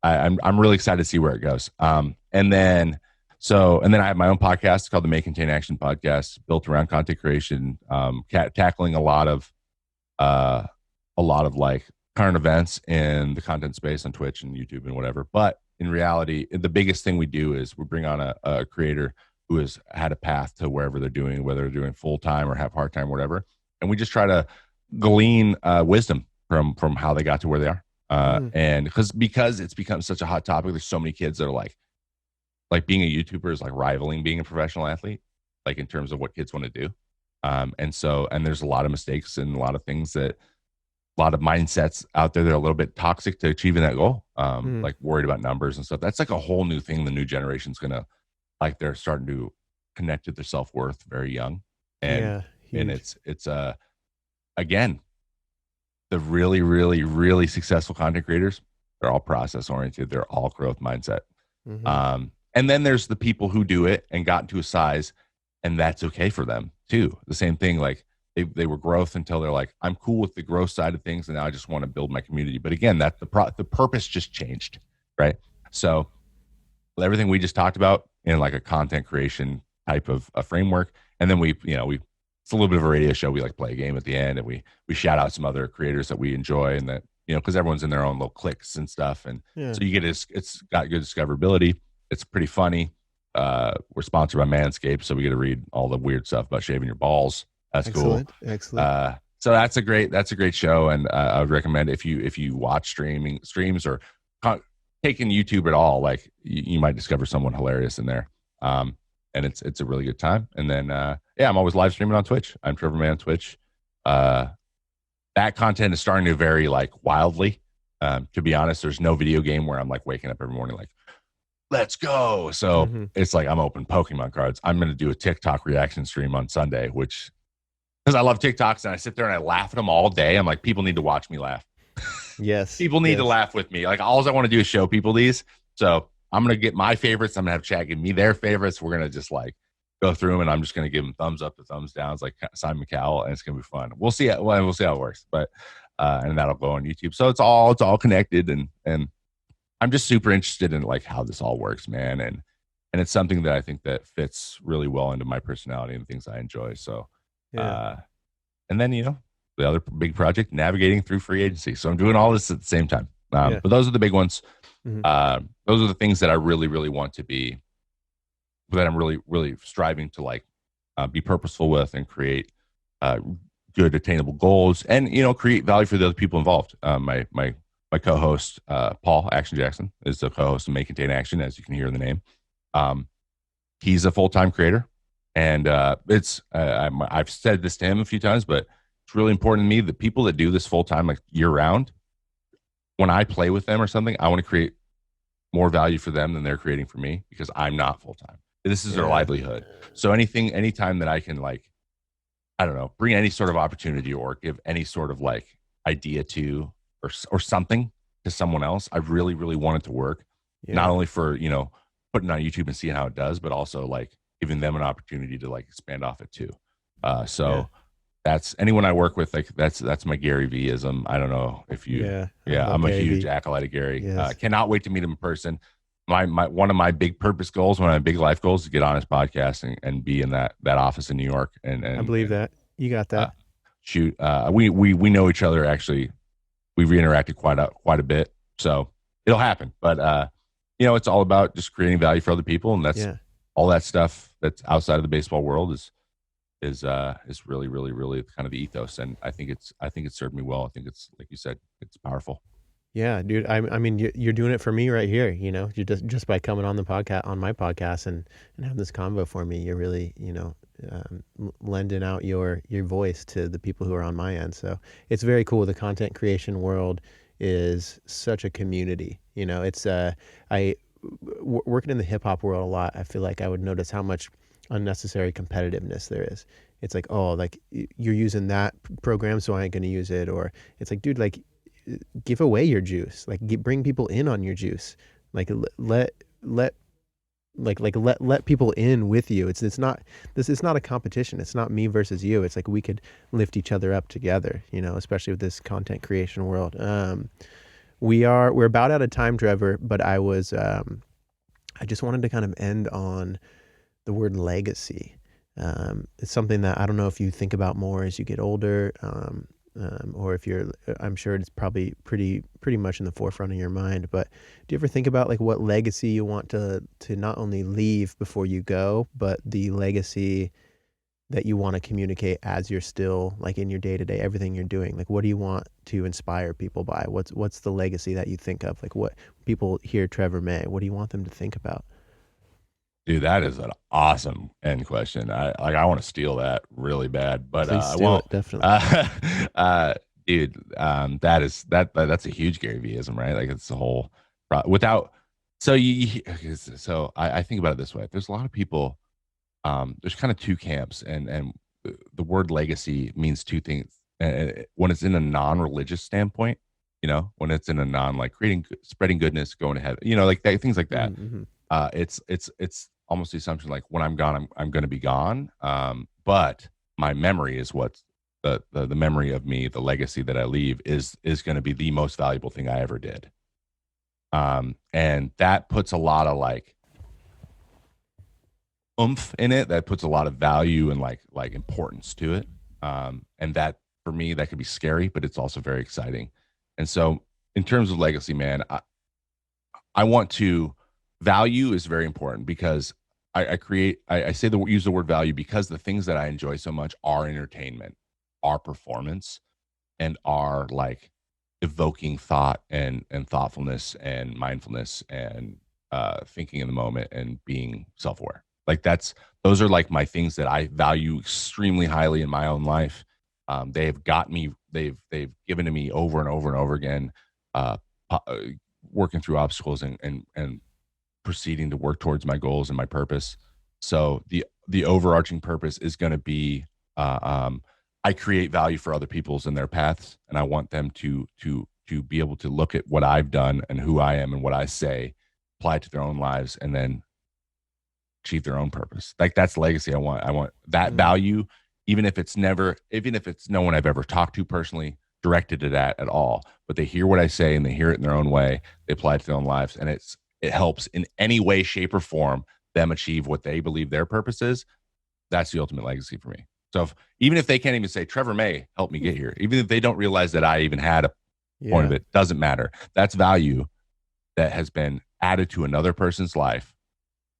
I'm really excited to see where it goes. And then I have my own podcast called the May Contain Action Podcast, built around content creation, tackling a lot of like current events in the content space on Twitch and YouTube and whatever. But in reality, the biggest thing we do is we bring on a creator who has had a path to wherever they're doing, whether they're doing full time or have part time, whatever, and we just try to glean wisdom from how they got to where they are. And because it's become such a hot topic, there's so many kids that are like being a YouTuber is like rivaling being a professional athlete, like in terms of what kids want to do. And there's a lot of mistakes and a lot of things that a lot of mindsets out there that are a little bit toxic to achieving that goal. Like worried about numbers and stuff. That's like a whole new thing. The new generation's going to, like, they're starting to connect with their self-worth very young. And, Yeah, and huge. it's again, the really, really, really successful content creators, they're all process oriented. They're all growth mindset. Mm-hmm. And then there's the people who do it and got to a size, and that's okay for them too. The same thing, like they were growth until they're like, I'm cool with the growth side of things, and now I just want to build my community. But again, that the purpose just changed, right? So everything we just talked about in like a content creation type of a framework, and then we it's a little bit of a radio show. We like play a game at the end, and we shout out some other creators that we enjoy, and that because everyone's in their own little cliques and stuff, and so you get it's got good discoverability. It's pretty funny. We're sponsored by Manscaped, so we get to read all the weird stuff about shaving your balls. That's Excellent. cool. Excellent. So that's a great show, and I would recommend if you watch streams or taking YouTube at all, like you might discover someone hilarious in there. And it's a really good time. And then I'm always live streaming on Twitch. I'm Trevor Man on Twitch. That content is starting to vary like wildly. To be honest, there's no video game where I'm like waking up every morning like, let's go. So it's like I'm open Pokemon cards. I'm going to do a TikTok reaction stream on Sunday, which, because I love TikToks and I sit there and I laugh at them all day. I'm like, people need to watch me laugh. Yes. People need to laugh with me. Like, all I want to do is show people these. So I'm going to get my favorites. I'm going to have Chad give me their favorites. We're going to just like go through them, and I'm just going to give them thumbs up to thumbs down. It's like Simon Cowell, and it's going to be fun. We'll see. We'll see how it works. But and that'll go on YouTube. So it's all connected, and I'm just super interested in like how this all works, man. And it's something that I think that fits really well into my personality and things I enjoy. So, and then the other big project, navigating through free agency. So I'm doing all this at the same time. But those are the big ones. Those are the things that I really, really want to be, that I'm really, really striving to like be purposeful with and create good attainable goals, and create value for the other people involved. My co-host Paul Action Jackson is the co-host of May Contain Action, as you can hear in the name. He's a full-time creator, and I've said this to him a few times, but it's really important to me that people that do this full-time, like year-round, when I play with them or something, I want to create more value for them than they're creating for me, because I'm not full-time. This is their livelihood. So anytime that I can, like, I don't know, bring any sort of opportunity or give any sort of like idea to or something to someone else, I really, really want it to work. Not only for putting it on YouTube and seeing how it does, but also like giving them an opportunity to like expand off it too. That's anyone I work with, like that's my Gary V-ism. I don't know if you I'm a huge acolyte of Gary. Cannot wait to meet him in person. My one of my big purpose goals, one of my big life goals, is to get on his podcast and be in that office in New York. And I believe that you got that. We know each other, actually. We've interacted quite a bit, so it'll happen. But it's all about just creating value for other people, and that's all that stuff that's outside of the baseball world is really, really, really kind of the ethos. And I think it's served me well. I think it's, like you said, it's powerful. Yeah, dude. I mean, you're doing it for me right here. You just by coming on my podcast and having this convo for me, you're really lending out your voice to the people who are on my end. So it's very cool. The content creation world is such a community. It's working in the hip hop world a lot. I feel like I would notice how much unnecessary competitiveness there is. It's like, oh, like you're using that program, so I ain't gonna use it. Or it's like, dude, like, give away your juice. Like, bring people in on your juice. Like, let people in with you. This is not a competition. It's not me versus you. It's like we could lift each other up together, especially with this content creation world. We're about out of time, Trevor, but I just wanted to kind of end on the word legacy. It's something that I don't know if you think about more as you get older, or if I'm sure it's probably pretty much in the forefront of your mind. But do you ever think about like what legacy you want to not only leave before you go, but the legacy that you want to communicate as you're still like in your day-to-day, everything you're doing? Like, what do you want to inspire people by? What's the legacy that you think of? Like, what people hear Trevor May, what do you want them to think about? Dude, that is an awesome end question. I want to steal that really bad, but Please I steal won't. it, definitely. Dude, that's a huge Gary Veeism, right? Like it's the whole without. So I think about it this way. There's a lot of people. There's kind of two camps, and the word legacy means two things. When it's in a non-religious standpoint, when it's in a non like creating, spreading goodness, going to heaven, like that, things like that. Mm-hmm. It's almost the assumption like when I'm gone, I'm going to be gone. But my memory is what's the memory of me, the legacy that I leave is going to be the most valuable thing I ever did. And that puts a lot of like oomph in it. That puts a lot of value and like importance to it. And that for me, that could be scary, but it's also very exciting. And so in terms of legacy, man, I want to value is very important because I say use the word value because the things that I enjoy so much are entertainment, are performance, and are like evoking thought and thoughtfulness and mindfulness and thinking in the moment and being self-aware. Like those are like my things that I value extremely highly in my own life. They have got me. They've given to me over and over and over again. Uh, Working through obstacles and proceeding to work towards my goals and my purpose. So the overarching purpose is going to be I create value for other people's in their paths, and I want them to be able to look at what I've done and who I am and what I say, apply it to their own lives, and then achieve their own purpose. Like that's legacy. I want that value, even if it's no one I've ever talked to personally directed to that at all, but they hear what I say and they hear it in their own way. They apply it to their own lives, and it helps in any way, shape, or form them achieve what they believe their purpose is. That's the ultimate legacy for me. So even if they can't even say Trevor May helped me get here, even if they don't realize that I even had a point of it, doesn't matter. That's value that has been added to another person's life,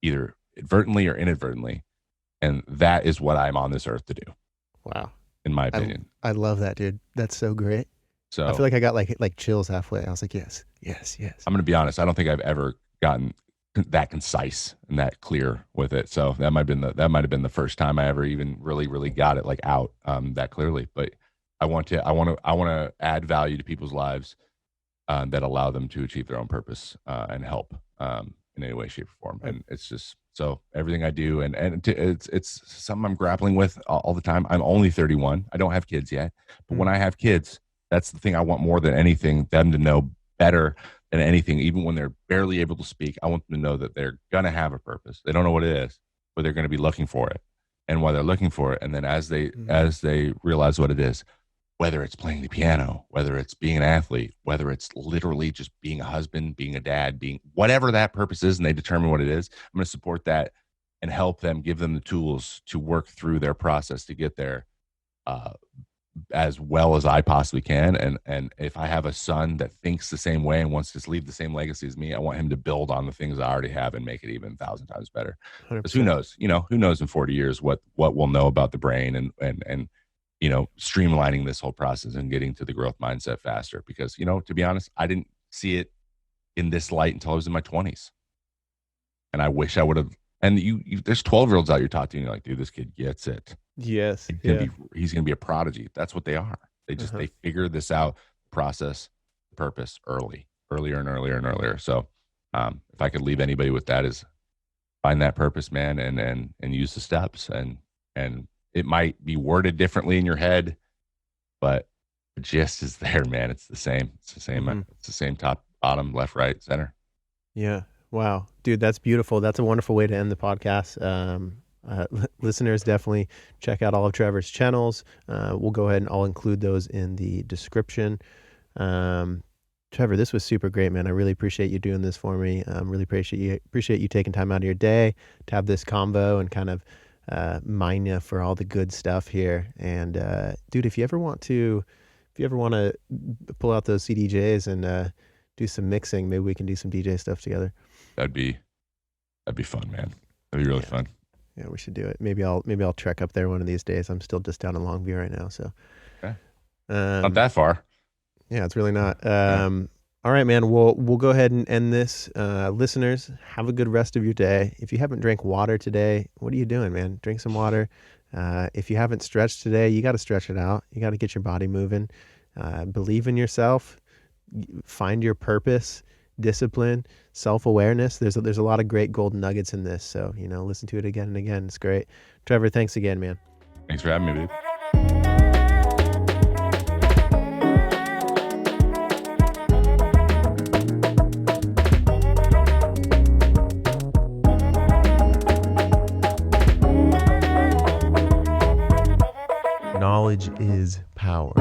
either advertently or inadvertently. And that is what I'm on this earth to do. Wow. In my opinion. I love that, dude. That's so great. So I feel like I got like chills halfway. I was like, yes. I'm going to be honest. I don't think I've ever gotten that concise and that clear with it. So that might have been the first time I ever even really got it like out that clearly. But I want to add value to people's lives that allow them to achieve their own purpose and help in any way, shape, or form. And it's just so everything I do, and it's something I'm grappling with all the time. I'm only 31. I don't have kids yet, but when I have kids, that's the thing I want more than anything. Them to know better than anything, even when they're barely able to speak. I want them to know that they're gonna have a purpose. They don't know what it is, but they're gonna be looking for it. And while they're looking for it, and then as they realize what it is, whether it's playing the piano, whether it's being an athlete, whether it's literally just being a husband, being a dad, being whatever that purpose is, and they determine what it is, I'm going to support that and help them, give them the tools to work through their process to get there as well as I possibly can. And if I have a son that thinks the same way and wants to leave the same legacy as me, I want him to build on the things I already have and make it even 1,000 times better. Because who knows, who knows in 40 years what we'll know about the brain and streamlining this whole process and getting to the growth mindset faster. Because, to be honest, I didn't see it in this light until I was in my 20s. And I wish I would have. And there's 12-year-olds out here talking to you, and you're like, dude, this kid gets it. Yes. He's going to be a prodigy. That's what they are. They just, they figure this out, process, purpose earlier and earlier. So if I could leave anybody with that is find that purpose, man, and use the steps and it might be worded differently in your head, but the gist is there, man. It's the same. It's the same. It's the same top, bottom, left, right, center. Yeah. Wow, dude, that's beautiful. That's a wonderful way to end the podcast. Listeners, definitely check out all of Trevor's channels. We'll go ahead and I'll include those in the description. Trevor, this was super great, man. I really appreciate you doing this for me. Really appreciate you taking time out of your day to have this convo and kind of mine you for all the good stuff here. And dude, if you ever want to pull out those CDJs and do some mixing, maybe we can do some DJ stuff together. That'd be fun, man. That'd be really fun. Yeah, we should do it. Maybe I'll trek up there one of these days. I'm still just down in Longview right now, so okay. Not that far. Yeah, it's really not. All right, man. We'll go ahead and end this. Listeners, have a good rest of your day. If you haven't drank water today, what are you doing, man? Drink some water. If you haven't stretched today, you got to stretch it out. You got to get your body moving. Believe in yourself. Find your purpose, discipline, self-awareness. There's a lot of great golden nuggets in this. So, listen to it again and again. It's great. Trevor, thanks again, man. Thanks for having me, dude. Knowledge is power.